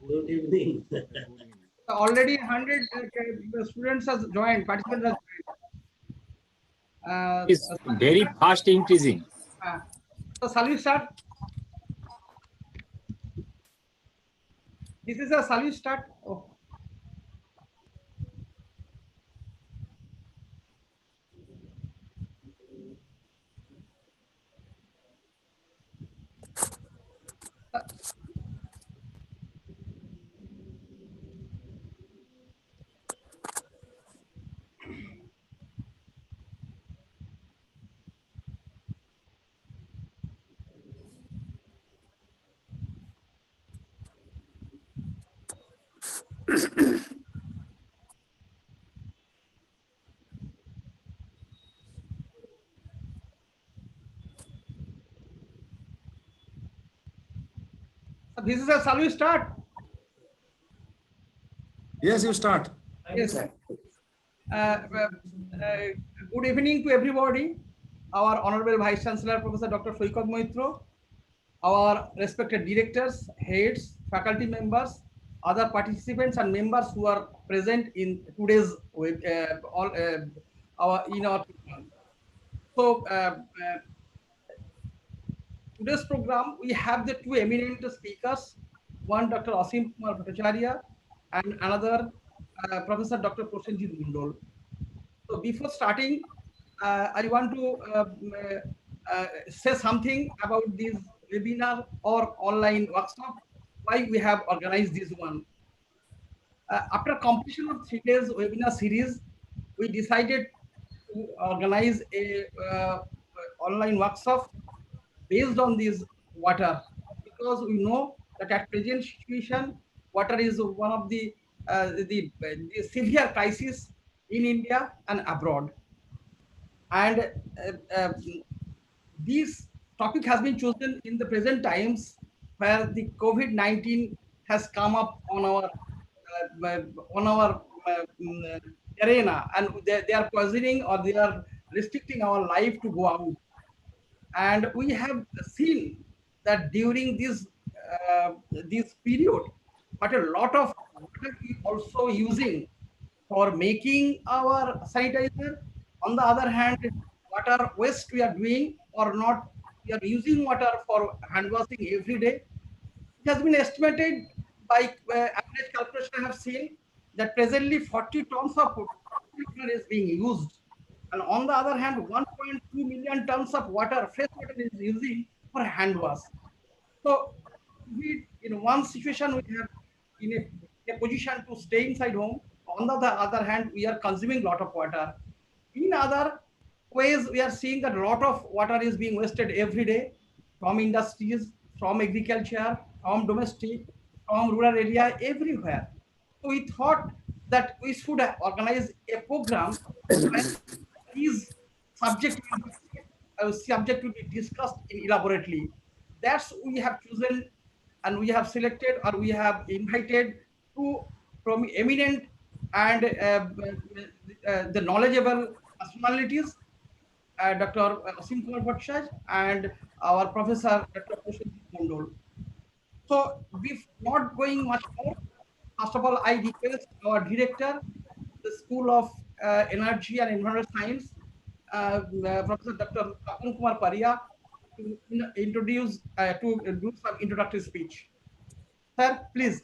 Good evening. Already 100 students have joined, participants have joined. It's very fast increasing. So shall we start? This is a shall we start? Oh. This is a shall we start? Yes, you start. Yes. Good evening to everybody. Our Honorable Vice Chancellor, Professor Dr. Soikat Moitro, our respected directors, heads, faculty members, other participants and members who are present in today's our program. So today's program we have the two eminent speakers, one Dr. Asim Kumar Bhattacharya and another Professor Dr. Prosenjit Mondol. So before starting, I want to say something about this webinar or online workshop, why we have organized this one. After completion of 3 days webinar series, we decided to organize a online workshop based on this water, because we know that at present situation, water is one of the severe crisis in India and abroad. And this topic has been chosen in the present times where the COVID-19 has come up on our arena, and they are poisoning or they are restricting our life to go out. And we have seen that during this period, but a lot of water we also using for making our sanitizer. On the other hand, water waste we are doing or not, we are using water for hand washing every day. It has been estimated by average calculation I have seen that presently 40 tons of water is being used. And on the other hand, 1.2 million tons of water, fresh water is using for hand wash. So we, in one situation, we have in a position to stay inside home. On the other hand, we are consuming a lot of water. In other ways, we are seeing that a lot of water is being wasted every day from industries, from agriculture, from domestic, from rural area, everywhere. So we thought that we should organize a program where these subject will be discussed elaborately. That's we have chosen and we have selected or we have invited two from eminent and the knowledgeable personalities, Dr. Asim Kumar Bhattacharya and our Professor Dr. Prosenjit Mondol. So, before not going much more, first of all, I request our director, the School of Energy and Environmental Science, Professor Dr. Kapun Kumar Paria, to introduce, to do some introductory speech. Sir, please.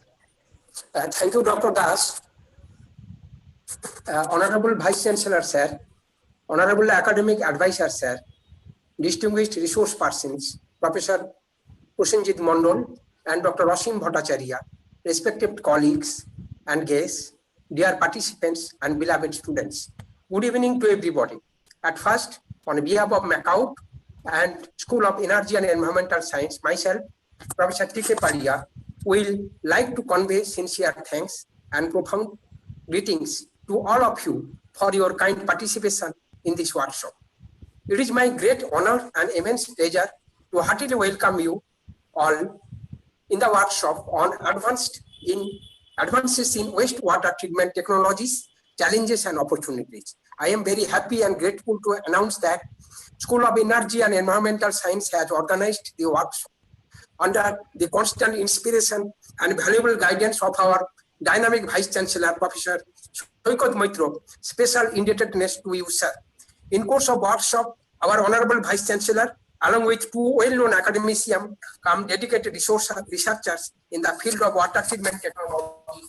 Thank you, Dr. Das. Honorable Vice Chancellor, sir, Honorable Academic Advisor, sir, distinguished resource persons, Professor Prosenjit Mondol and Dr. Asim Bhattacharya, respected colleagues and guests, dear participants and beloved students. Good evening to everybody. At first, on behalf of MAKAUT and School of Energy and Environmental Science, myself, Professor T.K. Paria, will like to convey sincere thanks and profound greetings to all of you for your kind participation in this workshop. It is my great honor and immense pleasure to heartily welcome you all in the workshop on advances in wastewater treatment technologies, challenges and opportunities. I am very happy and grateful to announce that School of Energy and Environmental Science has organized the workshop under the constant inspiration and valuable guidance of our dynamic Vice Chancellor, Professor Soikat Maitro, special indebtedness to you, sir. In course of workshop, our Honorable Vice Chancellor, along with two well-known academicians, come dedicated researchers in the field of water treatment technology,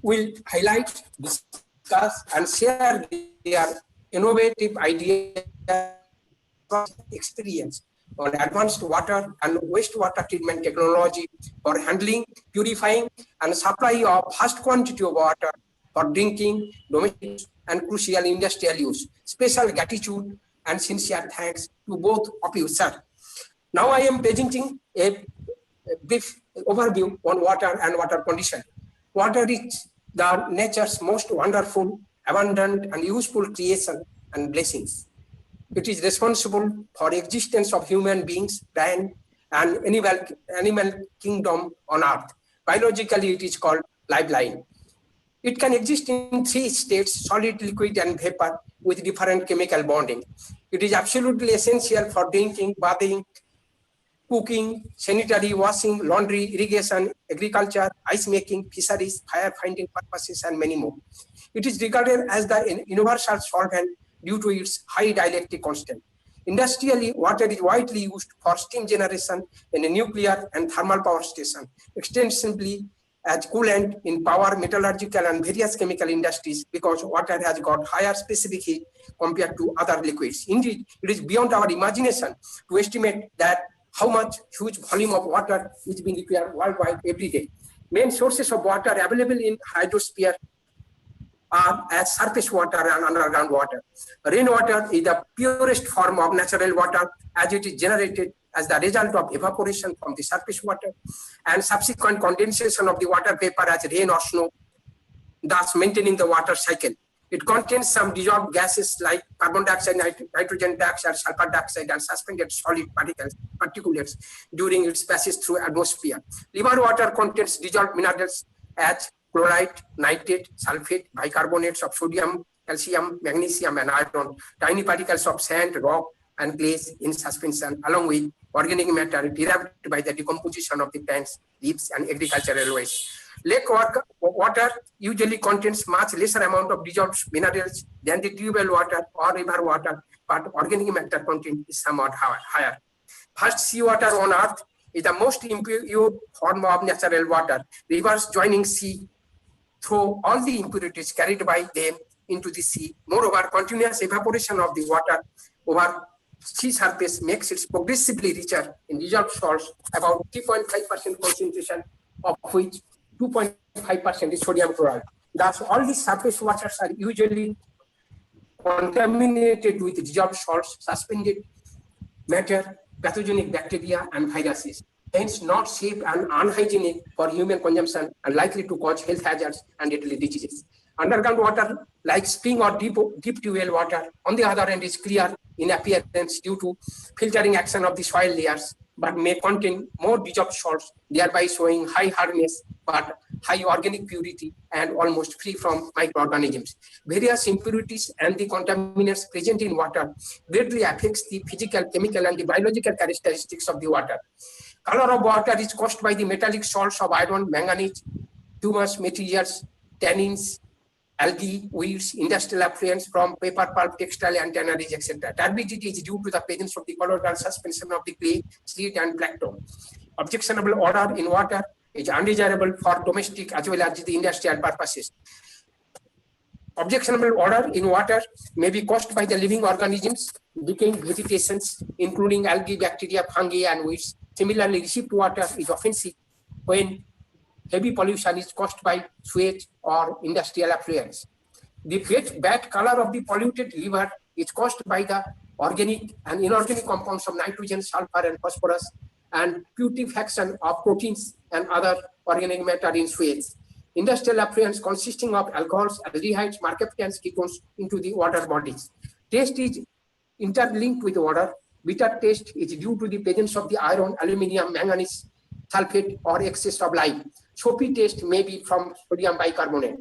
will highlight, discuss, and share their innovative ideas, experience on advanced water and wastewater treatment technology for handling, purifying, and supply of vast quantity of water for drinking, domestic, and crucial industrial use. Special gratitude and sincere thanks to both of you, sir. Now I am presenting a brief overview on water and water condition. Water is the nature's most wonderful, abundant, and useful creation and blessings. It is responsible for existence of human beings, plant, and animal kingdom on earth. Biologically, it is called lifeline. It can exist in three states: solid, liquid, and vapor, with different chemical bonding. It is absolutely essential for drinking, bathing, cooking, sanitary, washing, laundry, irrigation, agriculture, ice making, fisheries, firefighting purposes, and many more. It is regarded as the universal solvent due to its high dielectric constant. Industrially, water is widely used for steam generation in a nuclear and thermal power station, extensively as coolant in power, metallurgical, and various chemical industries, because water has got higher specific heat compared to other liquids. Indeed, it is beyond our imagination to estimate that how much huge volume of water is being required worldwide every day. Main sources of water available in hydrosphere are as surface water and underground water. Rainwater is the purest form of natural water, as it is generated as the result of evaporation from the surface water and subsequent condensation of the water vapor as rain or snow, thus maintaining the water cycle. It contains some dissolved gases like carbon dioxide, nitrogen dioxide, sulfur dioxide, and suspended solid particulates during its passage through atmosphere. River water contains dissolved minerals as chloride, nitrate, sulfate, bicarbonates of sodium, calcium, magnesium, and iron, tiny particles of sand, rock, and clays in suspension, along with organic matter derived by the decomposition of the plants, leaves, and agricultural waste. Lake water usually contains much lesser amount of dissolved minerals than the tubewell water or river water, but organic matter content is somewhat higher. First, seawater on earth is the most impure form of natural water. Rivers joining sea throw all the impurities carried by them into the sea. Moreover, continuous evaporation of the water over sea surface makes it progressively richer in dissolved salts, about 3.5% concentration, of which 2.5% is sodium chloride. Thus, all these surface waters are usually contaminated with dissolved salts, suspended matter, pathogenic bacteria, and viruses. Hence, not safe and unhygienic for human consumption and likely to cause health hazards and deadly diseases. Underground water, like spring or deep tube water, on the other hand, is clear in appearance due to filtering action of the soil layers, but may contain more dissolved salts, thereby showing high hardness but high organic purity and almost free from microorganisms. Various impurities and the contaminants present in water greatly affects the physical, chemical, and the biological characteristics of the water. Color of water is caused by the metallic salts of iron, manganese, humus materials, tannins, algae, weeds, industrial effluents from paper, pulp, textile, and tanneries, etc. Turbidity is due to the presence of the colloidal suspension of the clay, slate, and plankton. Objectionable odor in water is undesirable for domestic as well as the industrial purposes. Objectionable odor in water may be caused by the living organisms, decaying vegetations, including algae, bacteria, fungi, and weeds. Similarly, received water is offensive when heavy pollution is caused by sewage or industrial effluents. The bad color of the polluted river is caused by the organic and inorganic compounds of nitrogen, sulfur, and phosphorus, and putrefaction of proteins and other organic matter in sewage. Industrial effluents consisting of alcohols, aldehydes, mercaptans, ketones into the water bodies. Taste is interlinked with water. Bitter taste is due to the presence of the iron, aluminium, manganese, sulfate, or excess of lime. Soapy taste may be from sodium bicarbonate.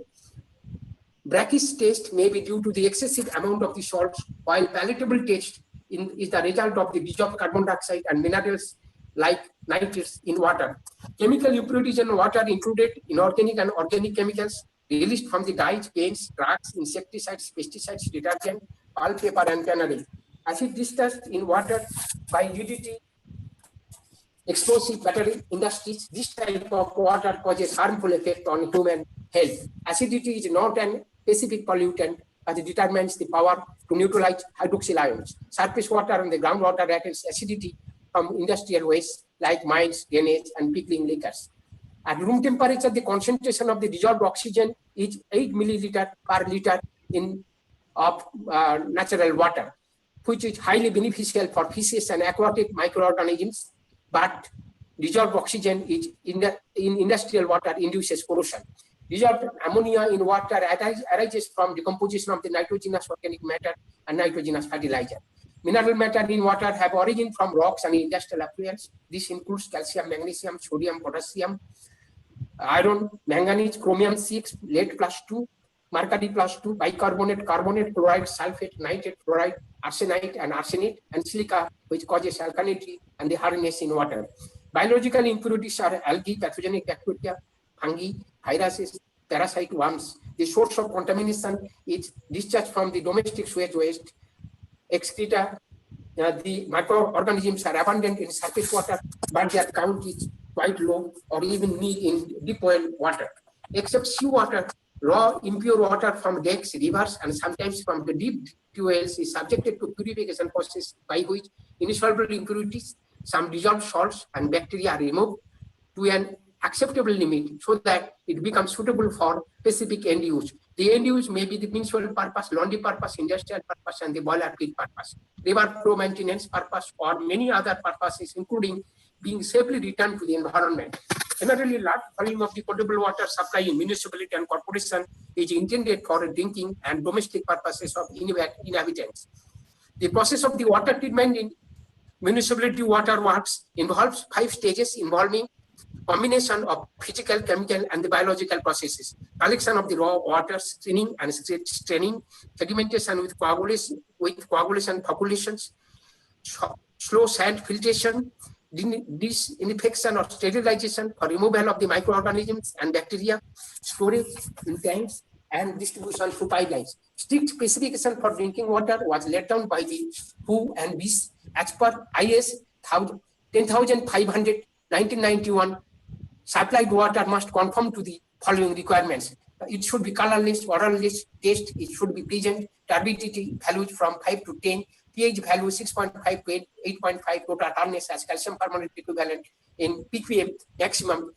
Brackish taste may be due to the excessive amount of the salts, while palatable taste is the result of the dissolved carbon dioxide and minerals like nitrates in water. Chemical impurities in water included inorganic and organic chemicals released from the dyes, paints, drugs, insecticides, pesticides, detergent, pulp, paper, and cannery. Acid discharged in water by DDT, explosive battery industries. This type of water causes harmful effect on human health. Acidity is not an specific pollutant, but it determines the power to neutralize hydroxyl ions. Surface water and the groundwater retains acidity from industrial waste like mines, drainage, and pickling liquors. At room temperature, the concentration of the dissolved oxygen is 8 milliliter per liter of natural water, which is highly beneficial for fishes and aquatic microorganisms, but dissolved oxygen is in industrial water induces corrosion. Dissolved ammonia in water arises from decomposition of the nitrogenous organic matter and nitrogenous fertilizer. Mineral matter in water have origin from rocks and industrial effluents. This includes calcium, magnesium, sodium, potassium, iron, manganese, chromium 6, lead +2, mercury +2, bicarbonate, carbonate, chloride, sulfate, nitrate, fluoride, arsenite, and arsenate, and silica, which causes alkalinity and the hardness in water. Biological impurities are algae, pathogenic bacteria, fungi, viruses, parasite, worms. The source of contamination is discharge from the domestic sewage waste, excreta. The microorganisms are abundant in surface water, but their count is quite low or even nil in deep well water. Except seawater, raw impure water from lakes, rivers, and sometimes from the deep wells is subjected to purification process by which insoluble impurities, some dissolved salts, and bacteria are removed to an acceptable limit so that it becomes suitable for specific end use. The end use may be the municipal purpose, laundry purpose, industrial purpose, and the boiler pit purpose, river flow maintenance purpose, or many other purposes, including being safely returned to the environment. Generally, large volume of the potable water supply in municipality and corporation is intended for drinking and domestic purposes of inhabitants. The process of the water treatment in municipality water works involves 5 stages involving combination of physical, chemical, and the biological processes. Collection of the raw water, screening and straining, sedimentation with coagulation populations, slow sand filtration, disinfection or sterilization for removal of the microorganisms and bacteria, storage in tanks, and distribution through pipelines. Strict specification for drinking water was laid down by the WHO and BIS as per IS 10500 1991. Supplied water must conform to the following requirements. It should be colorless, odorless, taste, it should be pleasant, turbidity values from 5 to 10, pH value 6.5 to 8.5, total hardness as calcium permanent equivalent in ppm maximum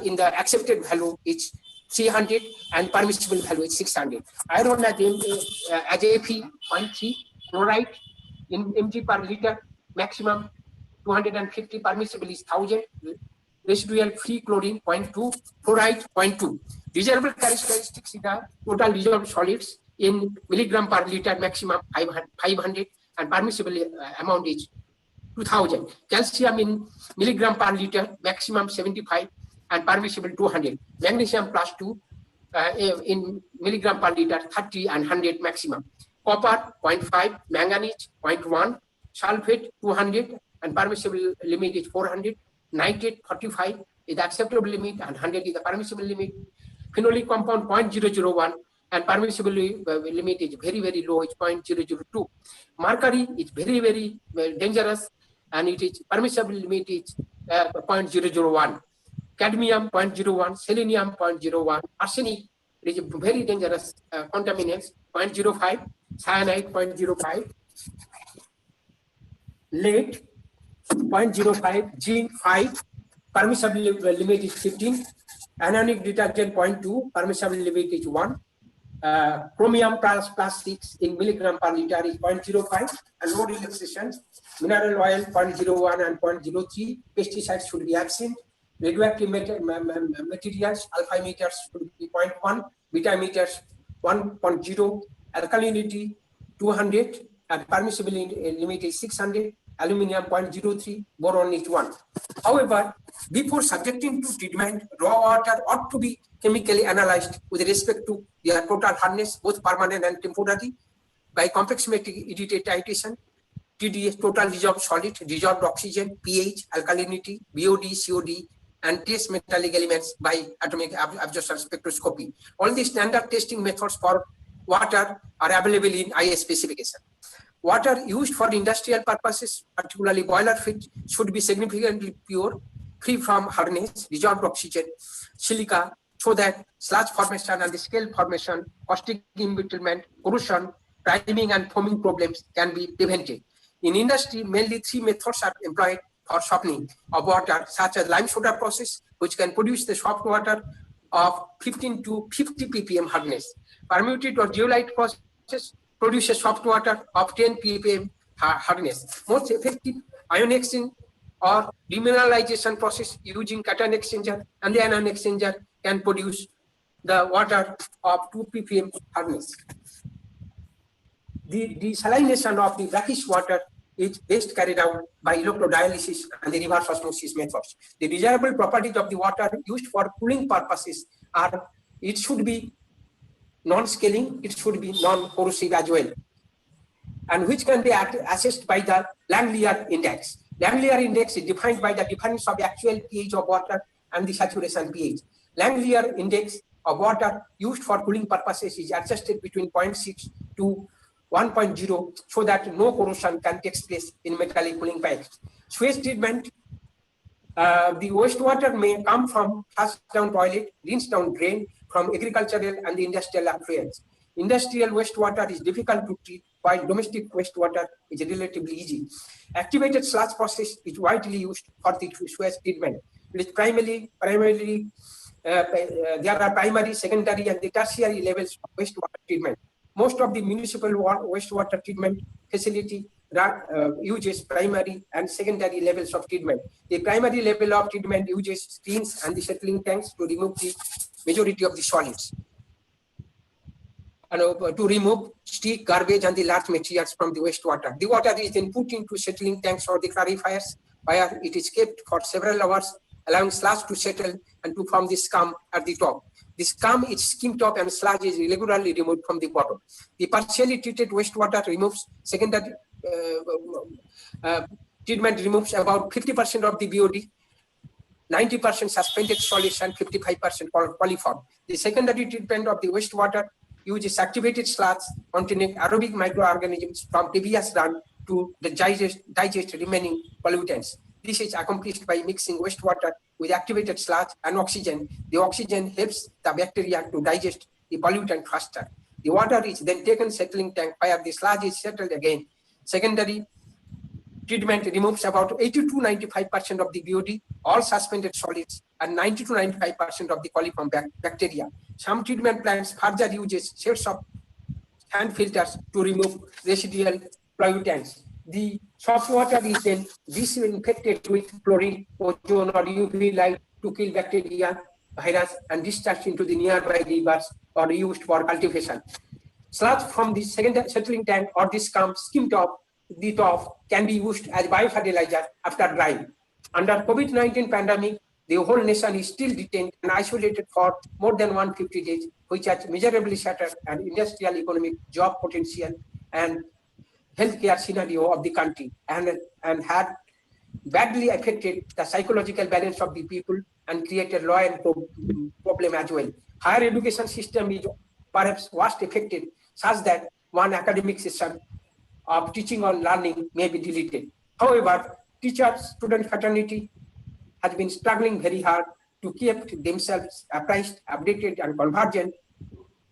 in the accepted value is 300 and permissible value is 600. Iron as Fe.3, chloride in mg per liter, maximum 250, permissible is 1000. Residual free chlorine 0.2, fluoride 0.2. Dissolvable characteristics in the total dissolved solids in milligram per liter, maximum 500 and permissible amount is 2000. Calcium in milligram per liter, maximum 75 and permissible 200. Magnesium +2 in milligram per liter, 30 and 100 maximum. Copper 0.5, manganese 0.1, sulfate 200 and permissible limit is 400. Nitrate 45 is the acceptable limit and 100 is the permissible limit. Phenolic compound 0.001 and permissible limit is very, very low, it's 0.002. Mercury is very, very dangerous and it is permissible limit is 0.001. Cadmium 0.01, selenium 0.01, arsenic is very dangerous contaminants 0.05, cyanide 0.05, lead 0.05, zinc 5, permissible limit is 15, anionic detergent 0.2, permissible limit is 1, chromium +6 in milligram per liter is 0.05, and no relaxations. Mineral oil 0.01 and 0.03, pesticides should be absent. Radioactive materials, alpha emitters should be 0.1, beta emitters 1.0, alkalinity 200, and permissible limit is 600. Aluminium 0.03, boron is 1. However, before subjecting to treatment, raw water ought to be chemically analyzed with respect to their total hardness, both permanent and temporary, by complex metric titration. TDS, total dissolved solid, dissolved oxygen, pH, alkalinity, BOD, COD, and trace metallic elements by atomic absorption spectroscopy. All the standard testing methods for water are available in IS specification. Water used for industrial purposes, particularly boiler feed, should be significantly pure, free from hardness, dissolved oxygen, silica, so that sludge formation and the scale formation, caustic embrittlement, corrosion, priming and foaming problems can be prevented. In industry, mainly 3 methods are employed for softening of water, such as lime soda process, which can produce the soft water of 15 to 50 ppm hardness. Permuted or geolite process produces soft water of 10 ppm hardness. Most effective ion exchange or demineralization process using cation exchanger and the anion exchanger can produce the water of 2 ppm hardness. The desalination of the brackish water is best carried out by electrodialysis and the reverse osmosis methods. The desirable properties of the water used for cooling purposes are it should be non-scaling, it should be non-corrosive as well, and which can be assessed by the Langmuir index. Langmuir index is defined by the difference of actual pH of water and the saturation pH. Langmuir index of water used for cooling purposes is adjusted between 0.6 to 1.0 so that no corrosion can take place in metallic cooling pipes. Sewage treatment, the wastewater may come from flush down toilet, rinse down drain, from agricultural and the industrial effluents. Industrial wastewater is difficult to treat, while domestic wastewater is relatively easy. Activated sludge process is widely used for the sewage treatment. It is primarily there are primary, secondary, and the tertiary levels of wastewater treatment. Most of the municipal wastewater treatment facility uses primary and secondary levels of treatment. The primary level of treatment uses screens and the settling tanks to remove the majority of the solids, and to remove stick, garbage, and the large materials from the wastewater. The water is then put into settling tanks or the clarifiers, where it is kept for several hours, allowing sludge to settle and to form the scum at the top. The scum is skimmed off and sludge is regularly removed from the bottom. The partially treated wastewater removes secondary treatment removes about 50% of the BOD, 90% suspended solids, and 55% coliform. The secondary treatment of the wastewater uses activated sludge containing aerobic microorganisms from previous run to the digest remaining pollutants. This is accomplished by mixing wastewater with activated sludge and oxygen. The oxygen helps the bacteria to digest the pollutant faster. The water is then taken settling tank where the sludge is settled again. Secondary treatment removes about 80 to 95% of the BOD, all suspended solids, and 90 to 95% of the coliform bacteria. Some treatment plants further uses sets of hand filters to remove residual pollutants. The soft water is then disinfected with chlorine, ozone, or UV light to kill bacteria, virus, and discharged into the nearby rivers or used for cultivation. Sludge from the second settling tank or the scum skimmed off the top can be used as biofertilizer after drying. Under COVID-19 pandemic, the whole nation is still detained and isolated for more than 150 days, which has measurably shattered an industrial, economic, job potential, and healthcare scenario of the country, and had badly affected the psychological balance of the people and created law and problem as well. Higher education system is perhaps worst affected, such that one academic session of teaching or learning may be deleted. However, teacher-student fraternity has been struggling very hard to keep themselves apprised, updated, and convergent,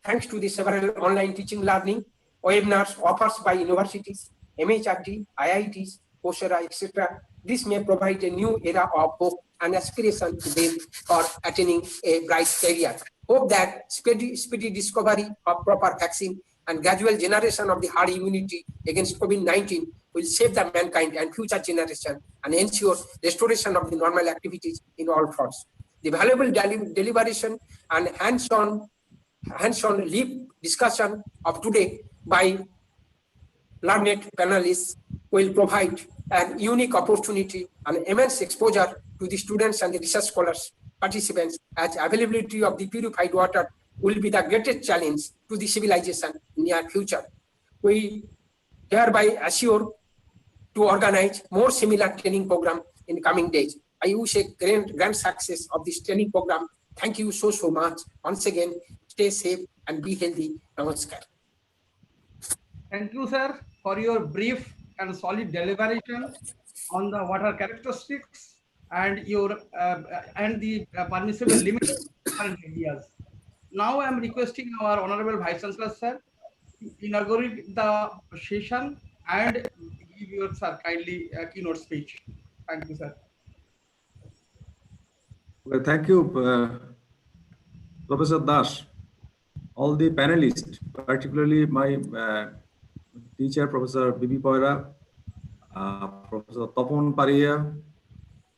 thanks to the several online teaching learning webinars offers by universities, MHRD, IITs, Coursera, etc. This may provide a new era of hope and aspiration to them for attaining a bright career. Hope that speedy discovery of proper vaccine and gradual generation of the herd immunity against COVID-19 will save the mankind and future generation and ensure restoration of the normal activities in all fronts. The valuable deliberation and hands-on live discussion of today by learned panelists will provide an unique opportunity and immense exposure to the students and the research scholars participants, as availability of the purified water will be the greatest challenge to the civilization in near future. We hereby assure to organize more similar training program in coming days. I wish a grand success of this training program. Thank you so much. Once again, stay safe and be healthy. Namaskar. Thank you, sir, for your brief and solid deliberation on the water characteristics and your and the permissible limits of different areas. Now I am requesting our Honorable Vice Chancellor, sir, to inaugurate the session and give your, sir, kindly keynote speech. Thank you, sir. Well, thank you, Professor Das. All the panelists, particularly my teacher, Professor Bibi Poira, Professor Tapon Paria,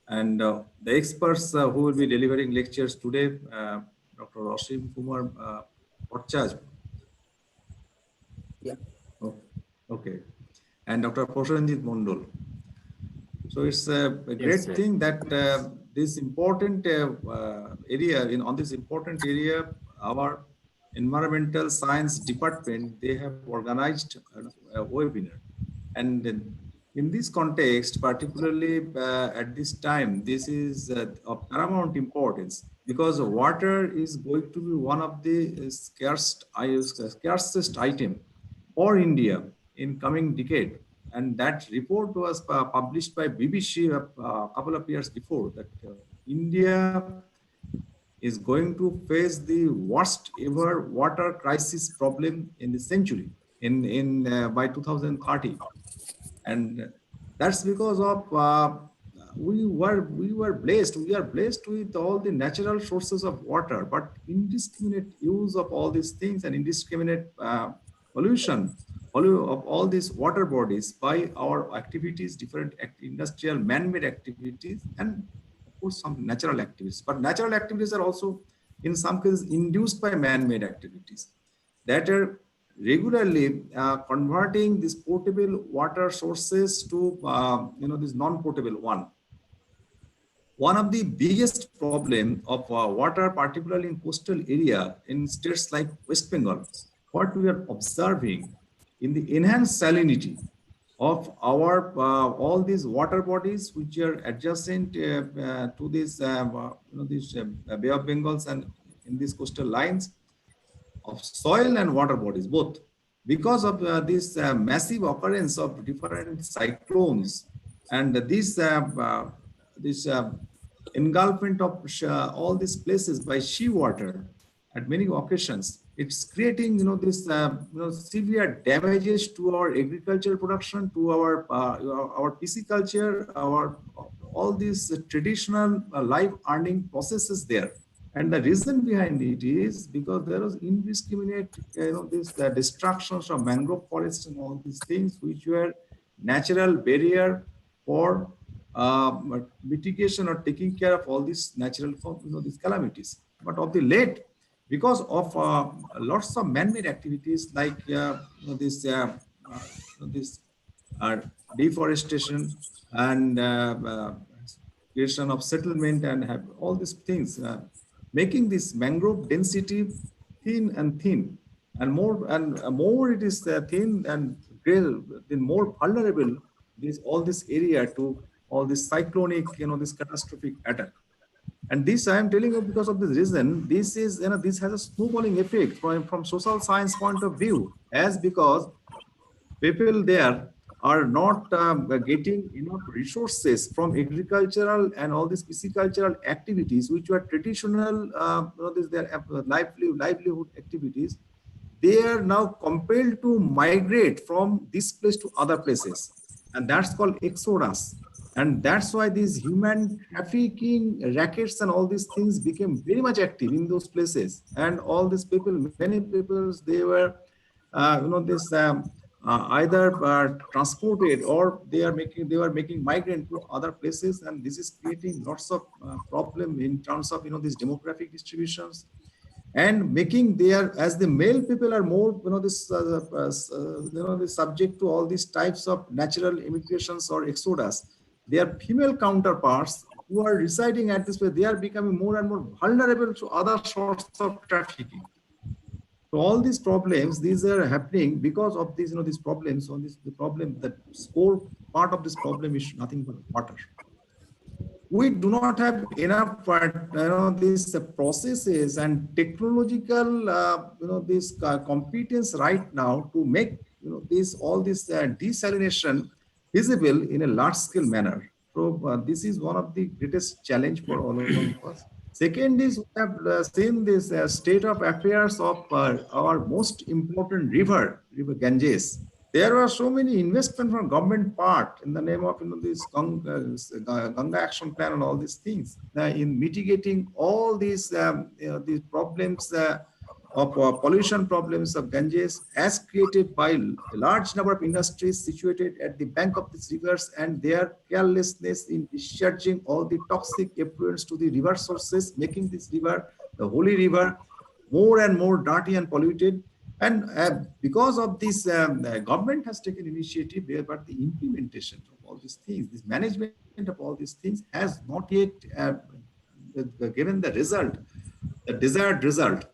and the experts who will be delivering lectures today, Dr. Ashim Kumar Bhattacharya. Yeah. Oh, okay. And Dr. Prosenjit Mondol. So it's a great thing that this important area, on this important area, our environmental science department, they have organized a webinar. And in this context, particularly at this time, this is of paramount importance because water is going to be one of the scarcest item for India in coming decade. And that report was published by BBC a couple of years before that India is going to face the worst ever water crisis problem in the century by 2030. And that's because of we are blessed with all the natural sources of water, but indiscriminate use of all these things and indiscriminate pollution of all these water bodies by our activities, different industrial man-made activities, and of course some natural activities. But natural activities are also in some cases induced by man-made activities that are regularly converting these potable water sources to this non-potable one. One of the biggest problem of water, particularly in coastal area in states like West Bengal, what we are observing in the enhanced salinity of our all these water bodies which are adjacent to this Bay of Bengals and in these coastal lines of soil and water bodies both, because of this massive occurrence of different cyclones and this engulfment of all these places by sea-water at many occasions. It's creating this severe damages to our agricultural production, to our pisciculture, all these traditional life earning processes there. And the reason behind it is because there was indiscriminate, this destructions of mangrove forests and all these things, which were natural barrier for mitigation or taking care of all these natural, these calamities. But of the late, because of lots of man-made activities like this deforestation and creation of settlement and have all these things. Making this mangrove density thin and more it is thin and then more vulnerable all this area to all this cyclonic this catastrophic attack. And this I am telling you because of this reason. This is this has a snowballing effect from social science point of view, as because people there are not getting enough resources from agricultural and all these piscicultural activities, which were traditional their livelihood activities. They are now compelled to migrate from this place to other places, and that's called exodus. And that's why these human trafficking rackets and all these things became very much active in those places. And all these people, many people, they were either transported or they were making migrant to other places, and this is creating lots of problem in terms of these demographic distributions, and making as the male people are more this subject to all these types of natural immigrations or exodus. Their female counterparts who are residing at this place, they are becoming more and more vulnerable to other sorts of trafficking. So all these problems, these are happening because of these, these problems. So this the problem, the core part of this problem is nothing but water. We do not have enough, these processes and technological, this competence right now to make, this all this desalination feasible in a large scale manner. So this is one of the greatest challenge for all of us. Second is we have seen this state of affairs of our most important river Ganges. There are so many investment from government part in the name of this Ganga Action Plan and all these things in mitigating all these problems of pollution problems of Ganges as created by a large number of industries situated at the bank of these rivers and their carelessness in discharging all the toxic effluents to the river sources, making this river, the holy river, more and more dirty and polluted. And because of this, the government has taken initiative there, but the implementation of all these things, this management of all these things has not yet given the result, the desired result.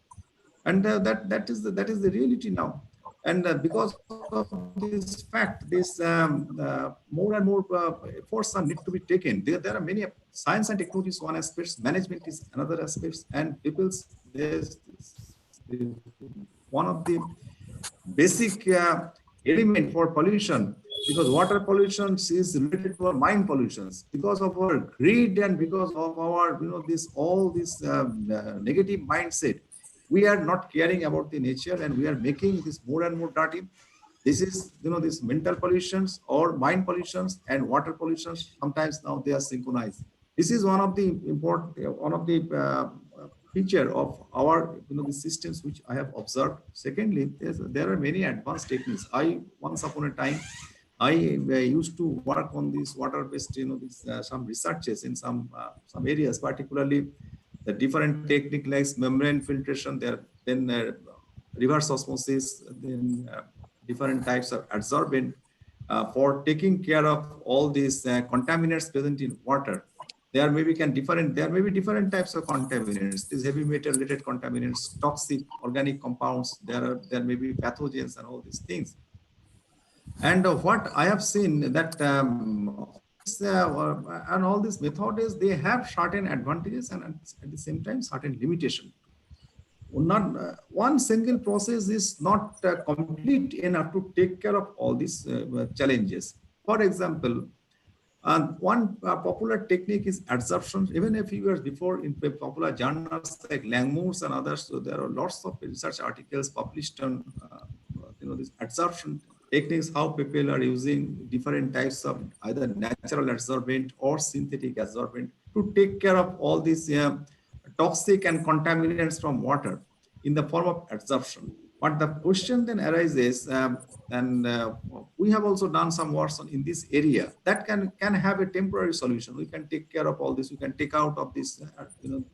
And that is the reality now. And because of this fact, this more and more efforts are need to be taken. There are many science and technology is one aspect, management is another aspect, and people's there's one of the basic element for pollution, because water pollution is related to our mind pollutions because of our greed and because of our this all this negative mindset. We are not caring about the nature and we are making this more and more dirty. This is this mental pollutions or mind pollutions and water pollutions. Sometimes now they are synchronized. This is one of the important feature of our the systems which I have observed. Secondly, there are many advanced techniques. Once upon a time I used to work on these water-based some researches in some areas, particularly the different technique like membrane filtration, then reverse osmosis, then different types of adsorbent for taking care of all these contaminants present in water. There may be different types of contaminants, these heavy metal related contaminants, toxic organic compounds, there may be pathogens and all these things. And what I have seen that and all these methods, they have certain advantages and at the same time certain limitation. Not one single process is not complete enough to take care of all these challenges. For example, one popular technique is adsorption. Even a few years before in popular journals like Langmuir's and others, so there are lots of research articles published on this adsorption techniques, how people are using different types of either natural adsorbent or synthetic adsorbent to take care of all these toxic and contaminants from water in the form of adsorption. But the question then arises, we have also done some work in this area that can have a temporary solution. We can take care of all this. We can take out of this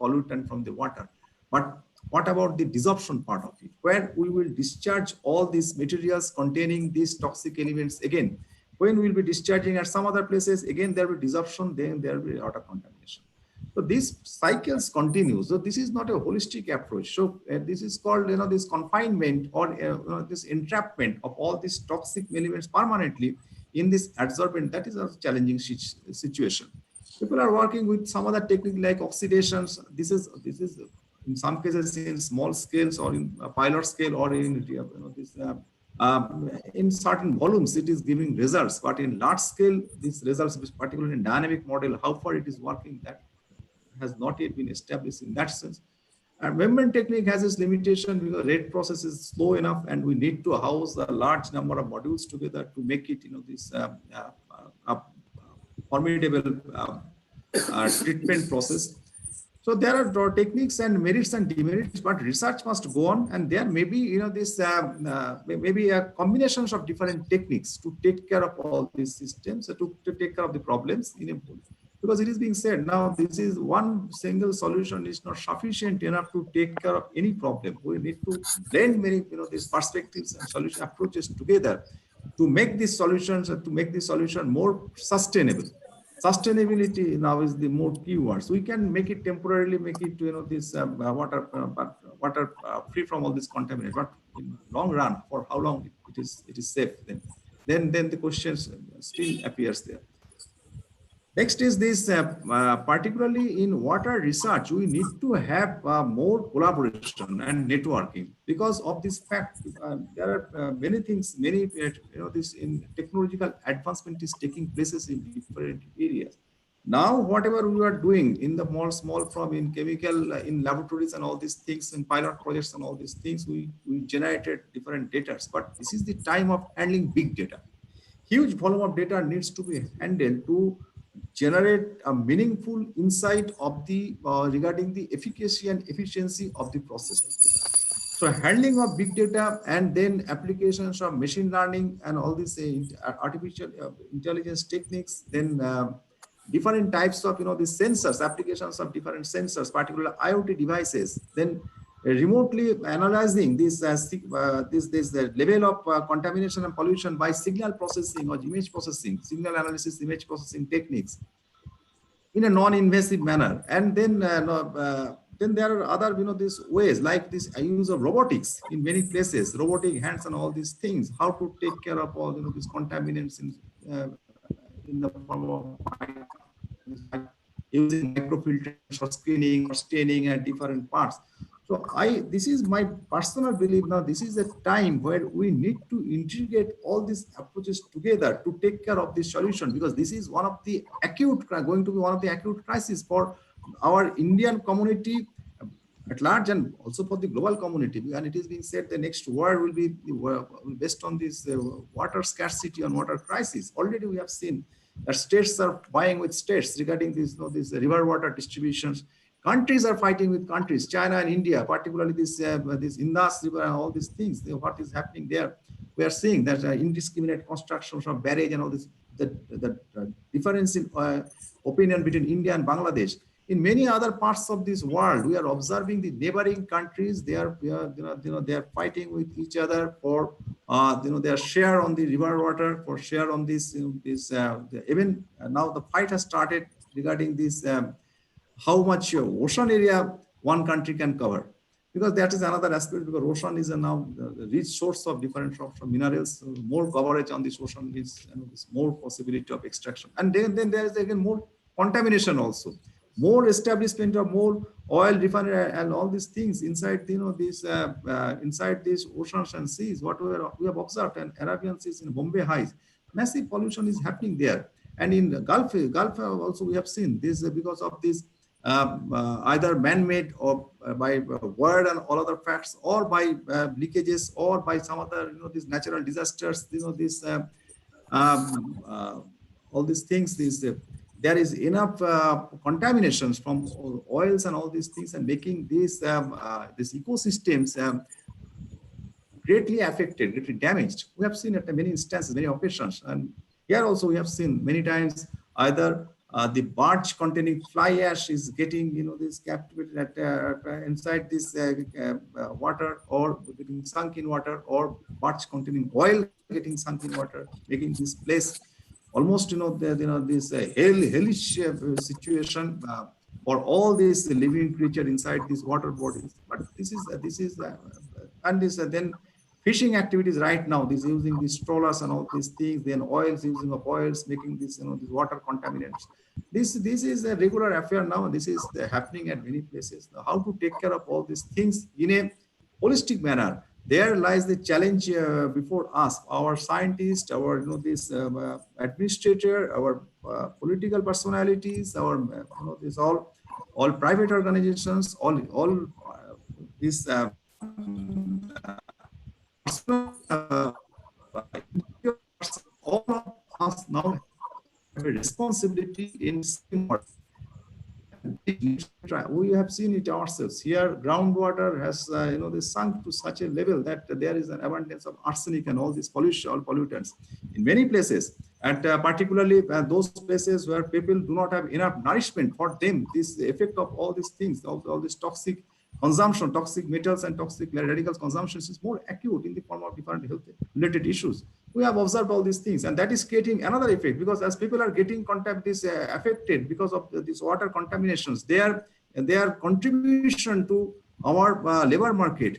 pollutant from the water. But what about the desorption part of it, where we will discharge all these materials containing these toxic elements again? When we will be discharging at some other places, again there will be desorption, then there will be water contamination. So these cycles continue. So this is not a holistic approach. So this is called, this confinement or this entrapment of all these toxic elements permanently in this adsorbent. That is a challenging situation. People are working with some other technique like oxidations. This is in some cases in small scales or in a pilot scale or in in certain volumes it is giving results, but in large scale these results, particularly in dynamic model, how far it is working, that has not yet been established in that sense. And membrane technique has its limitation because rate process is slow enough and we need to house a large number of modules together to make it this formidable treatment process. So there are techniques and merits and demerits, but research must go on, and there may be this maybe a combinations of different techniques to take care of all these systems, to take care of the problems in a because it is being said now this is one single solution is not sufficient enough to take care of any problem. We need to blend many these perspectives and solution approaches together to make these solutions to make the solution more sustainable. Sustainability now is the more keywords. We can make it temporarily, make it this water free from all this contaminant, but in long run, for how long it is safe? Then the questions still appears there. Next is this, particularly in water research, we need to have more collaboration and networking because of this fact. There are many things, many this in technological advancement is taking places in different areas. Now, whatever we are doing in the small from in chemical, in laboratories and all these things, in pilot projects and all these things, we generated different data. But this is the time of handling big data. Huge volume of data needs to be handled to generate a meaningful insight of the regarding the efficacy and efficiency of the processed data. So handling of big data and then applications of machine learning and all these artificial intelligence techniques, then different types of the sensors, applications of different sensors, particularly IoT devices, then remotely analyzing this this level of contamination and pollution by signal processing or image processing, signal analysis, image processing techniques in a non-invasive manner. And then there are other these ways like this use of robotics in many places, robotic hands and all these things, how to take care of all these contaminants in the form of using microfilters for screening or staining at different parts. So this is my personal belief. Now, this is a time where we need to integrate all these approaches together to take care of this solution, because this is one of the going to be one of the acute crises for our Indian community at large and also for the global community. And it is being said the next war will be based on this water scarcity and water crisis. Already we have seen that states are buying with states regarding these river water distributions. Countries are fighting with countries, China and India, particularly this Indus River and all these things. What is happening there? We are seeing that indiscriminate constructions of barrage and all this. The difference in opinion between India and Bangladesh. In many other parts of this world, we are observing the neighboring countries. They are they are fighting with each other for their share on the river water, for share on this even now the fight has started regarding this. How much ocean area one country can cover, because that is another aspect, because ocean is now the rich source of different sorts of minerals. So more coverage on this ocean means more possibility of extraction, and then there is again more contamination also, more establishment of more oil refinery and all these things inside inside these oceans and seas. What we have observed, and Arabian Seas in Bombay Heights, massive pollution is happening there, and in the Gulf also we have seen this because of this. Either man-made or by word and all other facts, or by leakages, or by some other these natural disasters, all these things. There is enough contaminations from oils and all these things, and making these ecosystems greatly affected, greatly damaged. We have seen at many instances, many occasions, and here also we have seen many times either the barge containing fly ash is getting this captivated inside this water, or getting sunk in water, or barge containing oil getting sunk in water, making this place almost this hellish situation for all these living creature inside these water bodies. But this is then fishing activities right now, this using these trawlers and all these things, then oils, using of oils, making this these water contaminants. This is a regular affair now. This is happening at many places. Now, how to take care of all these things in a holistic manner? There lies the challenge before us. Our scientists, our this administrator, our political personalities, our this all private organizations, all these. All of us now have a responsibility in we have seen it ourselves. Here, groundwater has sunk to such a level that there is an abundance of arsenic and all these pollution, all pollutants in many places, and particularly those places where people do not have enough nourishment for them. This effect of all these things, all this toxic consumption, toxic metals and toxic radicals consumption is more acute in the form of different health related issues. We have observed all these things, and that is creating another effect, because as people are getting affected because of these water contaminations, their contribution to our labor market,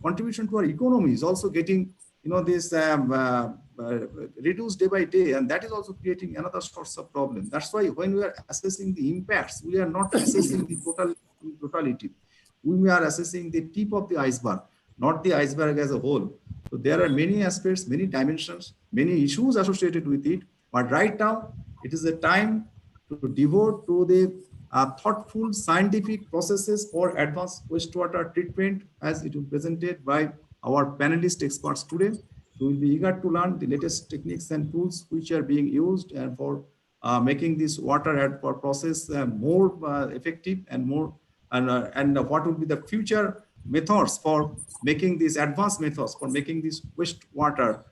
contribution to our economy is also getting, this reduced day by day, and that is also creating another source of problem. That's why when we are assessing the impacts, we are not assessing the totality. We are assessing the tip of the iceberg, not the iceberg as a whole. So there are many aspects, many dimensions, many issues associated with it. But right now, it is a time to devote to the thoughtful scientific processes for advanced wastewater treatment, as it was presented by our panelist experts today. We will be eager to learn the latest techniques and tools which are being used and for making this water process more effective and more, and what will be the future methods for making these advanced methods for making this wastewater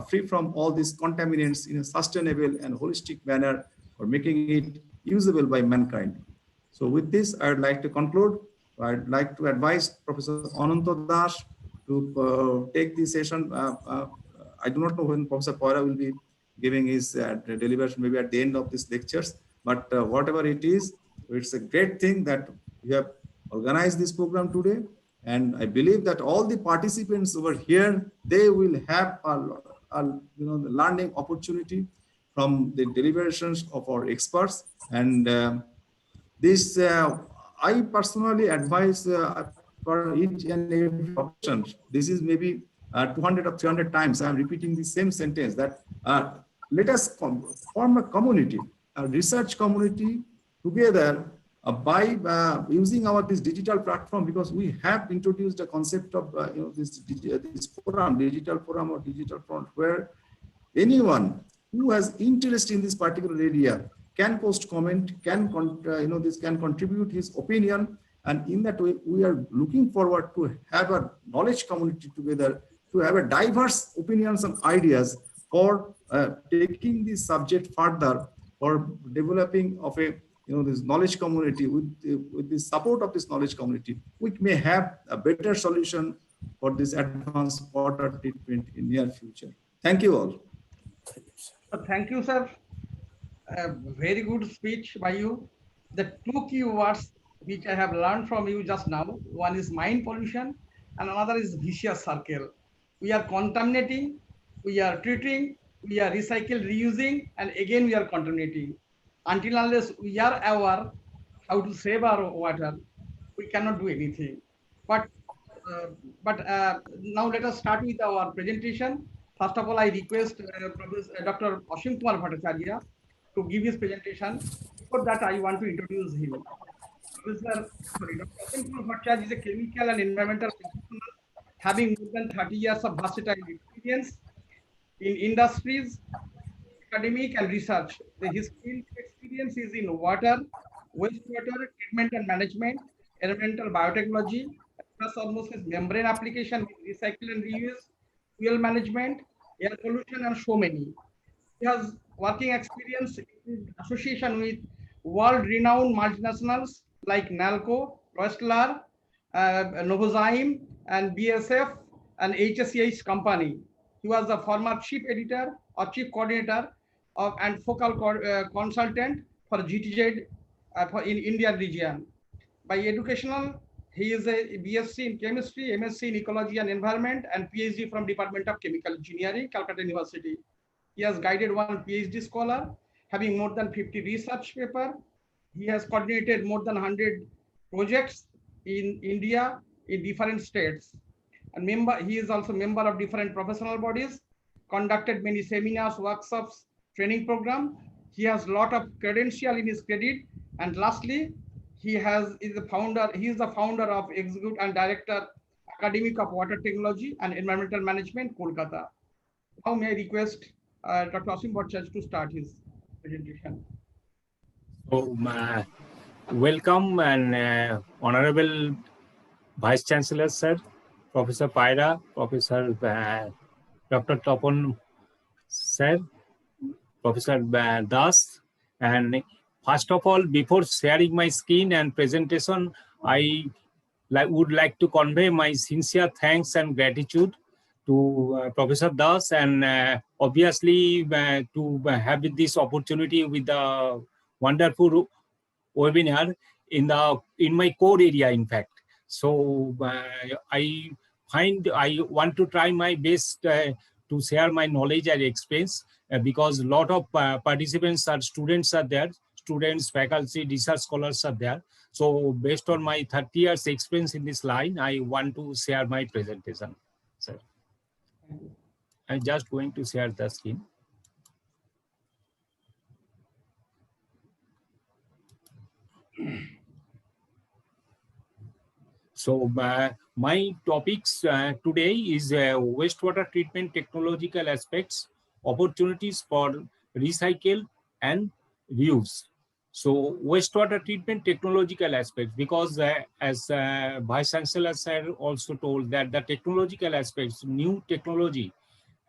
free from all these contaminants in a sustainable and holistic manner, for making it usable by mankind. So with this, I would like to conclude. I'd like to advise Professor Ananta Das to take this session. I do not know when Professor Poira will be giving his deliberation, maybe at the end of these lectures, but whatever it is, it's a great thing that we have organized this program today. And I believe that all the participants over here, they will have a learning opportunity from the deliberations of our experts. And this, I personally advise for each and every option. This is maybe 200 or 300 times I'm repeating the same sentence, that let us form a community, a research community together by using this digital platform, because we have introduced a concept of this forum, digital forum or digital front, where anyone who has interest in this particular area can post comment, can contribute his opinion, and in that way we are looking forward to have a knowledge community together, to have a diverse opinions and ideas for taking this subject further, for developing of a this knowledge community. With the support of this knowledge community, we may have a better solution for this advanced water treatment in near future. Thank you all. Thank you, sir. A very good speech by you. The two key words which I have learned from you just now, one is mind pollution and another is vicious circle. We are contaminating, we are treating, we are recycling, reusing, and again we are contaminating. Until unless we are aware how to save our water, we cannot do anything. But now let us start with our presentation. First of all, I request Dr. Ashim Kumar Bhattacharya to give his presentation. Before that, I want to introduce him. Dr. Ashim Kumar Bhattacharya is a chemical and environmental professional having more than 30 years of versatile experience in industries, academic and research. His field experience is in water, wastewater treatment and management, environmental biotechnology, plus almost his membrane application with recycle and reuse, fuel management, air pollution, and so many. He has working experience in association with world-renowned multinationals like NALCO, Rostlar, Novozymes, and BSF, and HSCH company. He was the former chief editor or chief coordinator of and focal consultant for GTZ in Indian region. By educational, he is a BSc in chemistry, MSc in ecology and environment, and PhD from Department of Chemical Engineering, Calcutta University. He has guided one PhD scholar, having more than 50 research papers. He has coordinated more than 100 projects in India in different states. And he is also member of different professional bodies, conducted many seminars, workshops, training program. He has a lot of credential in his credit. And lastly, he is the founder of Executive and Director, Academic of Water Technology and Environmental Management, Kolkata. Now may I request Dr. Ashim Bhattacharya to start his presentation. So, welcome and Honorable Vice Chancellor, sir, Professor Poira, Professor Dr. Topon, sir, Professor Das, and first of all, before sharing my screen and presentation, I would like to convey my sincere thanks and gratitude Professor Das, and obviously to have this opportunity with the wonderful webinar in my core area, in fact. So I want to try my best to share my knowledge and experience because a lot of participants are students are there, students, faculty, research scholars are there. So based on my 30 years experience in this line, I want to share my presentation. So I'm just going to share the screen. So my topics today is wastewater treatment technological aspects, opportunities for recycle and reuse. So wastewater treatment technological aspects, because as Vice Chancellor sir also told that the technological aspects, new technology,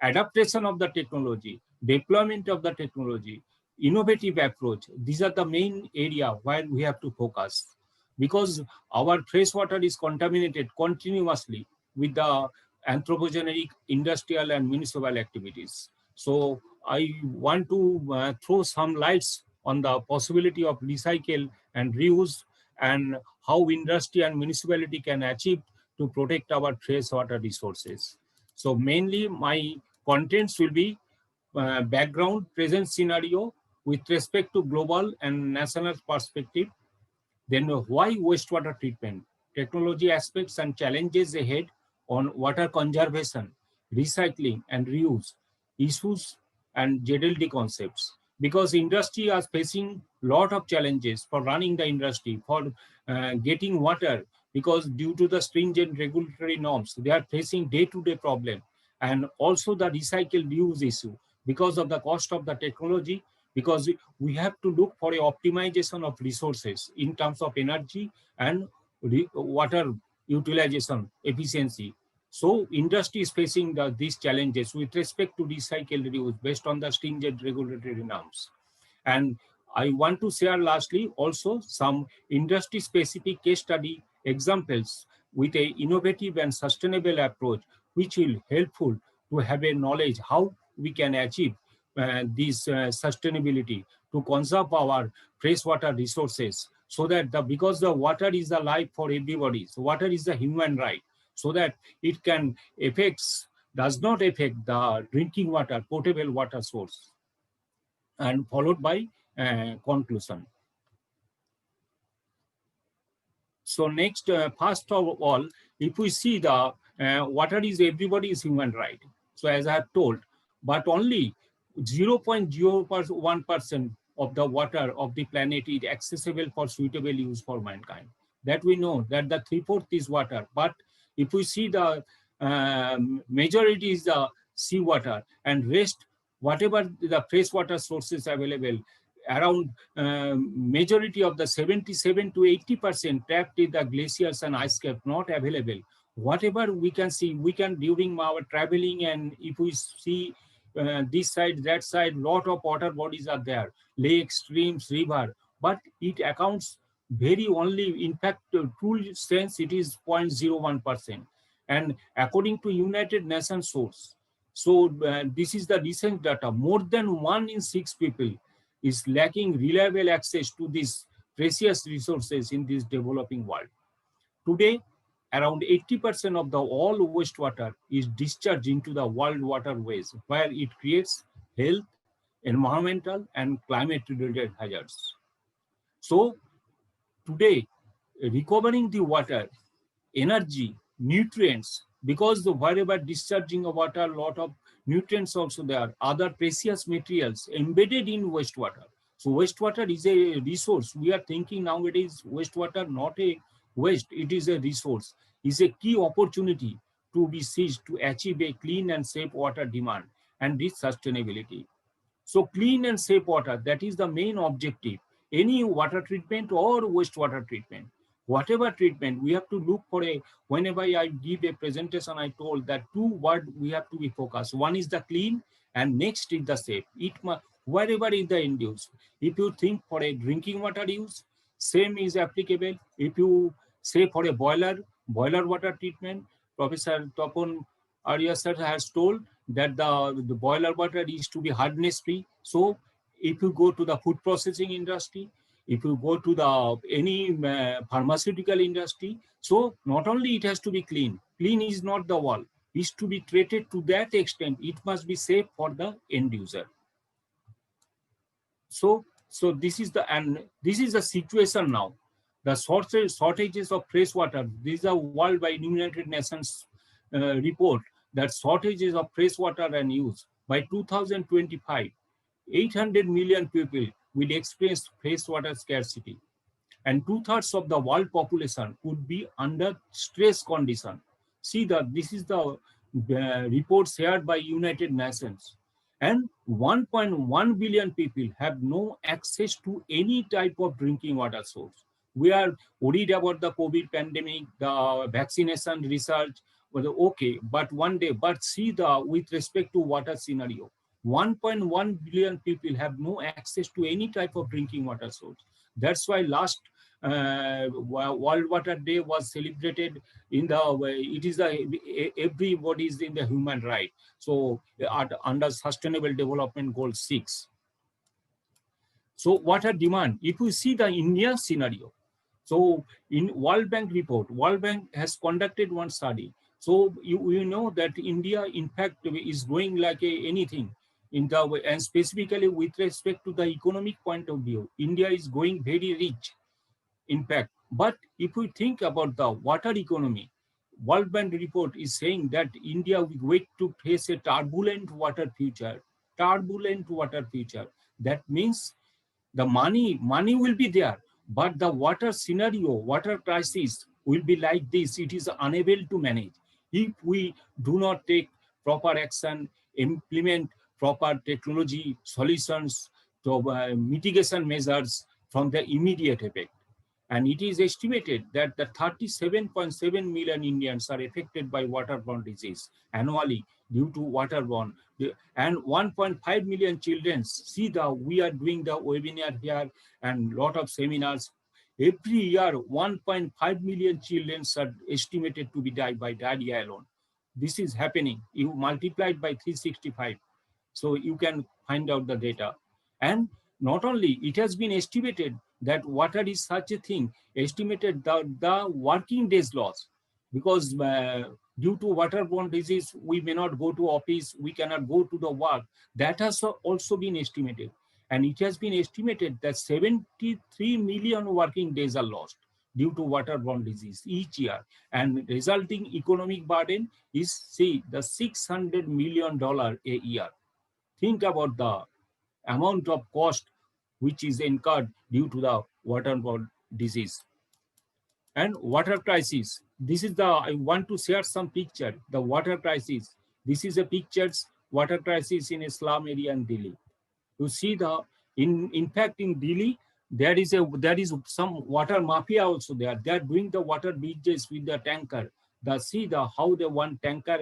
adaptation of the technology, deployment of the technology, innovative approach, these are the main area where we have to focus, because our fresh water is contaminated continuously with the anthropogenic, industrial and municipal activities. So I want to throw some lights on the possibility of recycle and reuse and how industry and municipality can achieve to protect our fresh water resources. So mainly my contents will be background, present scenario with respect to global and national perspective. Then why wastewater treatment, technology aspects and challenges ahead on water conservation, recycling and reuse, issues and ZLD concepts. Because industry are facing lot of challenges for running the industry, for getting water, because due to the stringent regulatory norms, they are facing day-to-day problem. And also the recycle reuse issue because of the cost of the technology, because we have to look for a optimization of resources in terms of energy and water utilization efficiency. So industry is facing these challenges with respect to recycle reuse based on the stringent regulatory norms. And I want to share lastly also some industry specific case study examples with a innovative and sustainable approach, which will helpful to have a knowledge how we can achieve this sustainability to conserve our freshwater resources, so that because the water is the life for everybody, so water is the human right, so that it can does not affect the drinking water, potable water source. And followed by conclusion. So next, first of all, if we see the water is everybody's human right. So as I have told, but only 0.01% of the water of the planet is accessible for suitable use for mankind. That we know that the 3/4 is water. But if we see the majority is the seawater, and rest, whatever the freshwater sources available, around majority of the 77 to 80% trapped in the glaciers and ice cap not available. Whatever we can see, we can during our traveling, and if we see this side, that side, lot of water bodies are there, lakes, streams, river, but it accounts very only, in fact, true sense, it is 0.01%. And according to United Nations source, so this is the recent data, more than 1 in 6 people is lacking reliable access to these precious resources in this developing world. Today, around 80% of the all wastewater is discharged into the world waterways, where it creates health, environmental, and climate-related hazards. So today, recovering the water, energy, nutrients, because wherever discharging of water, a lot of nutrients also there, other precious materials embedded in wastewater. So wastewater is a resource. We are thinking nowadays wastewater not a waste, it is a resource, is a key opportunity to be seized to achieve a clean and safe water demand and reach sustainability. So clean and safe water, that is the main objective. Any water treatment or wastewater treatment, whatever treatment, we have to look for whenever I give a presentation, I told that 2 words we have to be focused. One is the clean and next is the safe. Wherever is the end use. If you think for a drinking water use, same is applicable. If you say for a boiler water treatment, Professor Topon Arya sir has told that the boiler water is to be hardness free. So if you go to the food processing industry, if you go to the any pharmaceutical industry, so not only it has to be clean. Clean is not the wall. It's to be treated to that extent. It must be safe for the end user. So this is the situation now. The shortages of fresh water. This is a World by United Nations report that shortages of fresh water and use by 2025, 800 million people will experience fresh water scarcity, and 2/3 of the world population would be under stress condition. See that this is the report shared by United Nations. And 1.1 billion people have no access to any type of drinking water source. We are worried about the COVID pandemic, the vaccination research, okay, but one day, but see with respect to water scenario, 1.1 billion people have no access to any type of drinking water source. That's why last World Water Day was celebrated in the it is everybody is in the human right. So under Sustainable Development Goal 6. So water demand, if we see the Indian scenario, so in World Bank report, World Bank has conducted one study. So you know that India in fact is growing like anything in the way, and specifically with respect to the economic point of view, India is going very rich impact. But if we think about the water economy, World Bank report is saying that India will wait to face a turbulent water future. Turbulent water future. That means the money will be there, but the water scenario, water crisis will be like this. It is unable to manage. If we do not take proper action, implement proper technology solutions to mitigation measures from the immediate effect. And it is estimated that the 37.7 million Indians are affected by waterborne disease annually due to waterborne. And 1.5 million children, we are doing the webinar here and lot of seminars. Every year, 1.5 million children are estimated to be died by diarrhea alone. This is happening. You multiply it by 365. So you can find out the data. And not only, it has been estimated that water is such a thing, estimated the working days loss, because due to waterborne disease, we may not go to office, we cannot go to the work. That has also been estimated. And it has been estimated that 73 million working days are lost due to waterborne disease each year. And resulting economic burden is, see, the $600 million a year. Think about the amount of cost which is incurred due to the waterborne disease. And water crisis. This is I want to share some picture, the water crisis. This is a pictures, water crisis in a slum area in Delhi. You see in fact in Delhi, there is some water mafia also there. They are doing the water bridges with the tanker. How the one tanker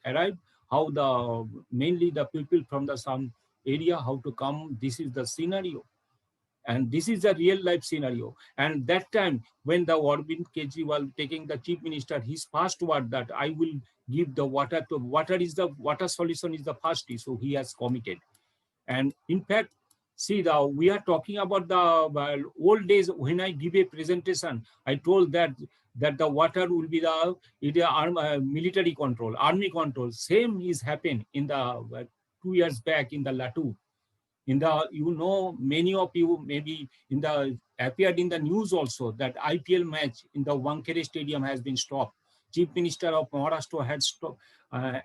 arrive, how mainly the people from the some area, how to come. This is the scenario. And this is a real life scenario. And that time when the Arvind Kejriwal taking the chief minister, his first word that I will give the water to water solution is the first issue he has committed. And in fact, see, we are talking about the old days. When I give a presentation, I told that the water will be the military control, army control. Same is happened in the 2 years back in the Latu. Many of you maybe appeared in the news also that IPL match in the Wankhede Stadium has been stopped. Chief Minister of Maharashtra had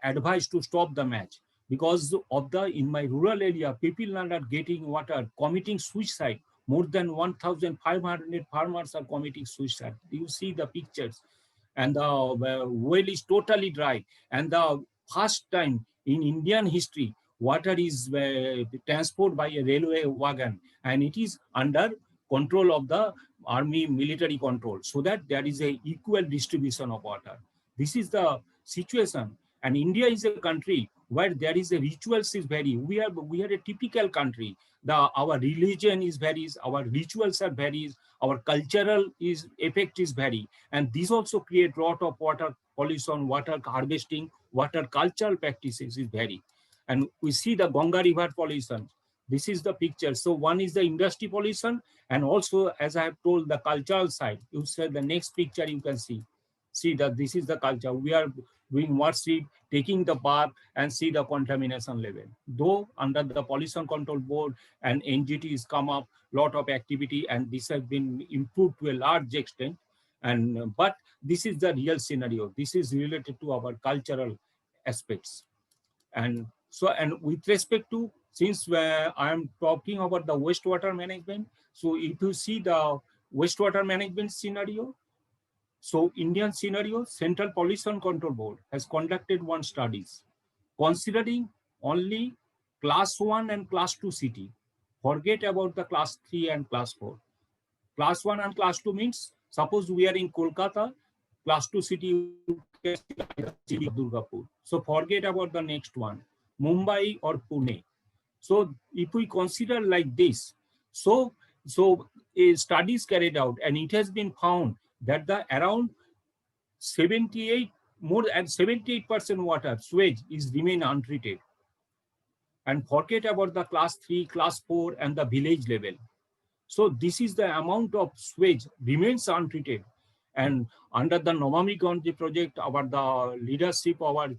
advised to stop the match because of in my rural area, people are not getting water, committing suicide. More than 1,500 farmers are committing suicide. You see the pictures. And the well is totally dry. And the first time in Indian history, water is transported by a railway wagon, and it is under control of the army military control, so that there is a equal distribution of water. This is the situation. And India is a country where there is a rituals is very, we are a typical country. Our religion is varies, our rituals are varies, our cultural is effect is vary, and these also create lot of water pollution, water harvesting, water cultural practices is vary. And we see the Ganga river pollution. This is the picture. So one is the industry pollution, and also, as I have told, the cultural side. You said the next picture you can see. See that this is the culture. We are doing worship, taking the bath, and see the contamination level. Though under the Pollution Control Board and NGTs come up, lot of activity, and this has been improved to a large extent. And but this is the real scenario. This is related to our cultural aspects. And so, and with respect to, since I am talking about the wastewater management, so if you see the wastewater management scenario, so Indian scenario, Central Pollution Control Board has conducted one studies considering only class 1 and class 2 city. Forget about the class 3 and class 4. Class 1 and class 2 means, suppose we are in Kolkata, class 2 city, you can see city of Durgapur. So forget about the next one, Mumbai or Pune. So if we consider like this, so a study is carried out, and it has been found that the around 78, more than 78% water sewage is remain untreated. And forget about the class 3, class 4 and the village level. So this is the amount of sewage remains untreated. And under the Namami Gange project, the leadership of our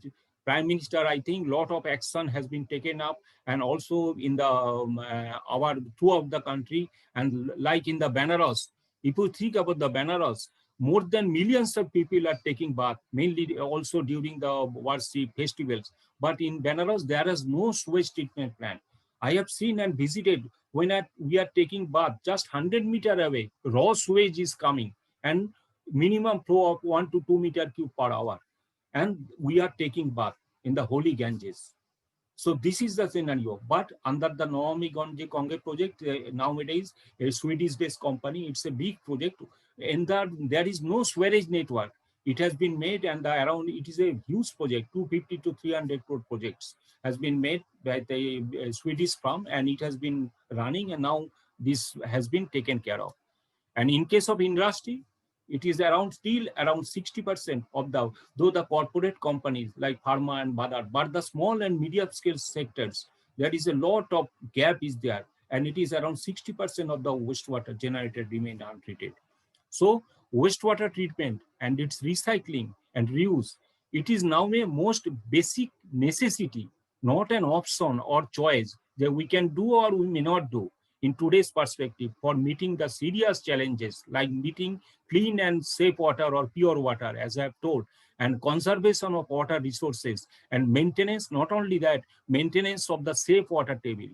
Prime Minister, I think lot of action has been taken up, and also in the our tour of the country, and like in the Banaras, if you think about the Banaras, more than millions of people are taking bath, mainly also during the worship festivals. But in Banaras, there is no sewage treatment plant. I have seen and visited when we are taking bath, just 100 meter away, raw sewage is coming, and minimum flow of 1 to 2 meter cube per hour. And we are taking bath in the holy Ganges. So this is the scenario. But under the Namami Gange project, nowadays, a Swedish-based company, it's a big project, and there is no sewage network. It has been made, and it is a huge project, 250 to 300 crore projects has been made by the Swedish firm, and it has been running, and now this has been taken care of. And in case of industry, it is still around 60% of though the corporate companies like pharma and Badar, but the small and medium scale sectors, there is a lot of gap is there, and it is around 60% of the wastewater generated remain untreated. So wastewater treatment and its recycling and reuse, it is now a most basic necessity, not an option or choice that we can do or we may not do in today's perspective for meeting the serious challenges like meeting clean and safe water or pure water, as I have told, and conservation of water resources and maintenance, not only that, maintenance of the safe water table.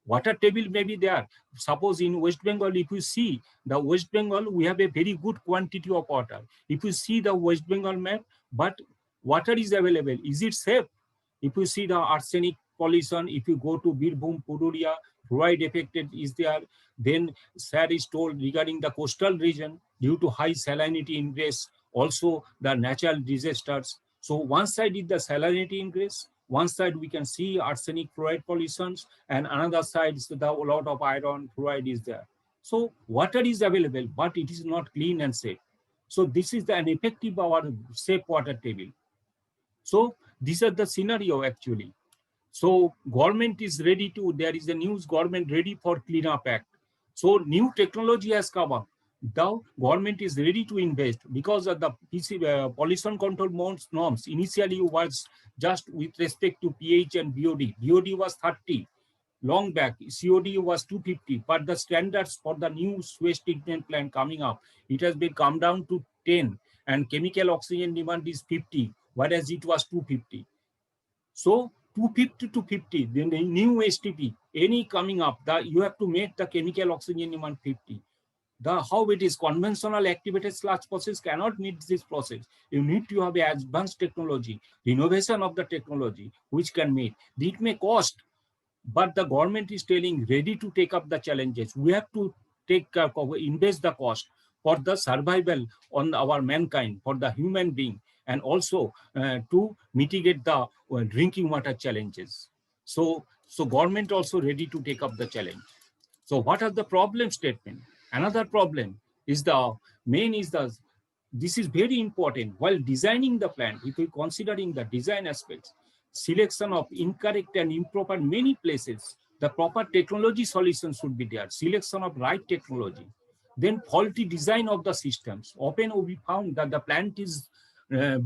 Water table may be there. Suppose in West Bengal, if you see the West Bengal, we have a very good quantity of water. If you see the West Bengal map, but water is available. Is it safe? If you see the arsenic pollution, if you go to Birbhum, Purulia, fluoride affected is there. Then sir is told regarding the coastal region, due to high salinity ingress, also the natural disasters. So one side is the salinity ingress, one side we can see arsenic fluoride pollutions, and another side is the lot of iron fluoride is there. So water is available, but it is not clean and safe. So this is an effective our safe water table. So these are the scenario actually. So government is ready to, there is a news government ready for Clean Up Act. So new technology has come up. The government is ready to invest because of the pollution control norms. Initially was just with respect to pH and BOD. BOD was 30 long back, COD was 250, but the standards for the new waste treatment plant coming up, it has been come down to 10, and chemical oxygen demand is 50, whereas it was 250. So 250 to 50, then the new STP, any coming up, you have to make the chemical oxygen demand 50. How it is conventional activated sludge process cannot meet this process. You need to have advanced technology, innovation of the technology, which can meet. It may cost, but the government is telling ready to take up the challenges. We have to invest the cost for the survival on our mankind, for the human being. and also to mitigate the drinking water challenges. So government also ready to take up the challenge. So what are the problem statement? Another problem is this is very important while designing the plant. If we considering the design aspects, selection of incorrect and improper many places, the proper technology solution should be there, selection of right technology, then faulty design of the systems. Often we found that the plant is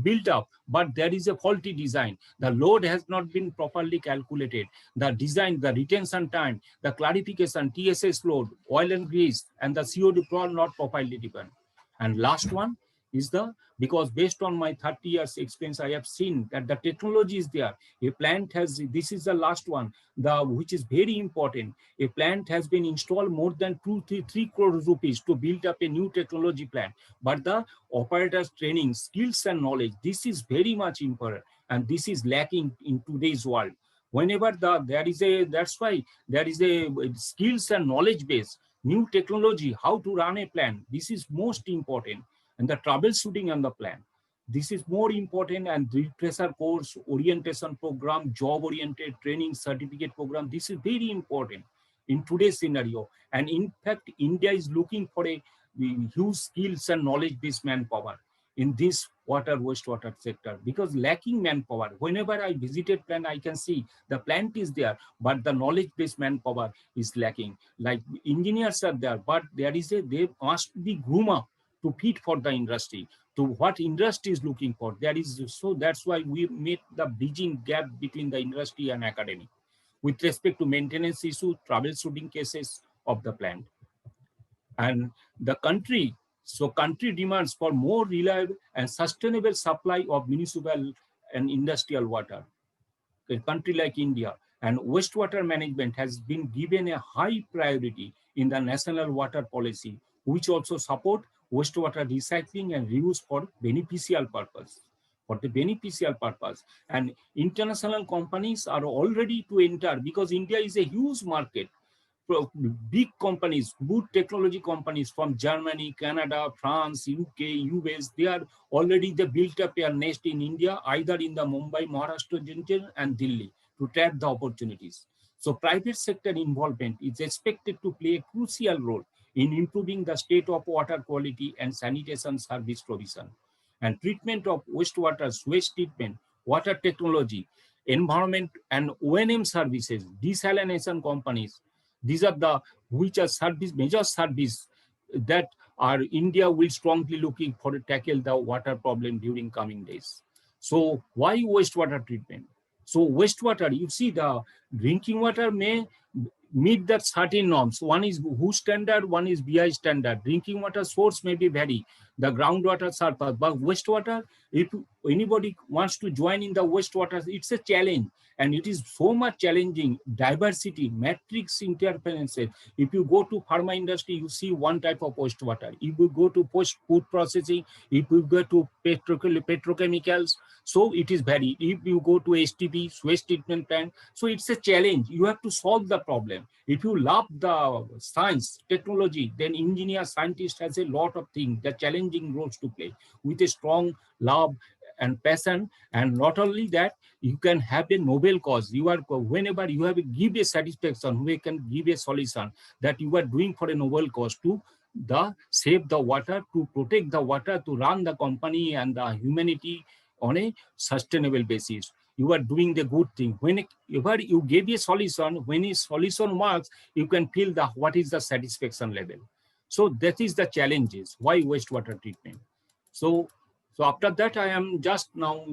built up, but there is a faulty design. The load has not been properly calculated. The design, the retention time, the clarification, TSS load, oil and grease, and the CO2 not properly defined. And last one is because based on my 30 years experience, I have seen that the technology is there. A plant has, this is the last one, which is very important. A plant has been installed more than 2-3 crore rupees to build up a new technology plant. But the operators training, skills and knowledge, this is very much important. And this is lacking in today's world. Whenever that's why there is a skills and knowledge base, new technology, how to run a plant. This is most important. And the troubleshooting on the plan. This is more important, and refresher course, orientation program, job-oriented training certificate program. This is very important in today's scenario. And in fact, India is looking for a huge skills and knowledge-based manpower in this wastewater sector, because lacking manpower. Whenever I visited plant, I can see the plant is there, but the knowledge-based manpower is lacking. Like engineers are there, but they must be groomed up to fit for the industry, to what industry is looking for. So that's why we made the bridging gap between the industry and academic with respect to maintenance issue, troubleshooting cases of the plant. And the country demands for more reliable and sustainable supply of municipal and industrial water. A country like India, and wastewater management has been given a high priority in the national water policy, which also support wastewater recycling and reuse for beneficial purpose. And international companies are all ready to enter, because India is a huge market. Big companies, good technology companies from Germany, Canada, France, UK, US, they built up their nest in India, either in the Mumbai, Maharashtra region and Delhi, to tap the opportunities. So private sector involvement is expected to play a crucial role in improving the state of water quality and sanitation service provision. And treatment of wastewaters, waste treatment, water technology, environment and O&M services, desalination companies, these are major service that India will strongly looking for to tackle the water problem during coming days. So why wastewater treatment? So wastewater, you see, the drinking water may meet that certain norms. One is WHO standard, one is BI standard. Drinking water source may be vary, the groundwater surface, but wastewater, if anybody wants to join in the wastewater, it's a challenge. And it is so much challenging, diversity, matrix interferences. If you go to pharma industry, you see one type of wastewater. If you go to food processing, if you go to petrochemicals, so it is varied. If you go to STP, waste treatment plant, so it's a challenge. You have to solve the problem. If you love the science, technology, then engineer, scientist has a lot of things, the challenging roles to play with a strong love and passion. And not only that, you can have a noble cause. Whenever you have give a satisfaction, we can give a solution that you are doing for a noble cause to save the water, to protect the water, to run the company and the humanity on a sustainable basis. You are doing the good thing. Whenever you give a solution, when a solution works, you can feel what is the satisfaction level. So that is the challenges. Why wastewater treatment? So after that, I am just now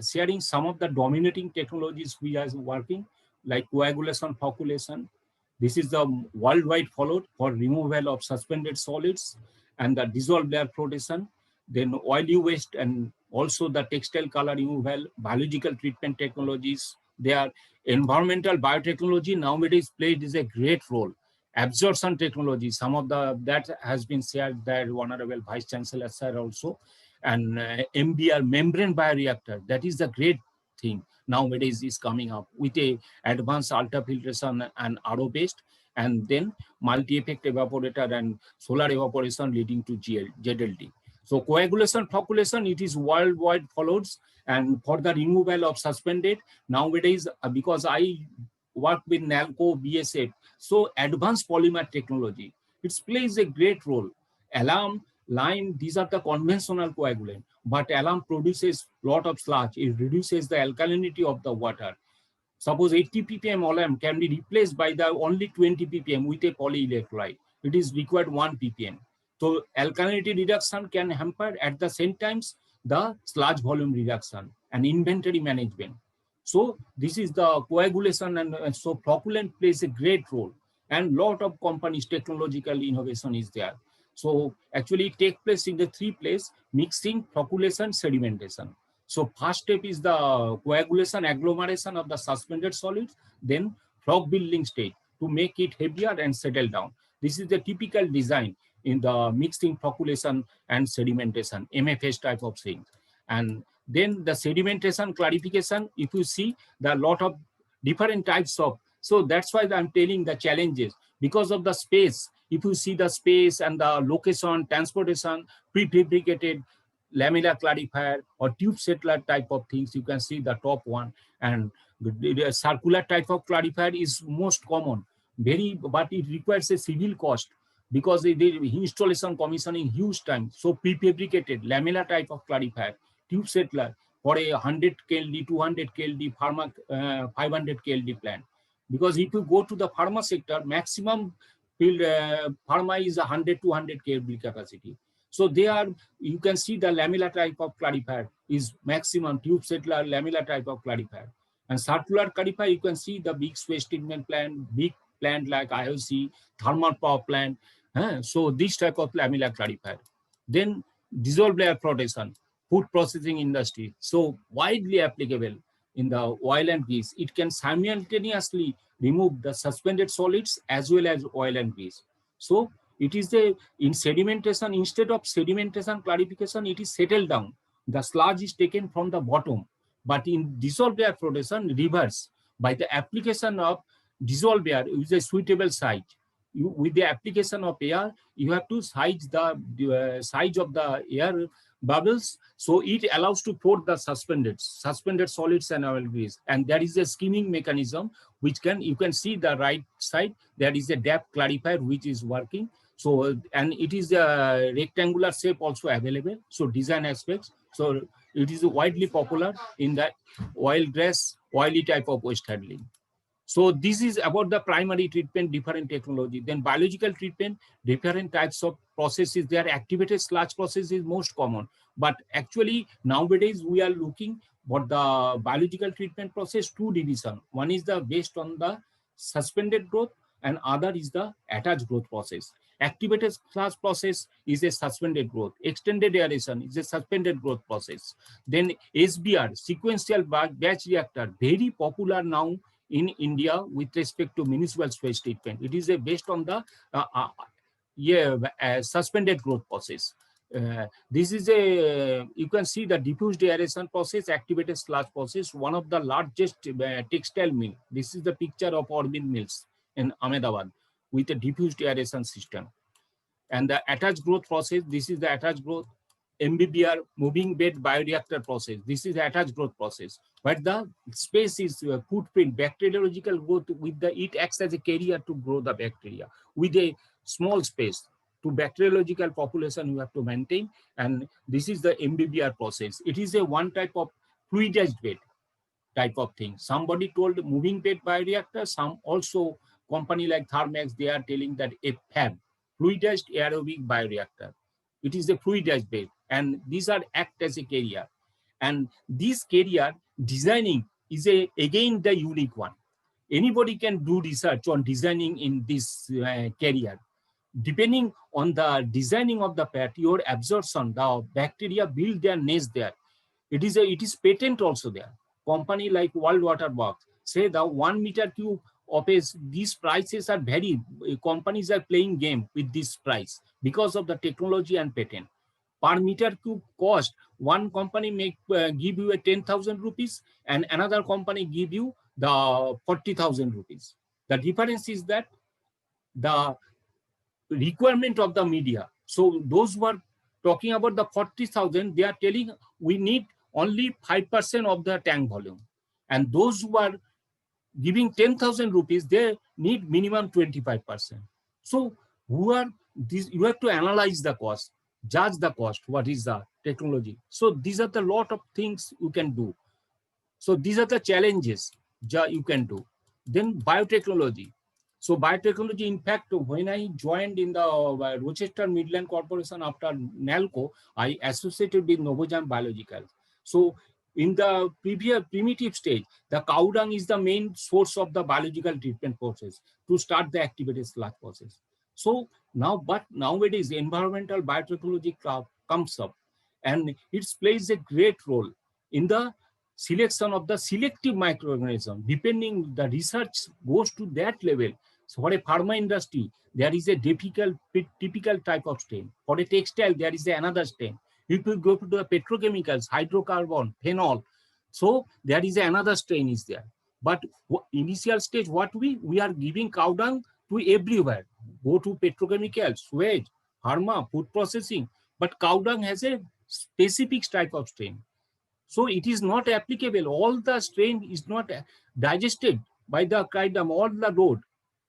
sharing some of the dominating technologies we are working, like coagulation, flocculation. This is the worldwide followed for removal of suspended solids and the dissolved layer flotation. Then oily waste and also the textile color removal, biological treatment technologies. Their environmental biotechnology nowadays plays a great role. Absorption technology, some of that has been shared by Honorable Vice Chancellor Sir also. And MBR, membrane bioreactor, that is the great thing nowadays is coming up with a advanced ultrafiltration and RO based, and then multi-effect evaporator and solar evaporation leading to ZLD. So coagulation, flocculation, it is worldwide followed, and for the removal of suspended, nowadays, because I work with NALCO, BSF, so advanced polymer technology, it plays a great role. Alum, lime, these are the conventional coagulant, but alum produces lot of sludge. It reduces the alkalinity of the water. Suppose 80 ppm alum can be replaced by the only 20 ppm with a polyelectrolyte. It is required 1 ppm. So alkalinity reduction can hamper at the same times the sludge volume reduction and inventory management. So this is the coagulation, and so flocculant plays a great role, and lot of companies technological innovation is there. So actually it takes place in the 3 places: mixing, flocculation, sedimentation. So first step is the coagulation, agglomeration of the suspended solids, then floc building stage to make it heavier and settle down. This is the typical design in the mixing, flocculation and sedimentation, MFS type of things. And then the sedimentation clarification, if you see, there are a lot of different types of, so that's why I'm telling the challenges because of the space. If you see the space and the location, transportation, prefabricated lamella clarifier or tube settler type of things, you can see the top one, and the circular type of clarifier is most common, but it requires a civil cost because the installation commissioning huge time. So prefabricated lamella type of clarifier, tube settler for a 100 KLD, 200 KLD, pharma 500 KLD plant. Because if you go to the pharma sector, maximum field pharma is 100 200 KLD capacity. So they are, you can see the lamella type of clarifier is maximum tube settler lamella type of clarifier. And circular clarifier, you can see the big waste treatment plant, big plant like IOC, thermal power plant. So this type of lamella clarifier. Then dissolved layer flotation, food processing industry. So widely applicable in the oil and grease. It can simultaneously remove the suspended solids as well as oil and grease. So it is in sedimentation, instead of sedimentation clarification, it is settled down. The sludge is taken from the bottom. But in dissolved air flotation, reverse. By the application of dissolved air with a suitable size. With the application of air, you have to size the size of the air bubbles, so it allows to pour the suspended solids and oil grease. And there is a skimming mechanism which you can see the right side, there is a depth clarifier which is working. So, and it is a rectangular shape also available. So design aspects. So it is widely popular in the oily type of waste handling. So this is about the primary treatment, different technology. Then biological treatment, different types of processes. There activated sludge process is most common. But actually nowadays we are looking for the biological treatment process, 2 division. One is the based on the suspended growth and other is the attached growth process. Activated sludge process is a suspended growth. Extended aeration is a suspended growth process. Then SBR, sequential batch reactor, very popular now in India with respect to municipal waste treatment. It is based on the suspended growth process. This is you can see the diffused aeration process, activated sludge process, one of the largest textile mill. This is the picture of Orbind Mills in Ahmedabad with a diffused aeration system. And the attached growth process, this is the attached growth. MBBR, moving bed bioreactor process. This is the attached growth process. But the space is footprint, bacteriological growth it acts as a carrier to grow the bacteria with a small space. To bacteriological population you have to maintain, and this is the MBBR process. It is a one type of fluidized bed type of thing. Somebody told moving bed bioreactor, some also company like Thermax, they are telling that a FAB, fluidized aerobic bioreactor. It is a fluidized bed, and these are act as a carrier. And this carrier designing is again the unique one. Anybody can do research on designing in this carrier. Depending on the designing of the pet, your absorption, the bacteria build their nest there. It is patent also there. Company like World Water Works say the 1 meter cube of these prices are very, companies are playing game with this price because of the technology and patent. Per meter cube cost, one company may give you a 10,000 rupees and another company give you the 40,000 rupees. The difference is that the requirement of the media. So those who are talking about the 40,000, they are telling we need only 5% of the tank volume. And those who are giving 10,000 rupees, they need minimum 25%. So who are these? You have to analyze the cost, judge the cost, what is the technology. So these are the lot of things you can do. So these are the challenges you can do. Then biotechnology. So biotechnology, in fact, when I joined in the Rochester Midland Corporation after NALCO, I associated with Novozymes Biologicals. So in the previous primitive stage, the cow dung is the main source of the biological treatment process to start the activated sludge process. So now, but nowadays, environmental biotechnology comes up, and it plays a great role in the selection of the selective microorganism. Depending, the research goes to that level. So for a pharma industry, there is a typical type of strain. For a textile, there is another strain. If you go to the petrochemicals, hydrocarbon, phenol, so there is another strain is there. But initial stage, what we are giving cow dung to everywhere. Go to petrochemicals, sewage, pharma, food processing. But cow dung has a specific type of strain. So it is not applicable. All the strain is not digested by the chydom, all the load.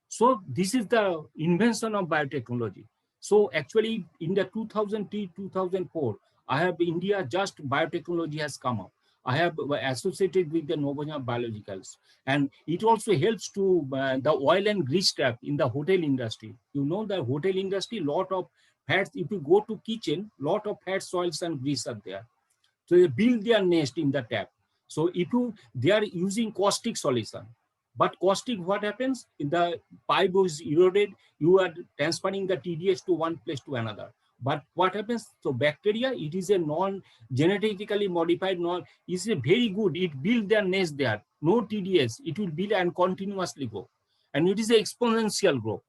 So this is the invention of biotechnology. So actually in the 2003, 2004, I have India just biotechnology has come up. I have associated with the Novozymes Biologicals, and it also helps to the oil and grease trap in the hotel industry. You know, the hotel industry, lot of fats. If you go to kitchen, lot of fats, oils, and grease are there. So they build their nest in the tap. So if they are using caustic solution, but caustic, what happens? In the pipe is eroded, you are transferring the TDS to one place to another. But what happens? So bacteria, it is a non-genetically modified, is a very good. It build their nest there. No TDS, it will build and continuously grow. And it is an exponential growth.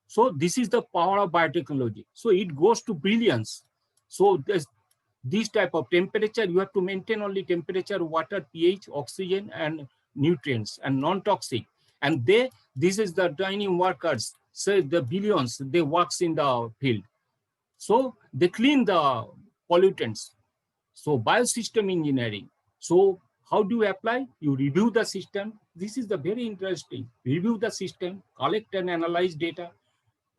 So this is the power of biotechnology. So it goes to billions. So this type of temperature, you have to maintain only temperature, water, pH, oxygen, and nutrients, and non-toxic. And this is the tiny workers, so the billions, they works in the field. So they clean the pollutants. So biosystem engineering. So how do you apply? You review the system. This is the very interesting. Review the system, collect and analyze data,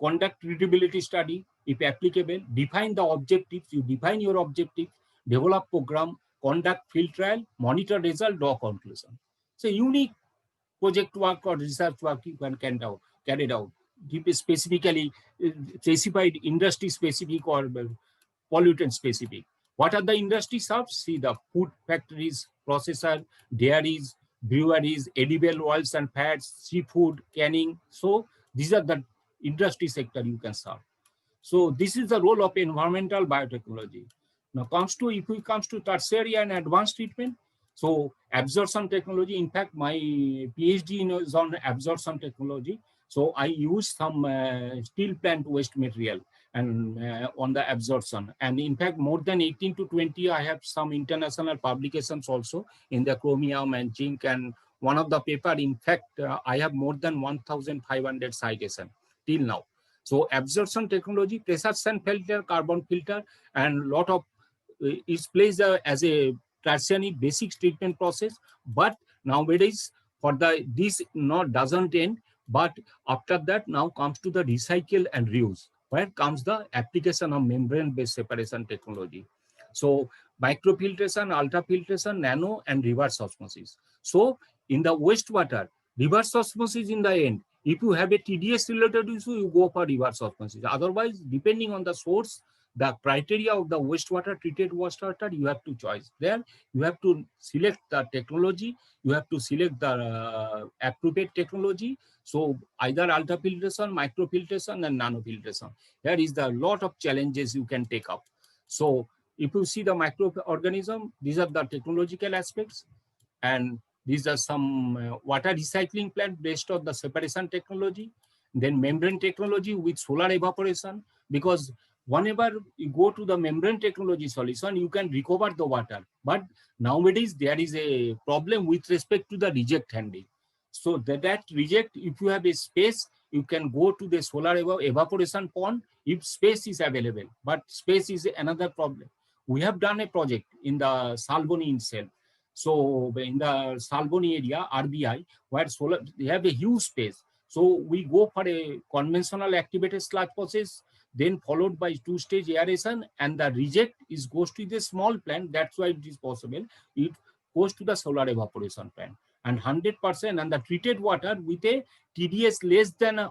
conduct readability study, if applicable, define the objectives, you define your objectives, develop program, conduct field trial, monitor result, draw conclusion. So unique project work or research work you can carried out, specifically specified industry specific or pollutant specific. What are the industry serves? See the food factories, processor, dairies, breweries, edible oils and fats, seafood, canning. So these are the industry sector you can serve. So this is the role of environmental biotechnology. Now if we comes to tertiary and advanced treatment, so absorption technology, in fact, my PhD is on absorption technology. So I use some steel plant waste material and on the absorption. And in fact, more than 18 to 20, I have some international publications also in the chromium and zinc. And one of the paper, in fact, I have more than 1,500 citation till now. So absorption technology, pressure sand filter, carbon filter, and lot of it plays as a tertiary basic treatment process. But nowadays, for this not doesn't end. But after that, now comes to the recycle and reuse, where comes the application of membrane-based separation technology. So microfiltration, ultrafiltration, nano, and reverse osmosis. So in the wastewater, reverse osmosis in the end, if you have a TDS related issue, you go for reverse osmosis. Otherwise, depending on the source, the criteria of the wastewater, treated wastewater, you have to choose. There, you have to select the technology, you have to select the appropriate technology. So either ultrafiltration, microfiltration, and nanofiltration. There is the lot of challenges you can take up. So if you see the microorganism, these are the technological aspects. And these are some water recycling plant based on the separation technology. Then membrane technology with solar evaporation, because whenever you go to the membrane technology solution, you can recover the water. But nowadays, there is a problem with respect to the reject handling. So that reject, if you have a space, you can go to the solar evaporation pond if space is available. But space is another problem. We have done a project in the Salboni itself. So in the Salboni area, RBI, where solar, they have a huge space. So we go for a conventional activated sludge process, then followed by two-stage aeration, and the reject is goes to the small plant. That's why it is possible. It goes to the solar evaporation plant, and 100%, and the treated water with a TDS less than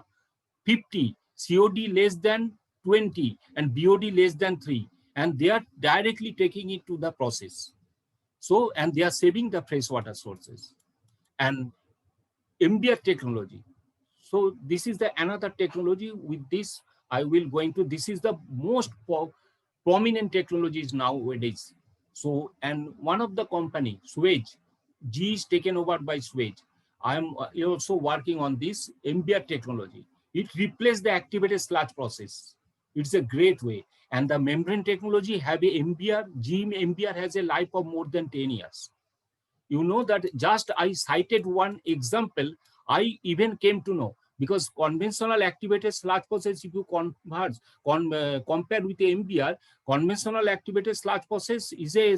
50, COD less than 20, and BOD less than 3, and they are directly taking it to the process. So, and they are saving the freshwater sources. And MDR technology. So this is the another technology. With this, I will go into, this is the most prominent technologies nowadays. So, and one of the company, Swage, G is taken over by Swage. I am also working on this MBR technology. It replaced the activated sludge process. It's a great way. And the membrane technology have a MBR, G MBR has a life of more than 10 years. You know that just I cited one example, I even came to know, because conventional activated sludge process, if you compare with the MBR, conventional activated sludge process is a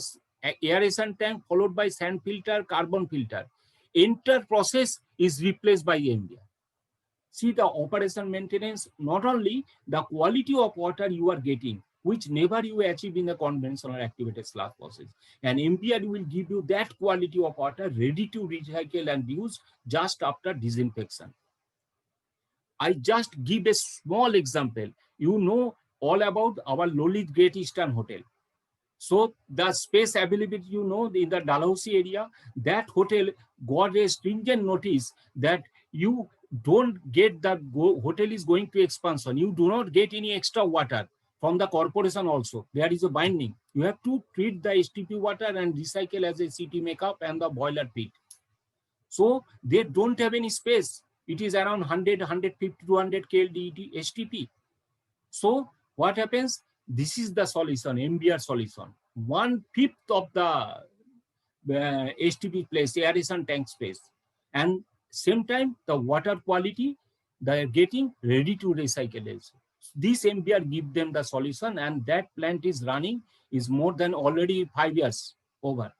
aeration tank followed by sand filter, carbon filter. Entire process is replaced by MBR. See the operation maintenance, not only the quality of water you are getting, which never you achieve in the conventional activated sludge process. And MBR will give you that quality of water ready to recycle and use just after disinfection. I just give a small example. You know all about our Lolit Great Eastern Hotel. So the space availability, you know, in the Dalhousie area, that hotel got a stringent notice that you don't get that hotel is going to expansion. You do not get any extra water from the corporation also. There is a binding. You have to treat the STP water and recycle as a CT makeup and the boiler pit. So they don't have any space. It is around 100, 150, 200 KLD STP. So what happens? This is the solution, MBR solution. 1/5 of the STP place, aeration tank space. And same time, the water quality, they are getting ready to recycle it. This MBR give them the solution, and that plant is running, is more than already 5 years over.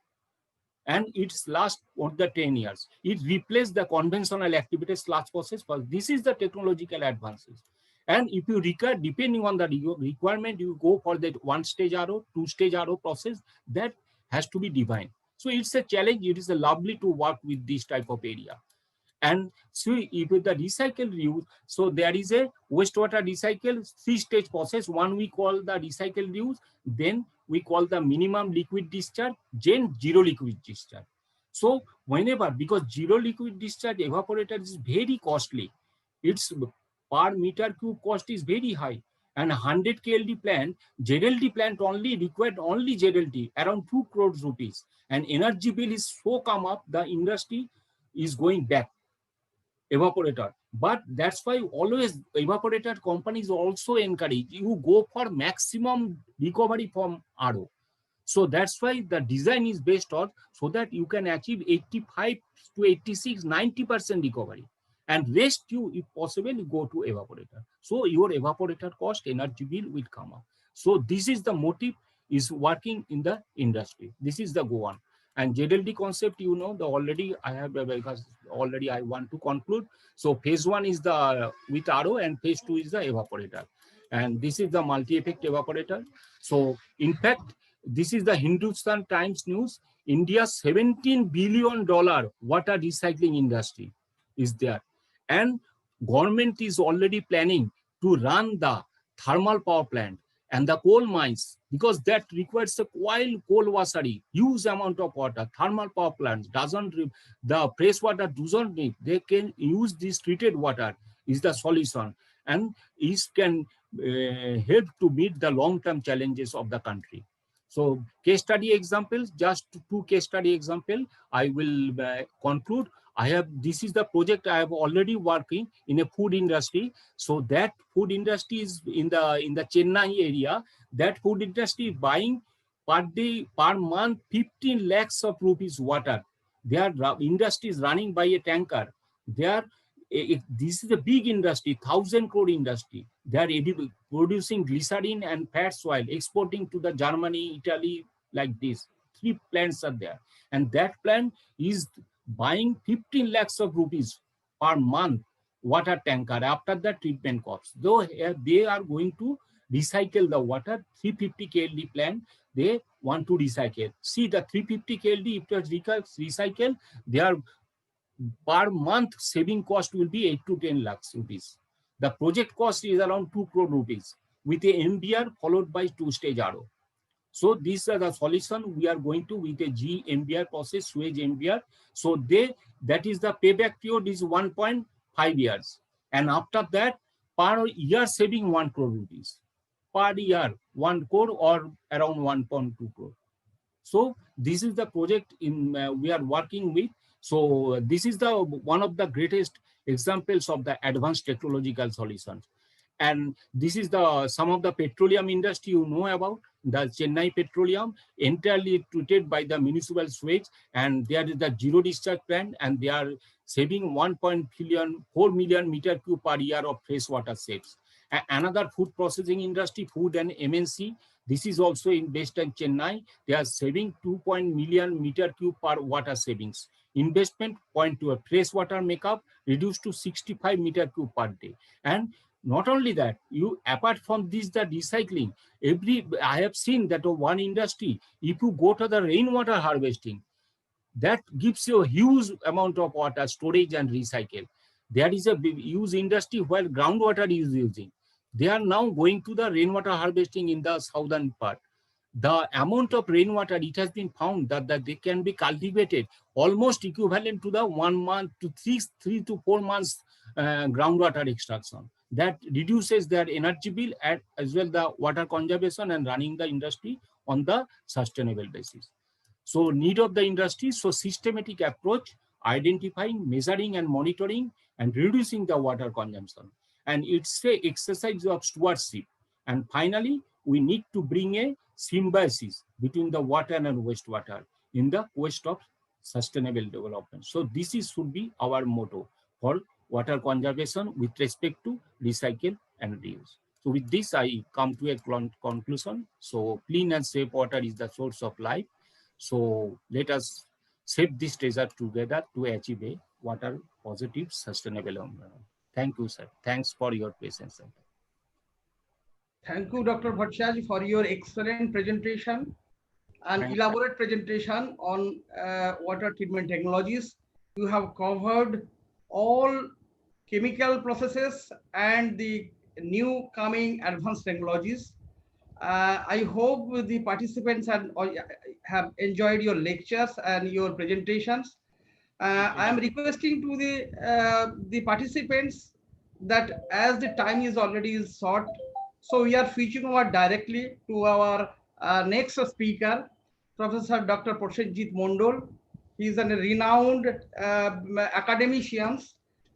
And it's last for the 10 years. It replaced the conventional activated sludge process, but this is the technological advances. And if you require, depending on the requirement, you go for that one-stage RO, two-stage RO process, that has to be defined. So it's a challenge. It is a lovely to work with this type of area. And so with the recycle reuse, so there is a wastewater recycle 3-stage process. One we call the recycle reuse, then we call the minimum liquid discharge, then zero liquid discharge. So whenever, because zero liquid discharge evaporator is very costly, its per meter cube cost is very high. And 100 KLD plant, ZLD plant only required only ZLD, around 2 crores rupees. And energy bill is so come up, the industry is going back. Evaporator, but that's why always evaporator companies also encourage you go for maximum recovery from RO. So that's why the design is based on, so that you can achieve 85 to 86, 90% recovery, and rest you, if possible, you go to evaporator. So your evaporator cost, energy bill will come up. So this is the motive is working in the industry. This is the go on. And ZLD concept, you know, the already I have, because already I want to conclude. So phase 1 is the with RO, and phase 2 is the evaporator. And this is the multi-effect evaporator. So in fact, this is the Hindustan Times News. India's $17 billion water recycling industry is there. And government is already planning to run the thermal power plant and the coal mines, because that requires a coal washery, huge amount of water. Thermal power plants doesn't, the fresh water doesn't need. They can use this treated water is the solution, and it can help to meet the long-term challenges of the country. So case study examples, just 2 case study example, I will conclude. This is the project I have already working in a food industry. So that food industry is in the Chennai area. That food industry buying per day, per month, 15 lakhs of rupees water. Their industry is running by a tanker. Their this is a big industry, 1,000 crore industry. They are producing glycerin and fats oil, exporting to the Germany, Italy, like this. 3 plants are there. And that plant is buying 15 lakhs of rupees per month water tanker after the treatment cost. Though they are going to recycle the water, 350 KLD plant, they want to recycle. See, the 350 KLD, if it is recycled, they are per month saving cost will be 8 to 10 lakhs rupees. The project cost is around 2 crore rupees with a MBR followed by 2-stage RO. So these are the solution we are going to with a G MBR process, sewage MBR. So that is the payback period is 1.5 years. And after that, per year saving 1 crore rupees. Per year, 1 crore or around 1.2 crore. So this is the project we are working with. So this is the one of the greatest examples of the advanced technological solutions. And this is the some of the petroleum industry you know about, the Chennai Petroleum, entirely treated by the municipal sewage, and there is the zero discharge plant, and they are saving 1.4 million meter cube per year of fresh water saves. Another food processing industry, food and MNC, this is also based in Chennai. They are saving 2 million meter cube per water savings. Investment point to a fresh water makeup reduced to 65 meter cube per day. And not only that, you apart from this, the recycling, I have seen that one industry, if you go to the rainwater harvesting, that gives you a huge amount of water storage and recycle. There is a huge industry where groundwater is using. They are now going to the rainwater harvesting in the southern part. The amount of rainwater, it has been found that they can be cultivated almost equivalent to the 1 month to 3 to 4 months groundwater extraction. That reduces their energy bill as well the water conservation and running the industry on the sustainable basis. So need of the industry, so systematic approach, identifying, measuring and monitoring and reducing the water consumption. And it's a exercise of stewardship. And finally, we need to bring a symbiosis between the water and wastewater in the quest of sustainable development. So this should be our motto for water conservation with respect to recycle and reuse. So with this, I come to a conclusion. So clean and safe water is the source of life. So let us save this treasure together to achieve a water positive, sustainable environment. Thank you, sir. Thanks for your patience, sir. Thank you, Dr. Bhattacharya, for your excellent presentation and elaborate presentation on water treatment technologies. You have covered all chemical processes and the new coming advanced technologies. I hope the participants have enjoyed your lectures and your presentations. I am requesting to the participants that as the time is already short, so we are switching over directly to our next speaker, Professor Dr. Prosenjit Mondol. He is a renowned academician.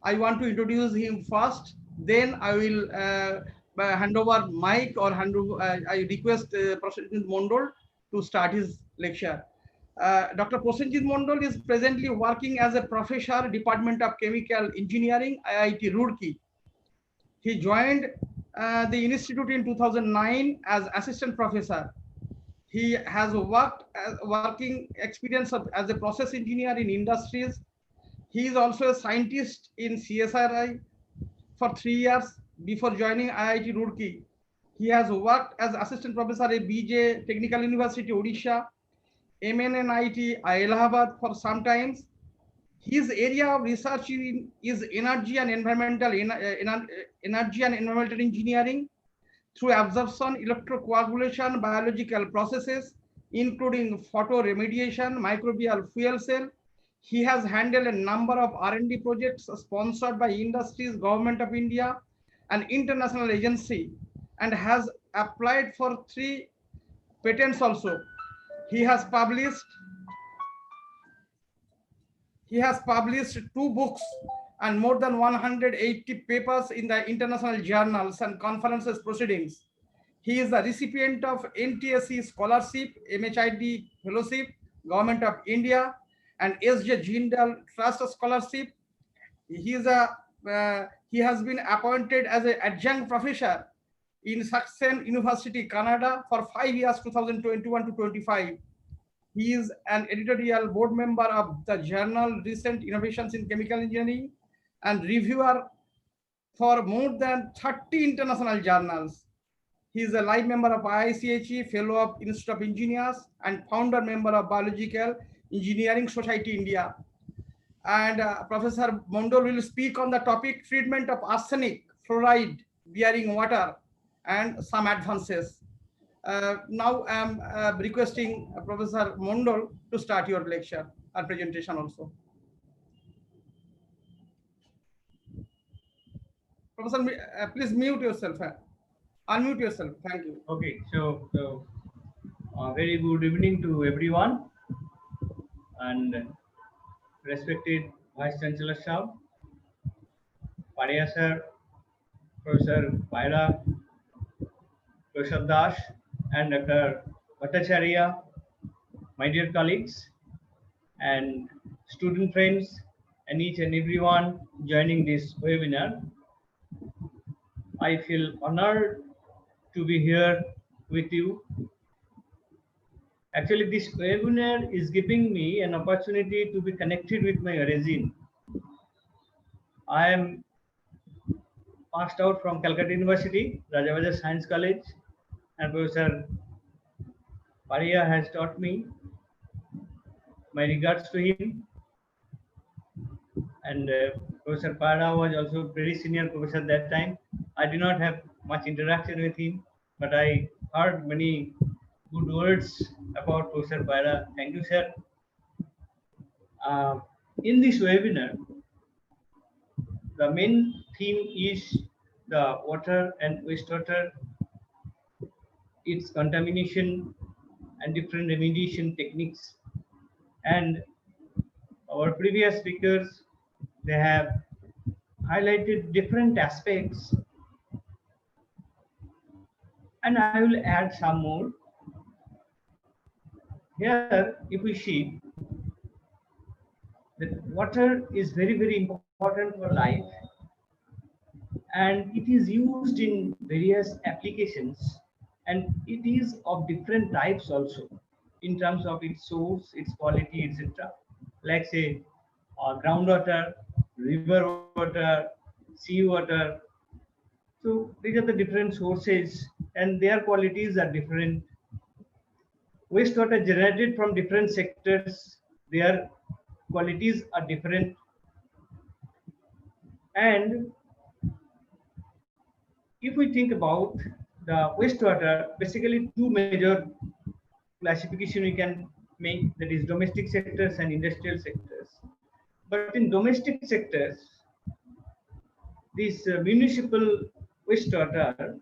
I want to introduce him first. Then I will hand over mic or I request Prosenjit Mondol to start his lecture. Dr. Prosenjit Mondol is presently working as a professor, Department of Chemical Engineering, IIT Roorkee. He joined the institute in 2009 as assistant professor. He has working experience as a process engineer in industries. He is also a scientist in CSRI for 3 years before joining IIT Roorkee. He has worked as assistant professor at BJ Technical University, Odisha, MNNIT, Allahabad for some times. His area of research is energy and environmental engineering through absorption, electrocoagulation, biological processes, including photoremediation, microbial fuel cell. He has handled a number of R&D projects sponsored by industries, Government of India, and international agency, and has applied for 3 patents also. He has published 2 books and more than 180 papers in the international journals and conferences proceedings. He is the recipient of NTSC Scholarship, MHID Fellowship, Government of India, and S.J. Jindal Trust Scholarship. He is a he has been appointed as an adjunct professor in Saxon University, Canada for 5 years, 2021 to 25. He is an editorial board member of the journal Recent Innovations in Chemical Engineering and reviewer for more than 30 international journals. He is a live member of IICHE, fellow of Institute of Engineers, and founder member of Biological Engineering Society India. And Professor Mondal will speak on the topic treatment of arsenic fluoride bearing water and some advances. Now I am requesting Professor Mondal to start your lecture and presentation also. Professor, please mute yourself. Unmute yourself. Thank you. Okay, so very good evening to everyone and respected Vice Chancellor Sahab, Paria sir, Professor Paira, Professor Dash, and Dr. Bhattacharya, my dear colleagues and student friends, and each and everyone joining this webinar. I feel honored to be here with you. Actually, this webinar is giving me an opportunity to be connected with my origin. I am passed out from Calcutta University, Rajabhaja Science College, and Professor Paria has taught me. My regards to him. And Professor Pada was also very senior professor at that time. I did not have much interaction with him, but I heard many good words about Professor Pada. Thank you, sir. In this webinar, the main theme is the water and wastewater, its contamination and different remediation techniques. And our previous speakers, they have highlighted different aspects, and I will add some more. Here, if we see that water is very, very important for life, and it is used in various applications, and it is of different types also in terms of its source, its quality, etc. Like say groundwater, river water, sea water. So these are the different sources and their qualities are different. Wastewater generated from different sectors, their qualities are different. And if we think about the wastewater, basically two major classification we can make, that is domestic sectors and industrial sectors. But in domestic sectors, this municipal wastewater,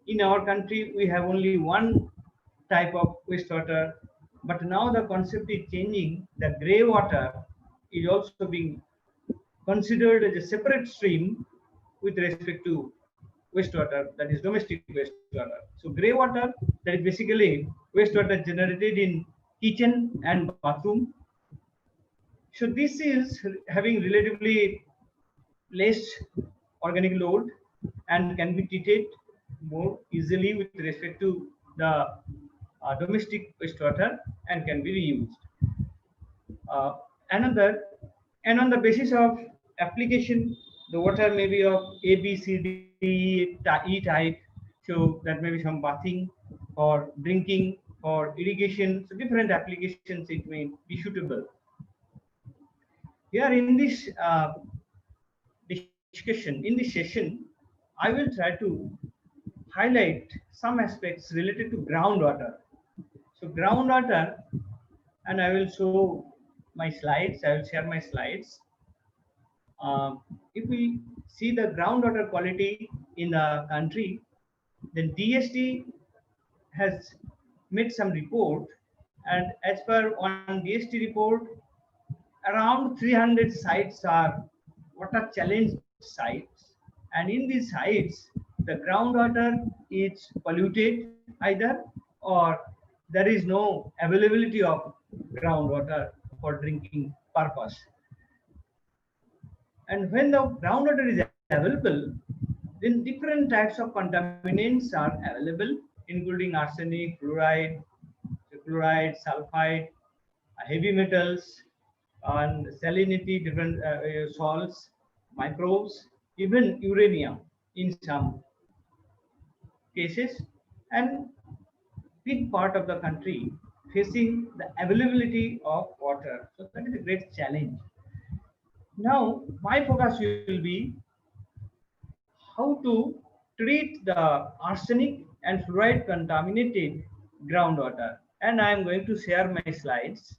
in our country, we have only one type of wastewater, but now the concept is changing. The grey water is also being considered as a separate stream with respect to wastewater, that is domestic wastewater. So grey water, that is basically wastewater generated in kitchen and bathroom. So this is having relatively less organic load and can be treated more easily with respect to the domestic wastewater and can be reused. And on the basis of application, the water may be of A, B, C, D, E type. So that may be some bathing or drinking or irrigation. So different applications it may be suitable. Here in this discussion, in this session, I will try to highlight some aspects related to groundwater. So groundwater, and I will show my slides. I will share my slides. If we see the groundwater quality in the country, then DST has made some report, and as per one DST report, around 300 sites are water challenged sites, and in these sites, the groundwater is polluted either, or there is no availability of groundwater for drinking purpose. And when the groundwater is available, then different types of contaminants are available, including arsenic, chloride, sulfide, heavy metals, and salinity, different salts, microbes, even uranium in some cases, and big part of the country facing the availability of water. So that is a great challenge. Now, my focus will be how to treat the arsenic and fluoride contaminated groundwater. And I am going to share my slides.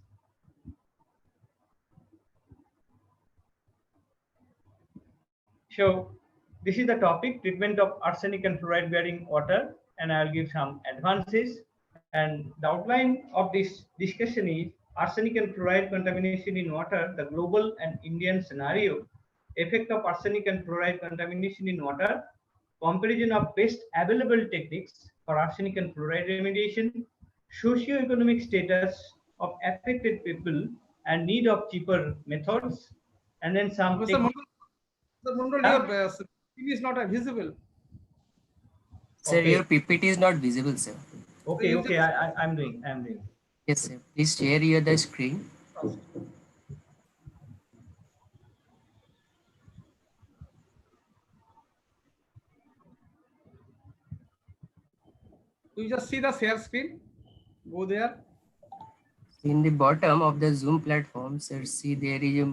So this is the topic, treatment of arsenic and fluoride bearing water, and I'll give some advances. And the outline of this discussion is arsenic and fluoride contamination in water, the global and Indian scenario, effect of arsenic and fluoride contamination in water, comparison of best available techniques for arsenic and fluoride remediation, socio-economic status of affected people and need of cheaper methods, and then some Mr. Mondal, Mr. Mondal, Yeah. your screen is not visible. Sir, Okay. your PPT is not visible, sir. Okay, okay, I'm doing. Yes, sir. Please share your the screen. You just see the share screen. Go there. In the bottom of the Zoom platform, sir, see there is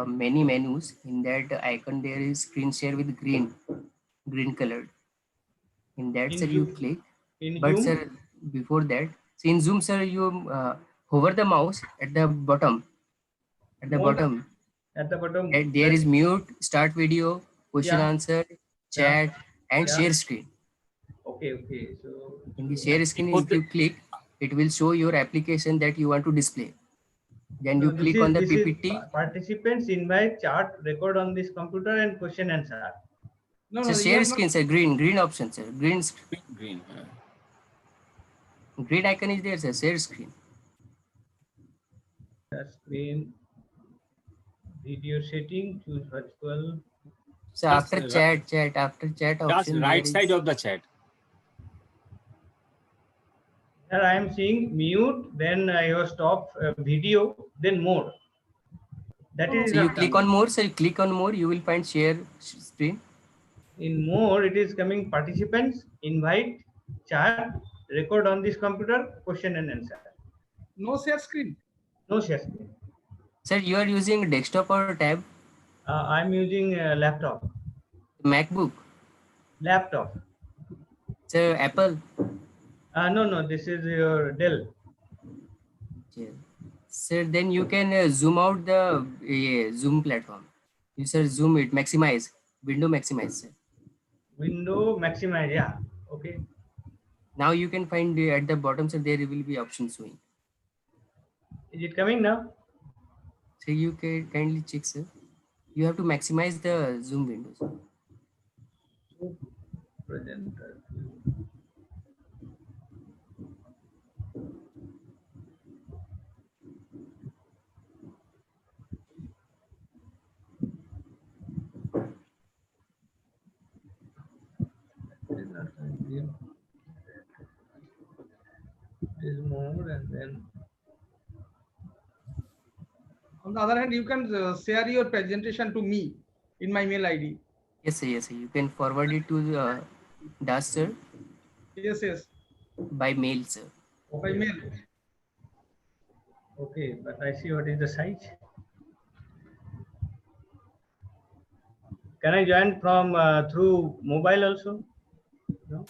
many menus. In that icon, there is screen share with green colored. In that, In sir, you Zoom- click. In But Zoom, sir, before that, see in Zoom, sir, you hover the mouse at the bottom. At the more bottom, at the bottom. there is mute, start video, question Yeah. answer, Yeah. chat, and Yeah. share screen. Okay, okay. So In the share screen, Before if you click, it will show your application that you want to display. Then you this click on the is PPT. participants invite chart record on this computer and question answer. No, So no, you share have not. screen, sir, green option, sir. green. Green icon is there, sir. Share screen. The screen, video setting, choose virtual. So Just after chat Just option, right there side is of the chat. Here I am seeing mute, then your stop video, then more. That is so you the click on more. So you click on more, you will find share screen. in more it is coming participants, invite, chat, record on this computer, question and answer. No share screen. No share screen. Sir, you are using desktop or tab, I'm using laptop. MacBook. Laptop. Sir, Apple. No, this is your Dell. Yeah. Sir, then you can zoom out the Zoom platform. You sir zoom it, maximize, window maximize. Sir. Window maximize. Yeah. Okay. Now you can find at the bottom, sir, there will be options showing. Is it coming now? So you can kindly check, sir. You have to maximize the Zoom windows. Presenter. Is more and then On the other hand, you can share your presentation to me in my mail ID. Yes, sir. Yes, sir. You can forward it to Das, sir, Yes, yes. by mail, sir. By mail. okay, but I see what is the size. Can I join from through mobile also? No?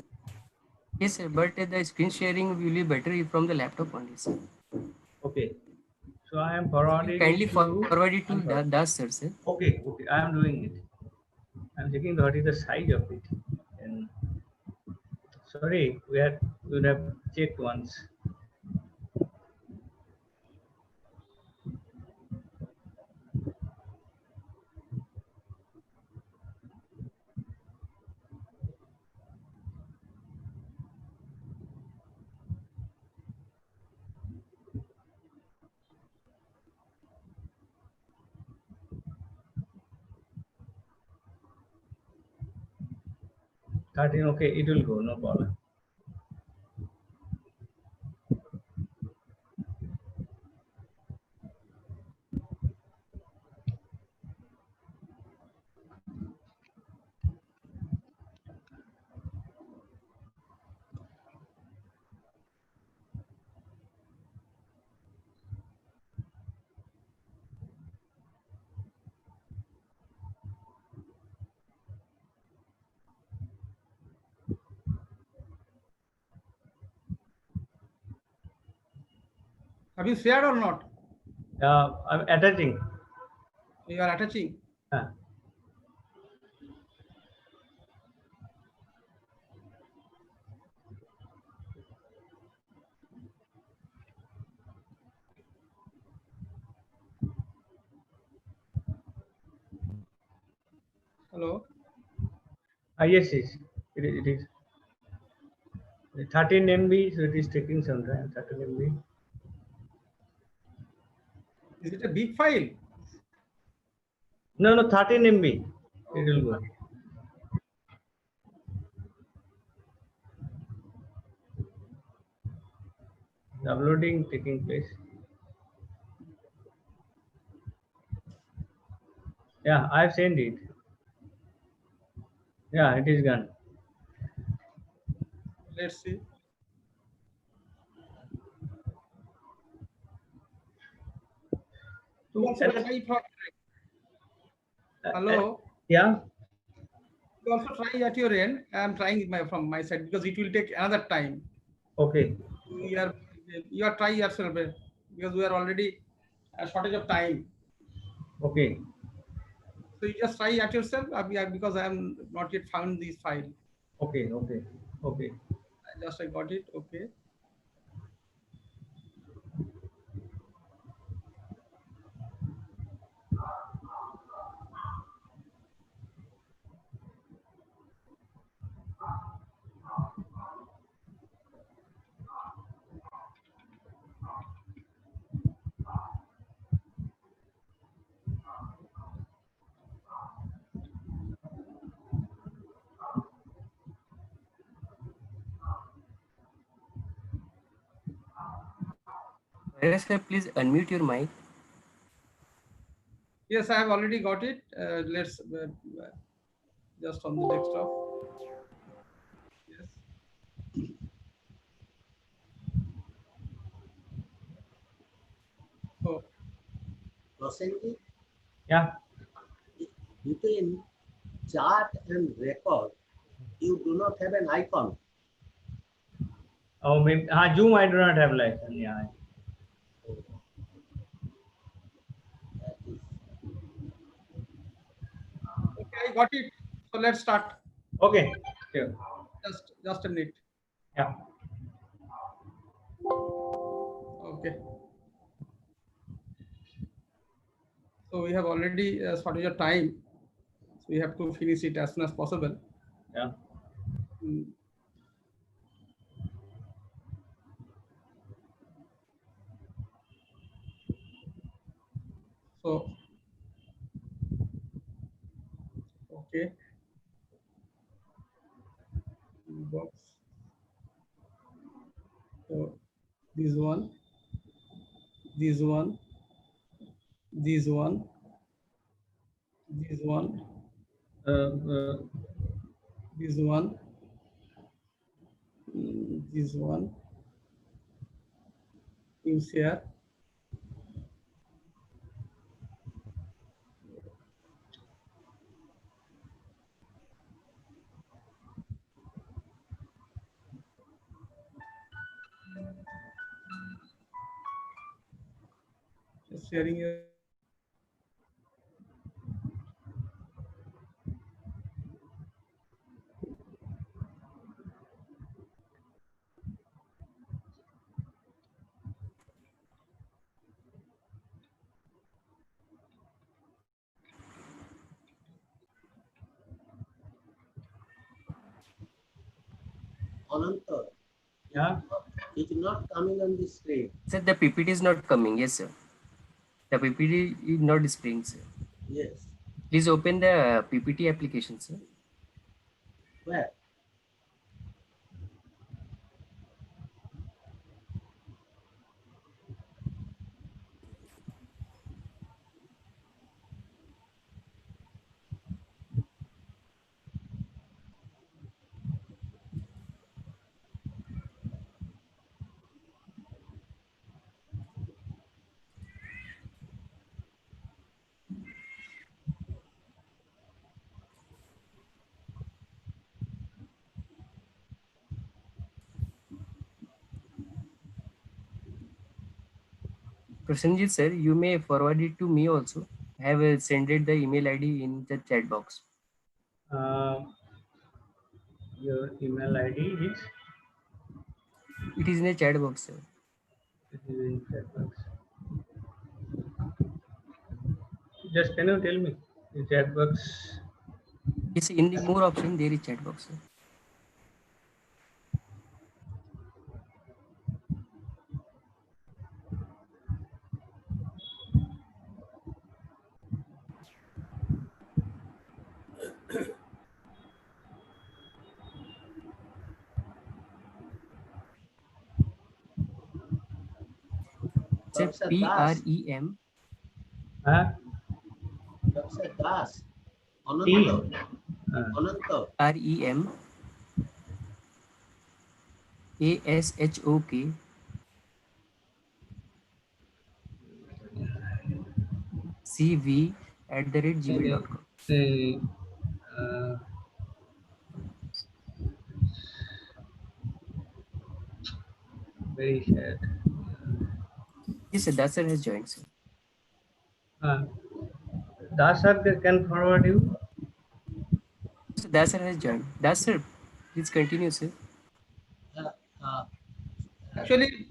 Yes, sir. But the screen sharing will be better from the laptop only, sir. Okay. So I am You forwarding kindly it to forward it to Das, sir, sir. Okay, I am doing it. I am checking what is the size of it. And sorry, we would have checked once. 13, okay, it will go, no problem. Have you shared or not? I'm attaching. You are attaching. Hello. Yes, yes, it is. 13 MB, so it is taking some time. 13 MB. Is it a big file? No, 13 MB. It will go. The uploading taking place. Yeah, I've sent it. Yeah, it is gone. Let's see. You also try from. Hello. Yeah. You also try at your end. I am trying from my side because it will take another time. Okay. You are try yourself because we are already a shortage of time. Okay. So you just try at yourself because I am not yet found this file. Okay. Okay. Okay. I got it. Okay. Viraj sir, please unmute your mic. Yes, I have already got it. Let's just on the desktop. Yes. So, Prosenji, Yeah. between chart and record, you do not have an icon. Oh, maybe Zoom. I do not have license. Yeah. That is, okay, I got it. So let's start. Okay. Sure. Just a minute. Yeah. Okay. So we have already shortage of time. So we have to finish it as soon as possible. Yeah. Mm. So, okay. Box. So this one, this one, this one, this one, this one, this one. You share. Just sharing your. Ananta, Yeah. it is not coming on the screen. Sir, the PPT is not coming. Yes, sir. The PPT is not displaying, sir. Yes. Please open the PPT application, sir. Where? Prasenjit sir, you may forward it to me also. I have sent it the email ID in the chat box. Uh, your email ID is, It is in the chat box, sir. it is in chat box. Just can you tell me the chat box? Yes, in the more option there is chat box, sir. Sir, Professor Das, PREM Huh? Professor Das, T. Ananta, Ananta, REM ASHOK CV@gmail.com. The, uh, very sad. Yes, sir. That sir has joined, sir. Uh, Das sir can forward you. So that sir has joined. That sir, please continue, sir. uh, uh, Actually,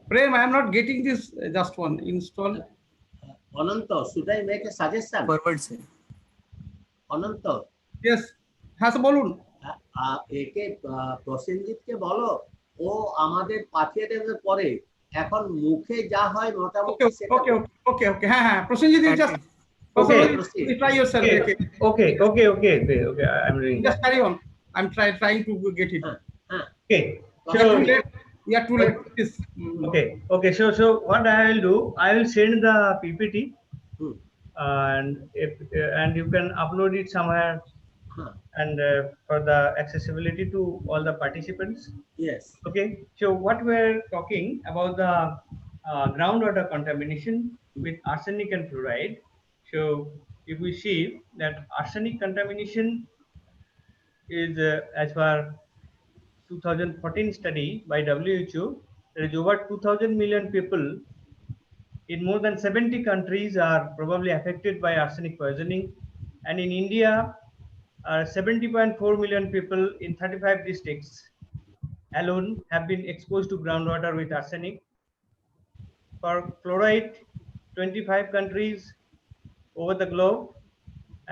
Prem, I am not getting this just one install. Ananta, should I make a suggestion? Forward, sir. Ananta, Yes, হ্যাঁ sir বলুন। একে প্রসেনজিৎকে বলো, ও আমাদের পাঠিয়ে দেবে পরে, এখন মুখে যা হয় মোটামুটি ওকে সেটা ওকে ওকে ওকে হ্যাঁ হ্যাঁ Prosenjit you just Okay. try yourself. Okay. I'm doing Just that. carry on. I'm trying to get it. Okay. You are So, too late. You are too late. Please. okay. So what I will do, I will send the PPT, and you can upload it somewhere, and for the accessibility to all the participants. Yes. Okay. So what we're talking about the groundwater contamination with arsenic and fluoride. So if we see that arsenic contamination is as per 2014 study by WHO, there is over 2,000 million people in more than 70 countries are probably affected by arsenic poisoning, and in India, 70.4 million people in 35 districts alone have been exposed to groundwater with arsenic. For fluoride, 25 countries over the globe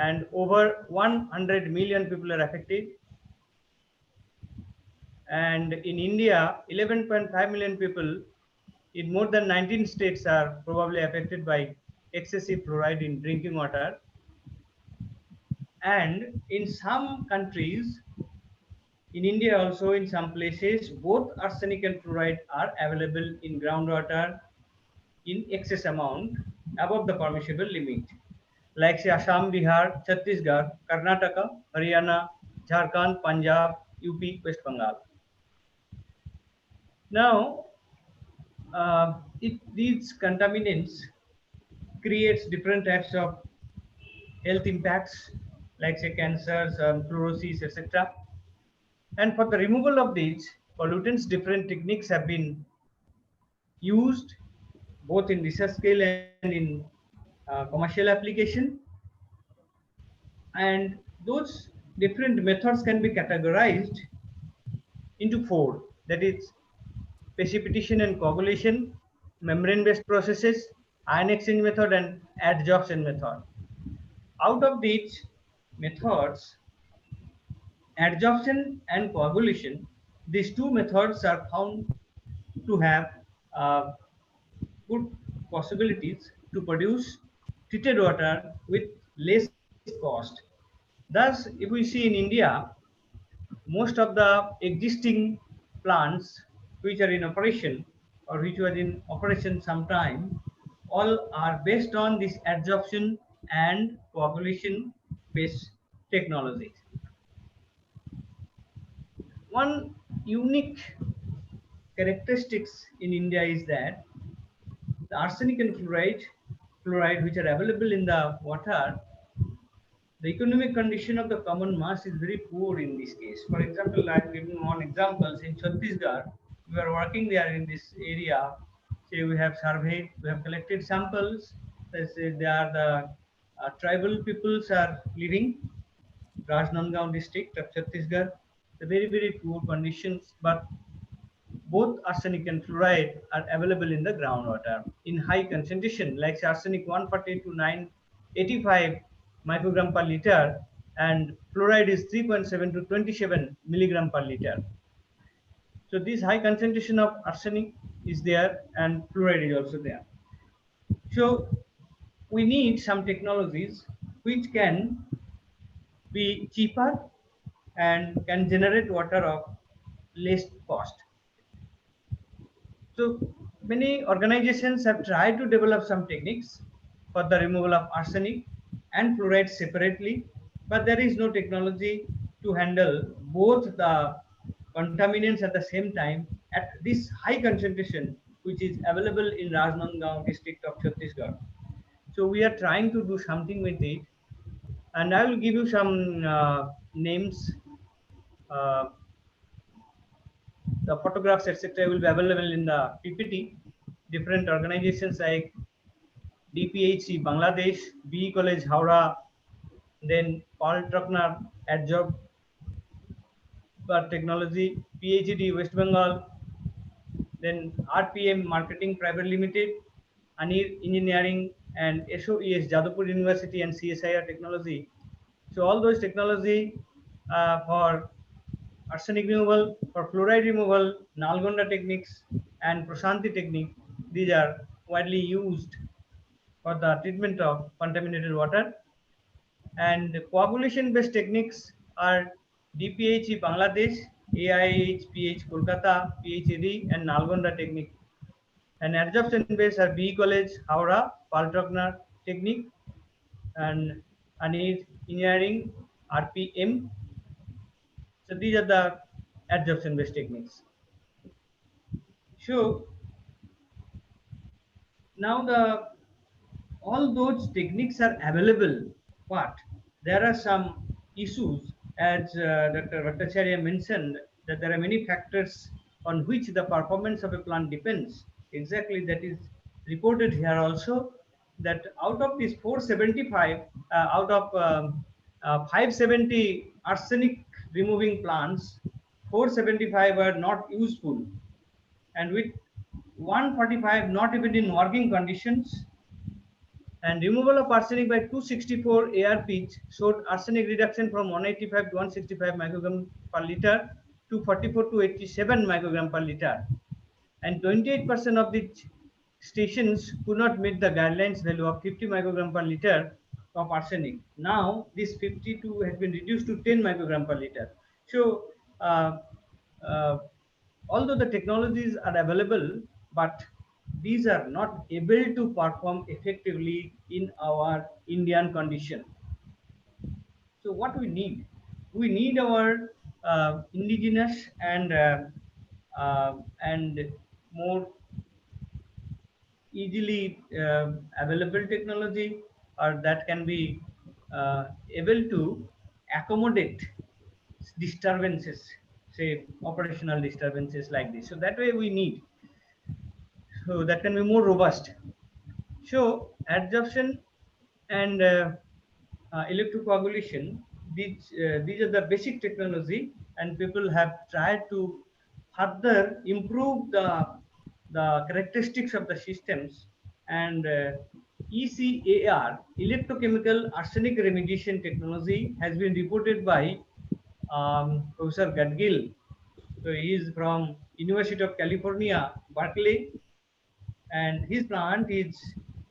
and over 100 million people are affected. And in India, 11.5 million people in more than 19 states are probably affected by excessive fluoride in drinking water. And in some countries, in India also, in some places, both arsenic and fluoride are available in groundwater in excess amount above the permissible limit, like say Assam, Bihar, Chhattisgarh, Karnataka, Haryana, Jharkhand, Punjab, UP, West Bengal. Now, these contaminants creates different types of health impacts, like say cancers, fluorosis, etc. And for the removal of these pollutants, different techniques have been used both in research scale and in commercial application. And those different methods can be categorized into four, that is precipitation and coagulation, membrane-based processes, ion exchange method, and adsorption method. Out of these methods, adsorption and coagulation, these two methods are found to have good possibilities to produce treated water with less cost. Thus, if we see in India, most of the existing plants which are in operation or which were in operation sometime, all are based on this adsorption and coagulation based technologies. One unique characteristics in India is that the arsenic and fluoride which are available in the water, the economic condition of the common mass is very poor in this case. For example, I'm giving one example. In Chhattisgarh, we are working there in this area say we have surveyed, we have collected samples. Let's say they are the tribal peoples are living Rajnandgaon district of Chhattisgarh. The very very poor conditions, but both arsenic and fluoride are available in the groundwater in high concentration, like arsenic 140 to 985 microgram per liter, and fluoride is 3.7 to 27 milligram per liter. So this high concentration of arsenic is there, and fluoride is also there. So we need some technologies which can be cheaper and can generate water of less cost. So many organizations have tried to develop some techniques for the removal of arsenic and fluoride separately, but there is no technology to handle both the contaminants at the same time at this high concentration, which is available in Rajnandgaon district of Chhattisgarh. So we are trying to do something with it, and I will give you some names. Uh, the photographs, etc., will be available in the PPT. Different organizations like DPHC Bangladesh, BE College Howrah, then Paul Truckner Adjob Technology, PhD West Bengal, then RPM Marketing Private Limited, ANIR Engineering, and SOES Jadavpur University and CSIR Technology. So all those technology for arsenic removal, for fluoride removal, Nalgonda techniques, and Prashanti technique, these are widely used for the treatment of contaminated water. And coagulation based techniques are DPHE Bangladesh, AIHPH Kolkata, PHED, and Nalgonda technique. And adsorption based are BE College, Howrah, Paltrockner technique, and ANIR Engineering, RPM. So these are the adsorption based techniques. So now the all those techniques are available, but there are some issues, as Dr. Bhattacharya mentioned, that there are many factors on which the performance of a plant depends. Exactly, that is reported here also, that out of these 475, out of 570 arsenic removing plants, 475 are not useful, and with 145 not even in working conditions. And removal of arsenic by 264 ARPs showed arsenic reduction from 185 to 165 microgram per liter to 44 to 87 microgram per liter. And 28% of the stations could not meet the guidelines value of 50 microgram per liter of arsenic. Now this 52 has been reduced to 10 microgram per liter. So uh, uh, although the technologies are available, but these are not able to perform effectively in our Indian condition. So what we need? We need our indigenous and more easily available technology, or that can be able to accommodate disturbances, say operational disturbances like this. So that way we need, so that can be more robust. So adsorption and electrocoagulation, these are the basic technology, and people have tried to further improve the characteristics of the systems. And ECAR, electrochemical arsenic remediation technology, has been reported by Professor Gadgil. So he is from University of California, Berkeley, and his plant is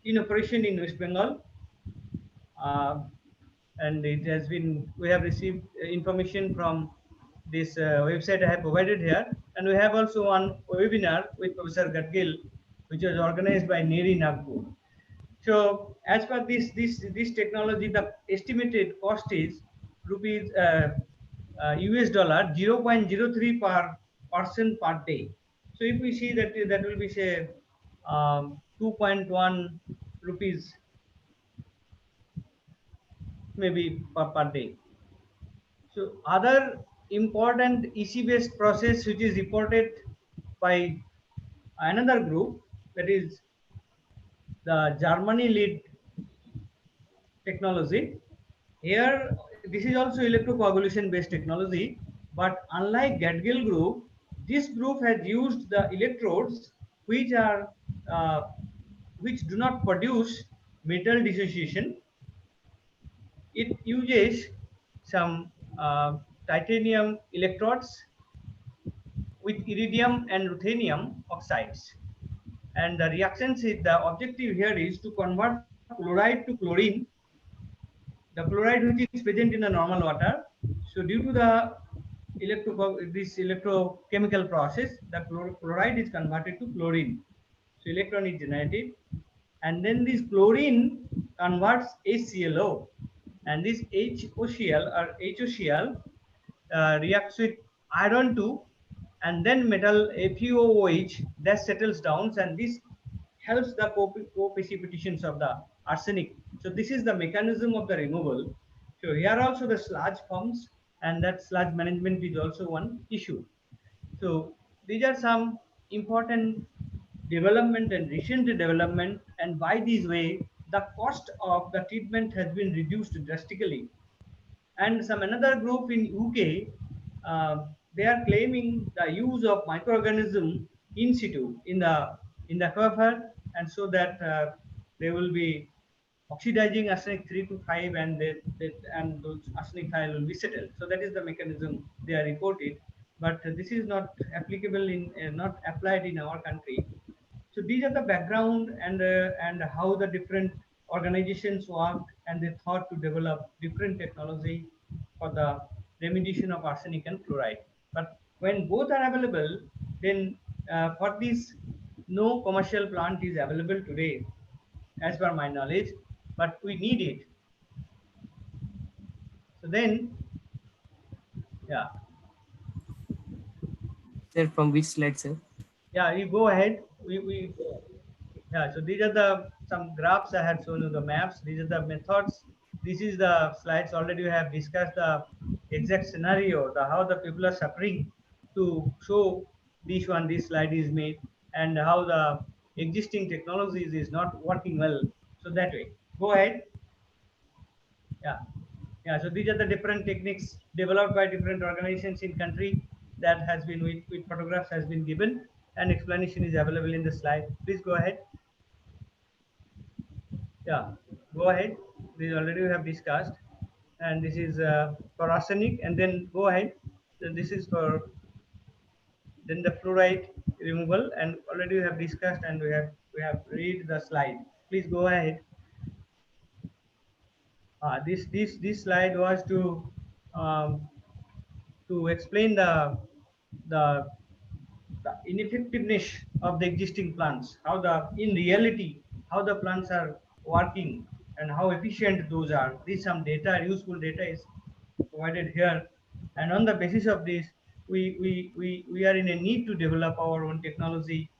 in operation in West Bengal. Uh, and it has been, we have received information from this website I have provided here, and we have also one webinar with Professor Gadgil, which was organized by Neri Nagpur. So as per this technology, the estimated cost is rupees US dollar 0.03 per person per day. So if we see that, that will be say 2.1 rupees maybe per day. So other important EC based process which is reported by another group that is the Germany lead technology. Here, this is also electrocoagulation based technology, but unlike Gadgil group, this group has used the electrodes which are uh, which do not produce metal dissociation. It uses some titanium electrodes with iridium and ruthenium oxides. And the reactions is, the objective here is to convert chloride to chlorine, the chloride which is present in the normal water. So due to the this electrochemical process, the chloride is converted to chlorine. So electron is generated, and then this chlorine converts HClO, and this HOCl or HOCl reacts with iron 2, and then metal FeOH that settles down, and this helps the co-precipitations of the arsenic. So this is the mechanism of the removal. So here also the sludge forms, and that sludge management is also one issue. So these are some important development and recent development, and by this way the cost of the treatment has been reduced drastically. And some another group in UK, they are claiming the use of microorganism in situ in the aquifer, and so that they will be oxidizing arsenic 3 to 5, and and those arsenic 5 will be settled. So that is the mechanism they are reported, but this is not applicable in not applied in our country. So these are the background and how the different organizations worked, and they thought to develop different technology for the remediation of arsenic and fluoride. But when both are available, then for this, no commercial plant is available today, as per my knowledge. But we need it. So then, yeah, Sir, from which slide, sir? yeah, you go ahead. We Yeah, so these are the some graphs I had shown you, the maps. These are the methods. This is the slides. Already we have discussed the exact scenario, the how the people are suffering, to show this one. This slide is made, and how the existing technologies is not working well. So that way, go ahead. Yeah, yeah. So these are the different techniques developed by different organizations in country, that has been with photographs has been given, and explanation is available in the slide. Please go ahead. Yeah, go ahead. This already we have discussed, and this is for arsenic, and then go ahead. Then this is for then the fluoride removal, and already we have discussed, and we have read the slide. Please go ahead. This slide was um, to explain the the ineffectiveness of the existing plants, how the in reality how the plants are working and how efficient those are. This some data, useful data is provided here, and on the basis of this, we are in a need to develop our own technology,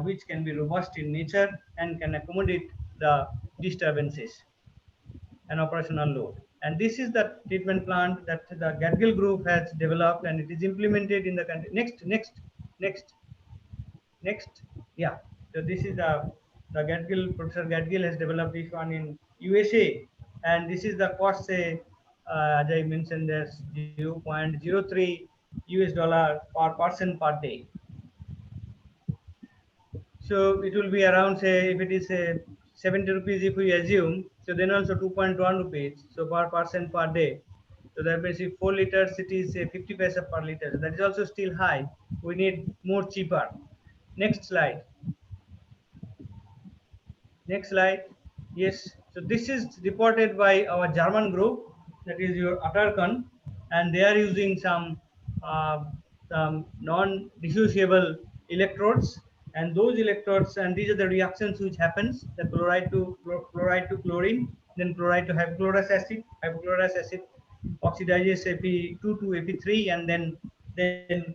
which can be robust in nature and can accommodate the disturbances and operational load. And this is the treatment plant that the Gadgil group has developed, and it is implemented in the country. Next. Next, yeah. So this is the Gadgil, Professor Gadgil has developed this one in USA, and this is the cost, say, as I mentioned, there's 0.03 US dollar per person per day. So it will be around, say, if it is 70 rupees, if we assume, so then also 2.1 rupees, so per person per day. So that means if 4 liters, it is 50 paisa per liter. So that is also still high. We need more cheaper. Next slide. Next slide. Yes. So this is reported by our German group, that is your Attercon, and they are using some non-dissociable electrodes, and those electrodes, and these are the reactions which happens: the chloride to chlorine, then chloride to hypochlorous acid oxidizes Fe2 to Fe3, and then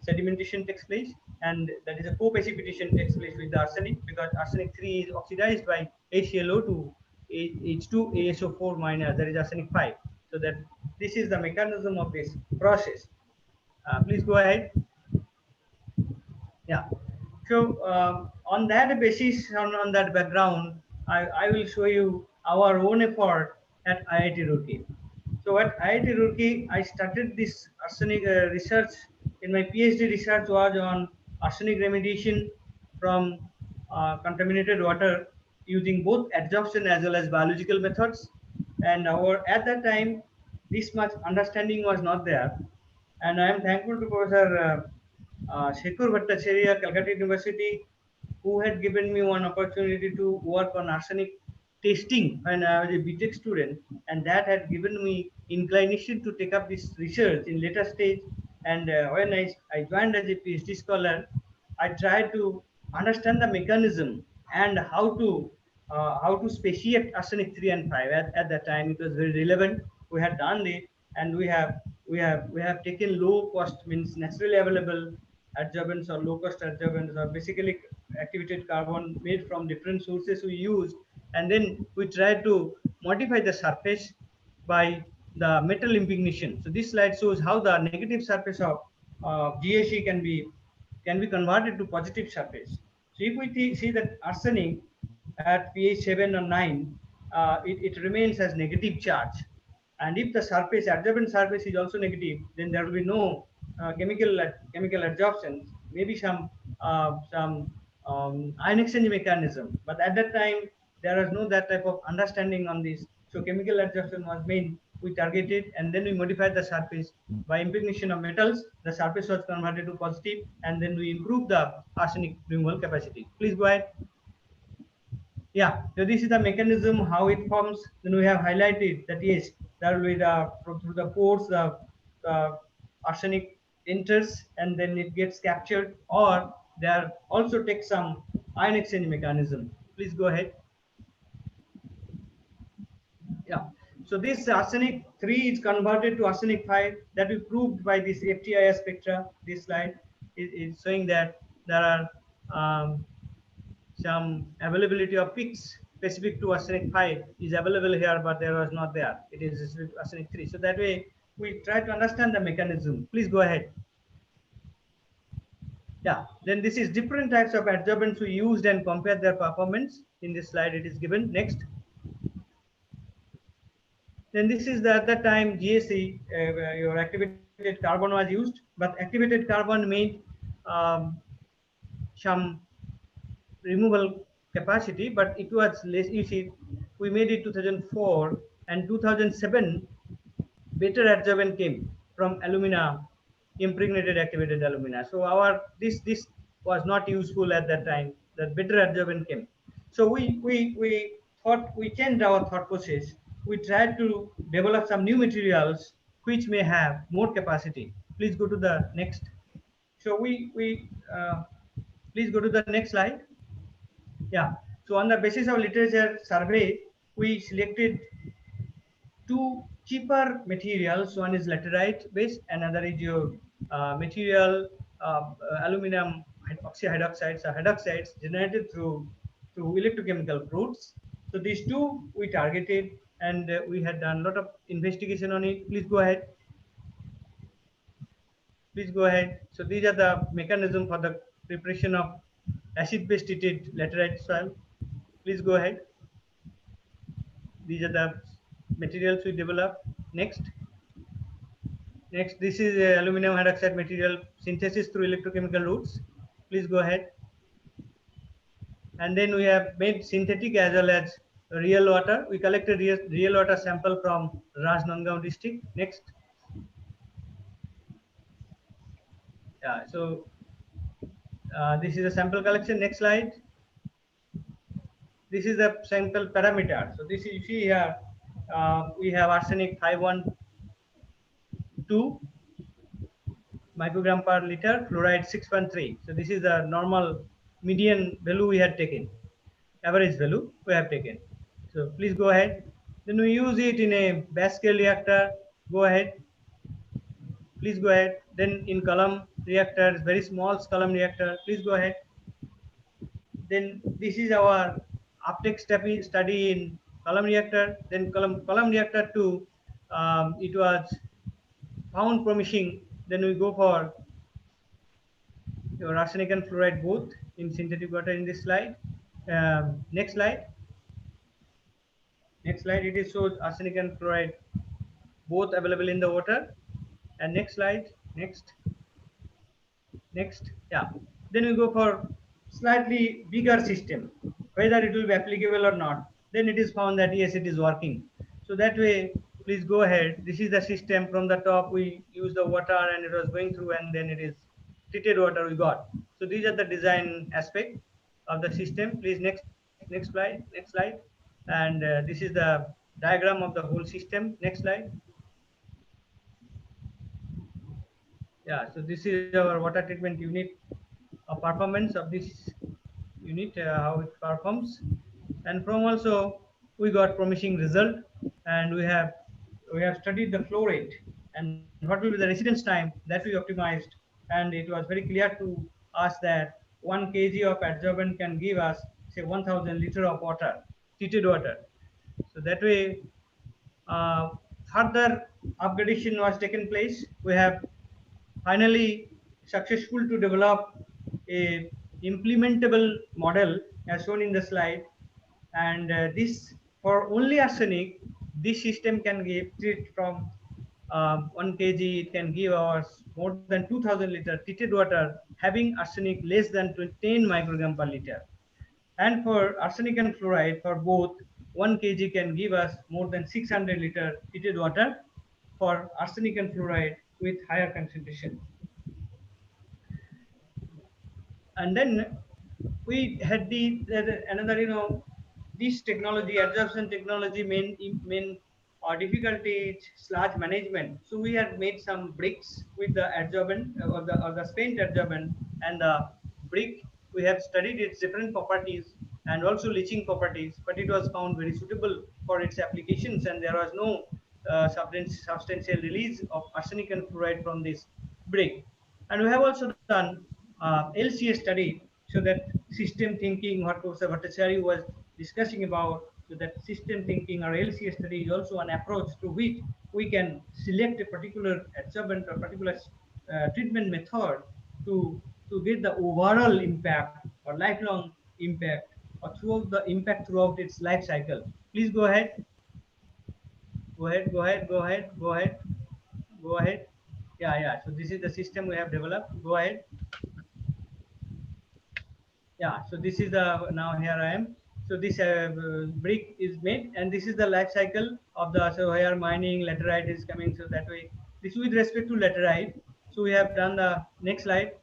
sedimentation takes place, and that is a co-precipitation takes place with the arsenic, because arsenic 3 is oxidized by HClO to H2ASO4 minus, that is arsenic 5. So that this is the mechanism of this process. Please go ahead. Yeah. So on that basis, on that background, I will show you our own effort at IIT Roorkee. So at IIT Roorkee, I started this arsenic research. In my PhD research was on arsenic remediation from contaminated water using both adsorption as well as biological methods. And our at that time, this much understanding was not there. And I am thankful to Professor Shekhar Bhattacharya, Calcutta University, who had given me one opportunity to work on arsenic testing when I was a BTech student, and that had given me inclination to take up this research in later stage. And when I joined as a PhD scholar, I tried to understand the mechanism and how to speciate arsenic 3 and 5. At that time, it was very relevant. We had done it, and we have taken low cost, means naturally available adsorbents or low cost adsorbents, or basically activated carbon made from different sources we used, and then we tried to modify the surface by the metal impregnation. So this slide shows how the negative surface of GAC can be converted to positive surface. So if we see that arsenic at pH 7 or 9, it remains as negative charge. And if the surface, adsorbent surface, is also negative, then there will be no chemical adsorption. Maybe some ion exchange mechanism. But at that time, there was no that type of understanding on this. So chemical adsorption was made. We targeted, and then we modified the surface by impregnation of metals. The surface was converted to positive, and then we improved the arsenic removal capacity. Please go ahead. Yeah, so this is the mechanism how it forms. Then we have highlighted that yes, there will be through the pores the arsenic enters and then it gets captured, or there also takes some ion exchange mechanism. Please go ahead. Yeah, so this arsenic 3 is converted to arsenic 5, that we proved by this FTIR spectra. This slide is showing that there are some availability of peaks specific to arsenic 5 is available here, but there was not there. It is arsenic 3. So that way we try to understand the mechanism. Please go ahead. Yeah, then this is different types of adsorbents we used and compare their performance. In this slide it is given. Next. Then this is at that time GAC, your activated carbon was used, but activated carbon made some removal capacity, but it was less. You see, we made it 2004 and 2007. Better adsorbent came from alumina, impregnated activated alumina. So our this was not useful at that time. That better adsorbent came. So we thought, we changed our thought process. We tried to develop some new materials which may have more capacity. Please go to the next. So we please go to the next slide. Yeah. So on the basis of literature survey, we selected two cheaper materials. One is laterite base, another is your material aluminum oxyhydroxides or hydroxides generated through electrochemical routes. So these two we targeted, and we had done a lot of investigation on it. Please go ahead. Please go ahead. So these are the mechanism for the preparation of acid-base treated laterite soil. Please go ahead. These are the materials we develop. Next. Next, this is aluminum hydroxide material synthesis through electrochemical routes. Please go ahead. And then we have made synthetic as well as real water. We collected real water sample from Rajnandgaon district. Next. Yeah, so this is a sample collection. Next slide. This is the sample parameter. So this is, you see here, we have arsenic 512 microgram per liter, fluoride 6.3. So this is the normal median value we had taken, average value we have taken. So please go ahead. Then we use it in a batch scale reactor. Go ahead. Please go ahead. Then in column reactor, very small column reactor. Please go ahead. Then this is our uptake study in column reactor. Then column reactor 2, it was found promising. Then we go for your arsenic and fluoride both. in synthetic water in this slide. Next slide. Next slide. It is shows arsenic and fluoride both available in the water. And next slide. Next. Yeah. Then we go for slightly bigger system, whether it will be applicable or not. Then it is found that yes, it is working. So that way, please go ahead. This is the system. From the top we use the water and it was going through, and then it is treated water we got. So these are the design aspect of the system. Please next slide. And this is the diagram of the whole system. Next slide. Yeah, so this is our water treatment unit performance of this unit, how it performs. And from also we got promising result, and we have studied the flow rate and what will be the residence time that we optimized. And it was very clear to us that 1 kg of adsorbent can give us say 1000 liter of water, treated water. So that way, uh, further upgradation was taken place. We have finally successful to develop a implementable model as shown in the slide. And this, for only arsenic, this system can give treat from 1 kg, it can give us more than 2000 liter treated water having arsenic less than 10 microgram per liter. And for arsenic and fluoride, for both, 1 kg can give us more than 600 liter treated water for arsenic and fluoride with higher concentration. And then we had the another, this technology, adsorption technology, main difficulty is sludge management. So we had made some bricks with the adsorbent or the spent adsorbent, and the brick, we have studied its different properties and also leaching properties, but it was found very suitable for its applications, and there was no substantial release of arsenic and fluoride from this brick. And we have also done LCA study, so that system thinking, what Professor Bhattacharya was discussing about. So that system thinking or LCA study is also an approach to which we can select a particular adsorbent or particular treatment method to get the overall impact or lifelong impact, or throughout the impact throughout its life cycle. Please go ahead. Go ahead. Yeah. So this is the system we have developed. Go ahead. Yeah, so this is the, now here I am. So this brick is made, and this is the life cycle of the, so here mining laterite is coming. So that way, this with respect to laterite. So we have done the next slide,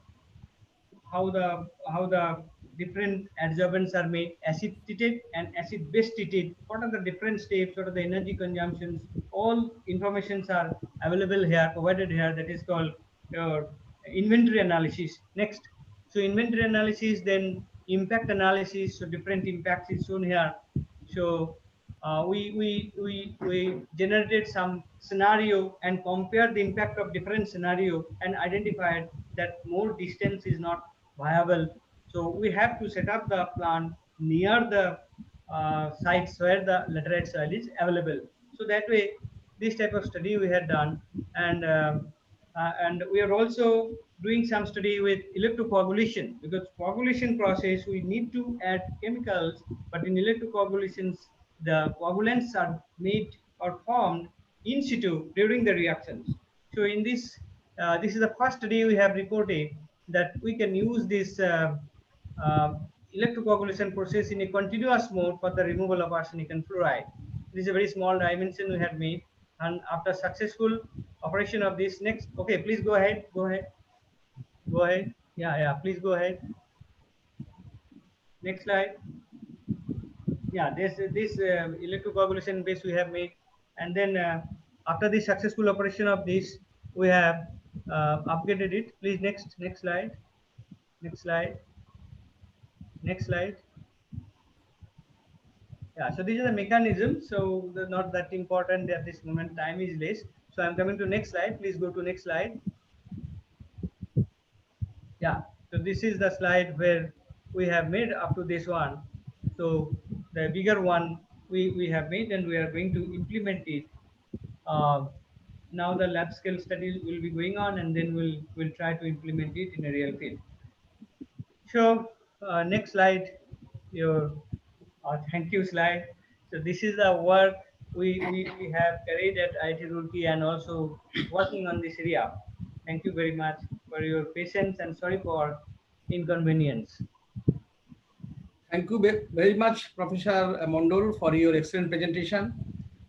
how the different adsorbents are made, acid treated and acid base treated. What are the different steps? What are the energy consumptions? All informations are available here, provided here. That is called your inventory analysis. Next, so inventory analysis, then impact analysis. So different impacts is shown here. So we generated some scenario and compared the impact of different scenario and identified that more distance is not viable. So we have to set up the plant near the sites where the laterite soil is available. So that way, this type of study we had done. And we are also doing some study with electrocoagulation, because coagulation process we need to add chemicals, but in electrocoagulations the coagulants are made or formed in situ during the reactions. So in this, this is the first study we have reported that we can use this uh, electrocoagulation process in a continuous mode for the removal of arsenic and fluoride. This is a very small dimension we had made, and after successful operation of this, next, okay, please go ahead. Yeah, please go ahead. Next slide. Yeah, this electrocoagulation base we have made, and then after the successful operation of this, we have upgraded it. Please next slide. Next slide. Yeah, so this is the mechanism. So not that important at this moment, time is less. So I'm coming to next slide. Please go to next slide. Yeah, so this is the slide where we have made up to this one. So the bigger one we have made, and we are going to implement it. uh, Now the lab scale study will be going on, and then we'll try to implement it in a real field. So Next slide, your thank you slide. So this is the work we have carried at IIT Roorkee and also working on this area. Thank you very much for your patience and sorry for inconvenience. Thank you very much, Professor Mondol, for your excellent presentation.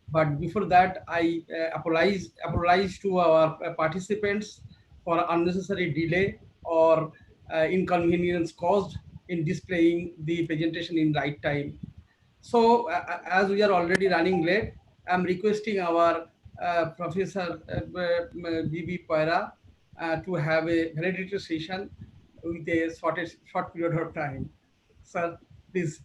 But before that, I apologize to our participants for unnecessary delay or inconvenience caused in displaying the presentation in right time. So, as we are already running late, I'm requesting our Professor B.B. Poira to have a valedictory session with a short period of time. Sir, please.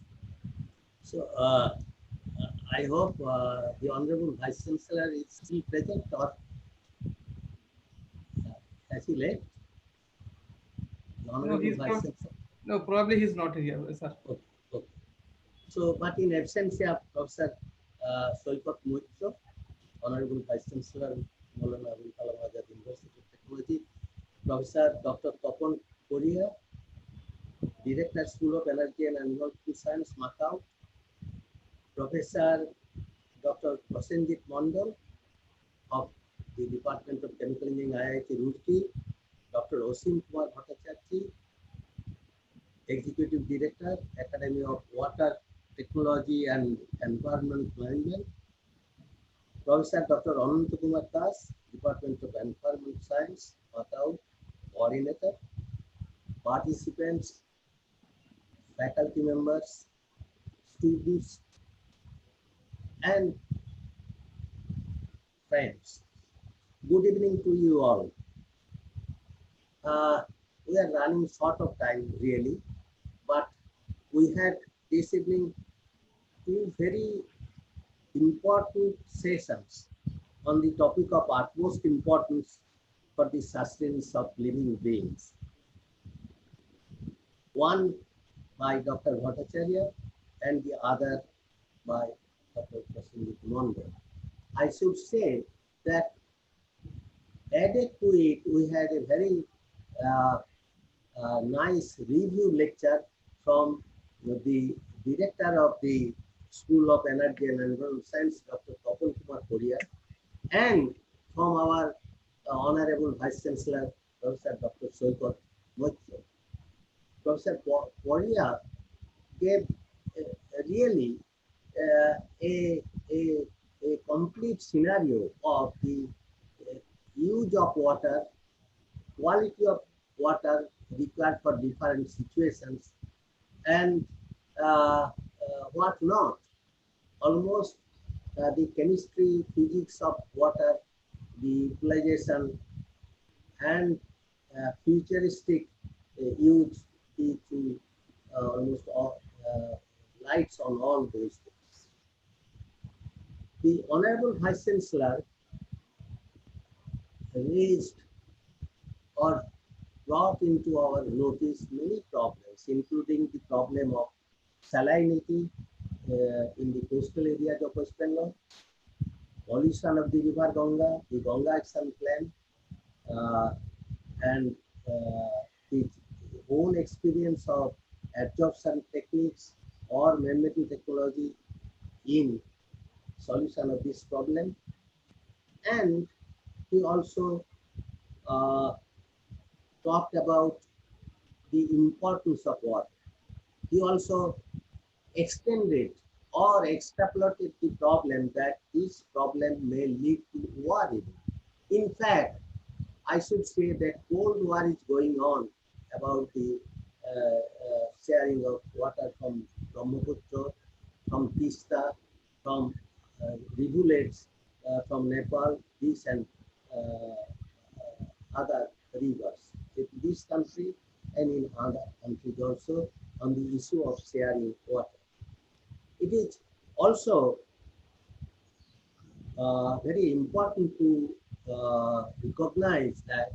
So I hope the Honorable Vice Chancellor is still present or has he left? The Honorable Vice Chancellor. No, probably he's not here, sir. Okay, okay. So, but in absence of Professor Soipat Moitra, Honorable Vice Chancellor, Maulana Abul Kalam Azad University of Technology, Professor Dr. Tapan Korea, Director School of Energy and Environmental Science, MAKAUT, Professor Dr. Prasenjit Mondol of the Department of Chemical Engineering, IIT Roorkee, Dr. Osim Kumar Bhattacharya, Executive Director, Academy of Water Technology and Environment Management, Professor Dr. Anant Kumar Das, Department of Environment Science, MAKAUT, Coordinator, participants, faculty members, students, and friends. Good evening to you all. We are running short of time really, but we had this evening two very important sessions on the topic of utmost importance for the sustenance of living beings. One by Dr. Bhattacharya and the other by Dr. Prasenjit Mondol. I should say that added to it, we had a very nice review lecture from the director of the School of Energy and Environmental Science, Dr. Tapan Kumar Korea, and from our Honorable Vice Chancellor, Professor Dr. Soipat Moitra. Professor Korea gave really a complete scenario of the use of water, quality of water required for different situations, and what not. Almost the chemistry, physics of water, the utilization, and futuristic use to almost all, lights on all those things. The Honorable Vice Chancellor raised or brought into our notice many problems, including the problem of salinity in the coastal areas of West Bengal, pollution of the river Ganga, the Ganga Action Plan, and its own experience of absorption techniques or man-made technology in solution of this problem. And he also talked about the importance of water. He also extended or extrapolated the problem that this problem may lead to war. In fact, I should say that Cold War is going on about the sharing of water from Brahmaputra, from Tista, from rivulets from Nepal, this and other rivers in this country and in other countries also on the issue of sharing water. It is also very important to recognize that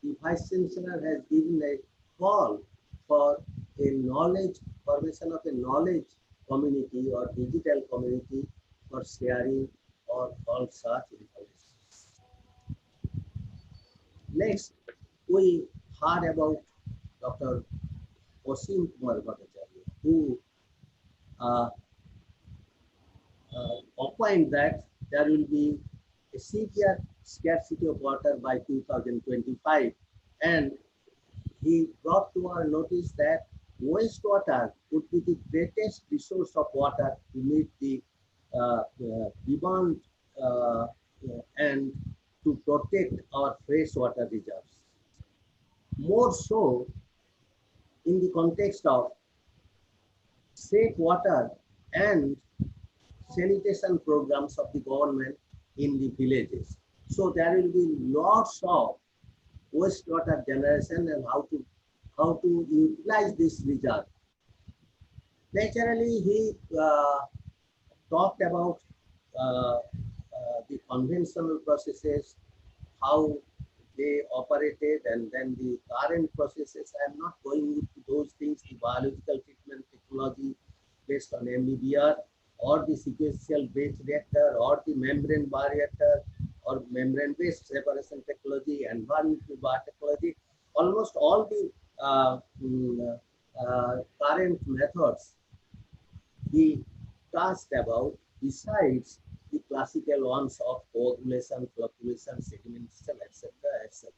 the Vice Chancellor has given a call for a knowledge, formation of a knowledge community or digital community for sharing or all such information. Next, we heard about Dr. Osim Kumar Bhattacharya, who uh, opined that there will be a severe scarcity of water by 2025, and he brought to our notice that wastewater would be the greatest resource of water to meet the demand and to protect our freshwater reserves. More so in the context of safe water and sanitation programs of the government in the villages. So there will be lots of wastewater generation and how to utilize this reserve. Naturally, he talked about the conventional processes, how they operated, and then the current processes. I am not going into those things, the biological treatment technology based on MBBR, or the sequential based reactor, or the membrane bioreactor, or membrane based separation technology, environmental biotechnology. Almost all the current methods he touched about, besides the classical ones of coagulation, flocculation, sedimentation, etc., etc.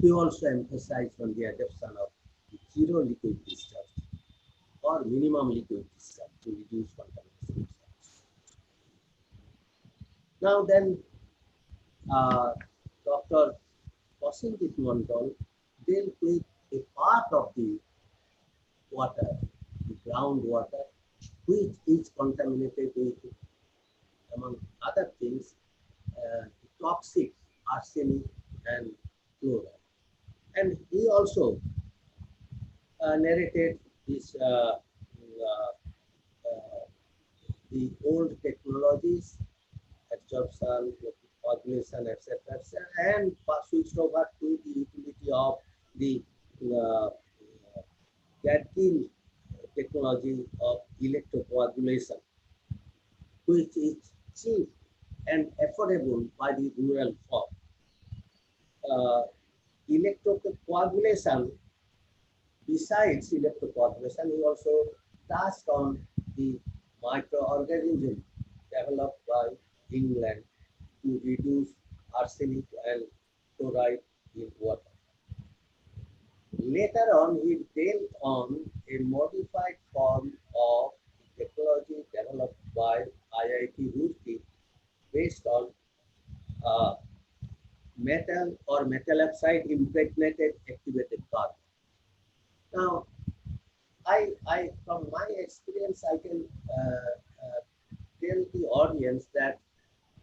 He also emphasized on the adoption of zero liquid discharge or minimum liquid discharge to reduce contamination. Now then, Dr. Prasenjit Mandal dealt with a part of the water, the groundwater, which is contaminated with, among other things, toxic arsenic and chloride. And he also narrated this the old technologies, absorption, coagulation, etc., and switched over to the utility of the Gatkin technology of electrocoagulation, which is cheap and affordable by the rural folk. Electrocoagulation, besides electrocoagulation, he also touched on the microorganism developed by England to reduce arsenic and chloride in water. Later on, he dealt on a modified form of technology developed by IIT Roorkee based on metal or metal oxide impregnated activated carbon. Now, from my experience, I can tell the audience that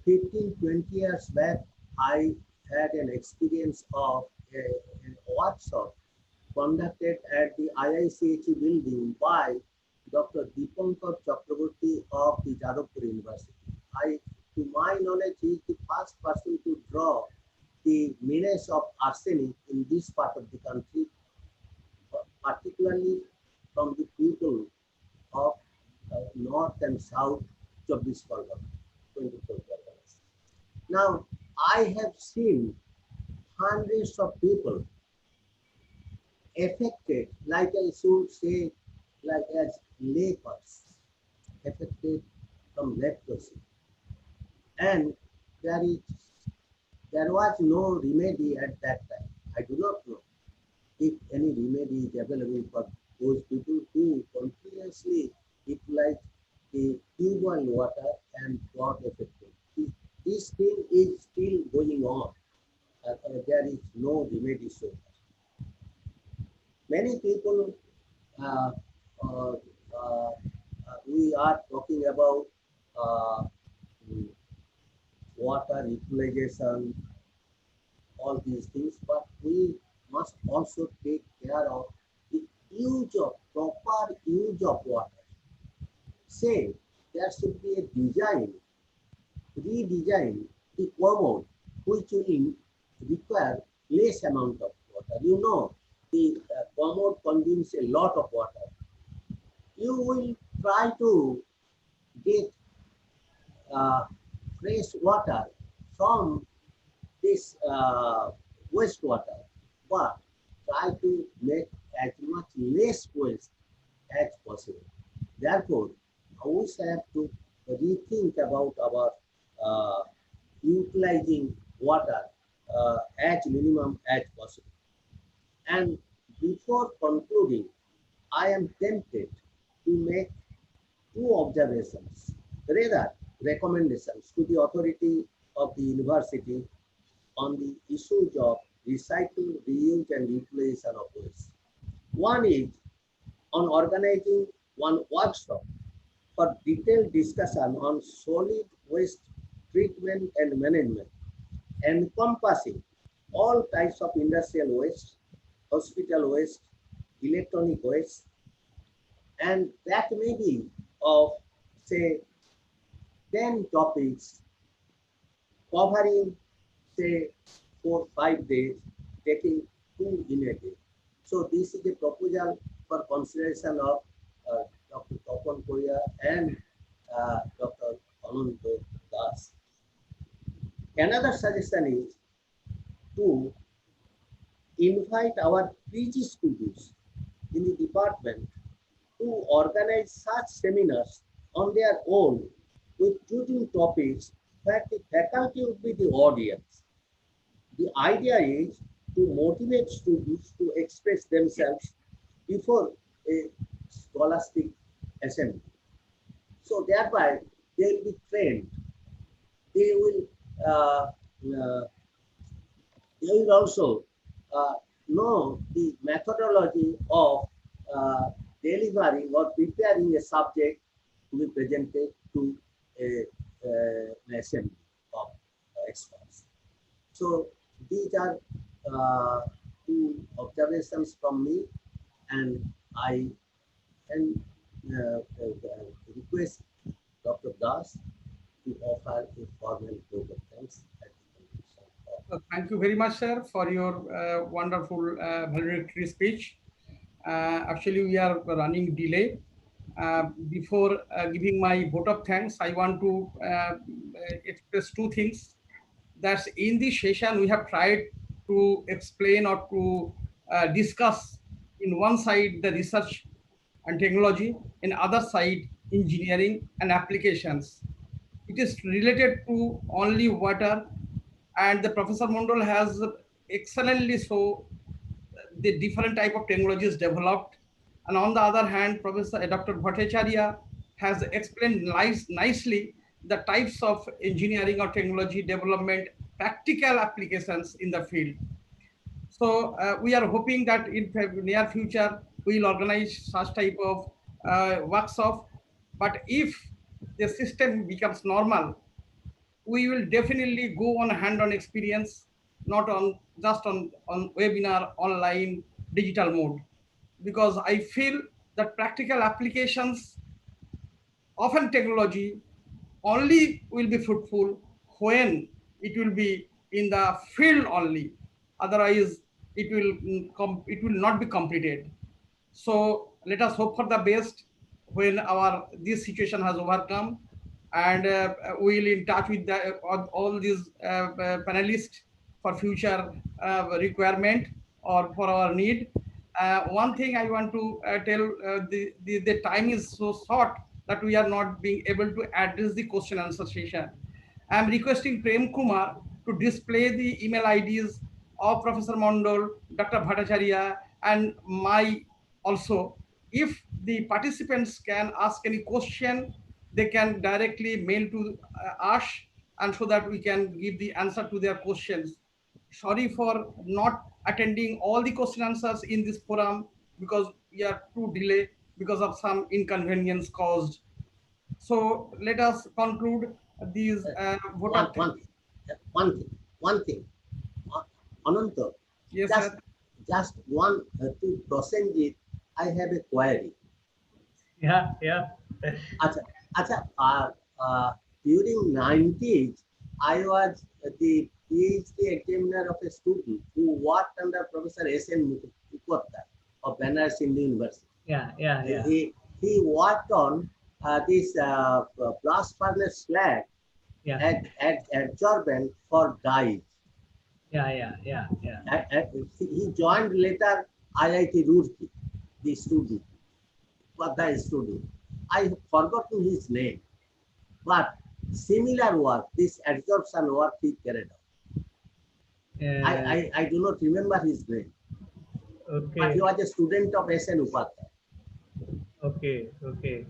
15, 20 years back, I had an experience of a workshop conducted at the IICHE building by Dr. Deepankar Chakraborty of the Jadavpur University. To my knowledge, he is the first person to draw the menace of arsenic in this part of the country, particularly from the people of North and South 24 Parganas. Now, I have seen hundreds of people affected, like I should say, like as lepers, affected from leprosy. And there was no remedy at that time. I do not know if any remedy is available for those people who continuously utilize the tube well water and got affected. This thing is still going on. There is no remedy so far. Many people, uh, uh, uh, we are talking about uh, water utilization, all these things, but we must also take care of the proper use of water. Say, there should be a redesign the commode, which will require less amount of water. You know, the commode consumes a lot of water. You will try to get fresh water from this wastewater, but try to make as much less waste as possible. Therefore, we have to rethink about our utilizing water as minimum as possible. And before concluding, I am tempted to make two observations, rather recommendations to the authority of the university on the issues of recycle, reuse and utilization of waste. One is on organizing one workshop for detailed discussion on solid waste treatment and management, encompassing all types of industrial waste, hospital waste, electronic waste, and that may be of, say, 10 topics covering, say, 4 5 days, taking 2 in a day. So this is a proposal for consideration of Dr. Tapan Korea and Dr. Ananta Das. Another suggestion is to invite our PG studios in the department to organize such seminars on their own with choosing topics where the faculty would be the audience. The idea is to motivate students to express themselves before a scholastic assembly. So thereby they will be trained. They will uh, uh, they will also know the methodology of delivering or preparing a subject to be presented to an assembly of experts. So these are two observations from me, and I can request Dr. Das to offer a formal vote of thanks at the conclusion of. Thank you very much, sir, for your wonderful valedictory speech. Actually, we are running delay. Before giving my vote of thanks, I want to express two things. That in this session, we have tried to explain or to discuss in one side the research and technology, in other side engineering and applications. It is related to only water, and the Professor Mondal has excellently so the different type of technologies developed. And on the other hand, Professor Dr. Bhattacharya has explained nicely the types of engineering or technology development, practical applications in the field. So we are hoping that in near future we will organize such type of workshop. But if the system becomes normal, we will definitely go on hand-on experience, not on just on webinar, online, digital mode, because I feel that practical applications often technology only will be fruitful when it will be in the field only. Otherwise, it will not be completed. So let us hope for the best when our this situation has overcome, and we will in touch with the, all these panelists for future requirement or for our need. One thing I want to tell, the time is so short that we are not being able to address the question answer session. I am requesting Prem Kumar to display the email IDs of Professor Mondal, Dr. Bhattacharya, and my also. If the participants can ask any question, they can directly mail to us, and so that we can give the answer to their questions. Sorry for not attending all the question answers in this forum, because we are too delayed because of some inconvenience caused. So let us conclude these vote one, of one, thanks. one thing. Ananta, Yes, just, sir. just one to Prosenjit, I have a query. Yeah, yeah. Acha, during 90s, I was the PhD examiner of a student who worked under Professor S.N. Mukhopadhyay of Banaras Hindu University. Yeah, yeah, yeah. He worked on this blast furnace slag Yeah. adsorbent for dyes. And he joined later IIT Roorkee, the student, for the student. I have forgotten his name, but similar work, this absorption work he carried out. I do not remember his name, but he Okay, was a student of SN Upadhyay. okay, okay.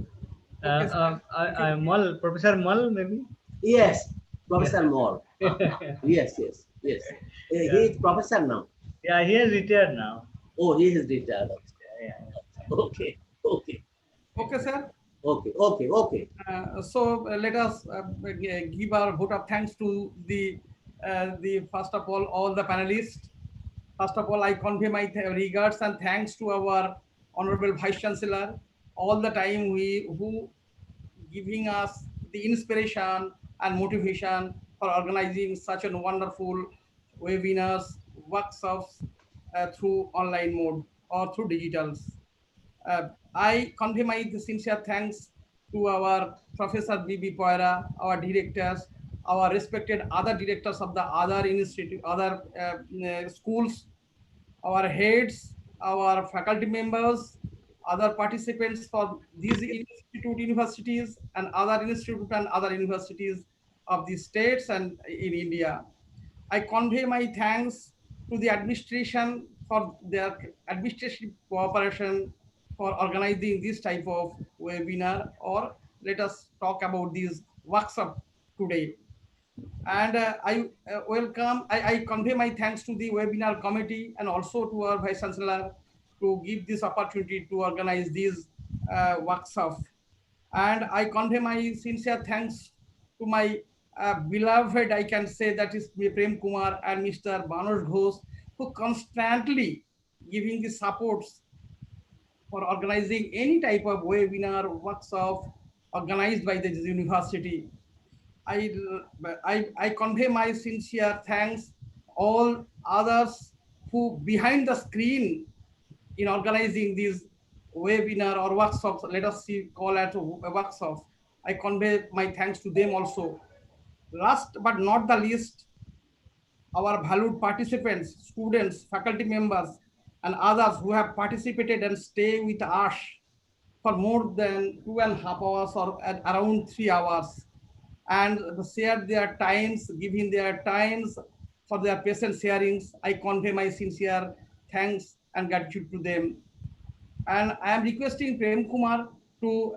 Okay, sir. Mull, Professor Mull, maybe? Yes, Yeah. Professor Moore. Yes. He Yeah. is professor now. Yeah, he is retired now. Oh, he is retired. Yeah. Okay, okay, Okay, sir. okay. So let us give our vote of thanks to the first of all the panelists. First of all, I convey my regards and thanks to our honorable vice chancellor. All the time who giving us the inspiration and motivation for organizing such a wonderful webinars, workshops through online mode or through digitals. I convey my sincere thanks to our Professor B.B. Poira, our directors, our respected other directors of the other institute, other schools, our heads, our faculty members, other participants for these universities and other universities of the states and in India. I convey my thanks to the administration for their administrative cooperation for organizing this type of webinar, or let us talk about this workshop today. And I convey my thanks to the webinar committee and also to our Vice Chancellor to give this opportunity to organize this workshop. And I convey my sincere thanks to my beloved, I can say that is Prem Kumar and Mr. Banush Ghosh, who constantly giving the supports for organizing any type of webinar, workshop organized by the university. I, I convey my sincere thanks all others who behind the screen in organizing these webinar or workshops. Let us see, call it a workshop. I convey my thanks to them also. Last but not the least, our valued participants, students, faculty members, and others who have participated and stay with us for more than 2.5 hours or at around 3 hours, and share their times, giving their times for their patient sharings. I convey my sincere thanks and gratitude to them. And I am requesting Prem Kumar to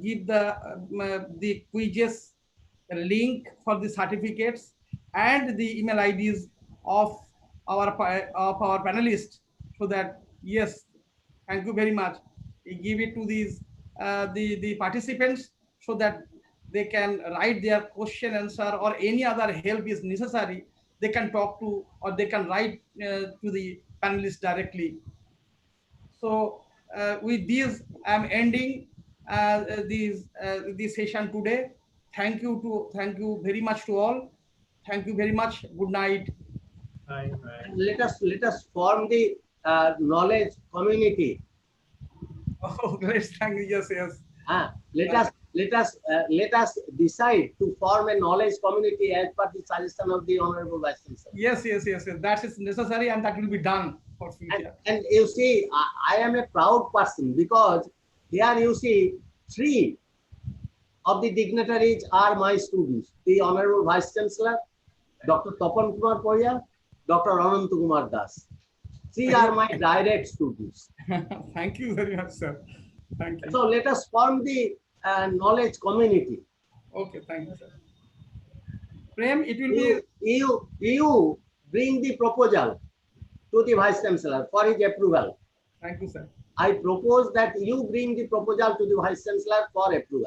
give the quizzes, the link for the certificates, and the email IDs of our panelists, so that yes, thank you very much. We give it to these the participants so that they can write their question answer or any other help is necessary. They can talk to or they can write to the panelists directly. So with this, I'm ending this session today. Thank you very much to all. Thank you very much. Good night. Bye, bye. Let us form the knowledge community. Oh, let's thank you. Yes. Let us decide to form a knowledge community as per the suggestion of the Honorable Vice Chancellor. Yes. That is necessary and that will be done for future. And you see, I am a proud person because here you see 3 of the dignitaries are my students. The Honorable Vice Chancellor, Dr. Tapan Kumar Poya, Dr. Anant Kumar Das. 3 are my direct students. Thank you very much, sir. Thank you. So let us form the knowledge community. Okay, thank you, sir. Prem, it will be. You bring the proposal to the Vice Chancellor for his approval. Thank you, sir. I propose that you bring the proposal to the Vice Chancellor for approval.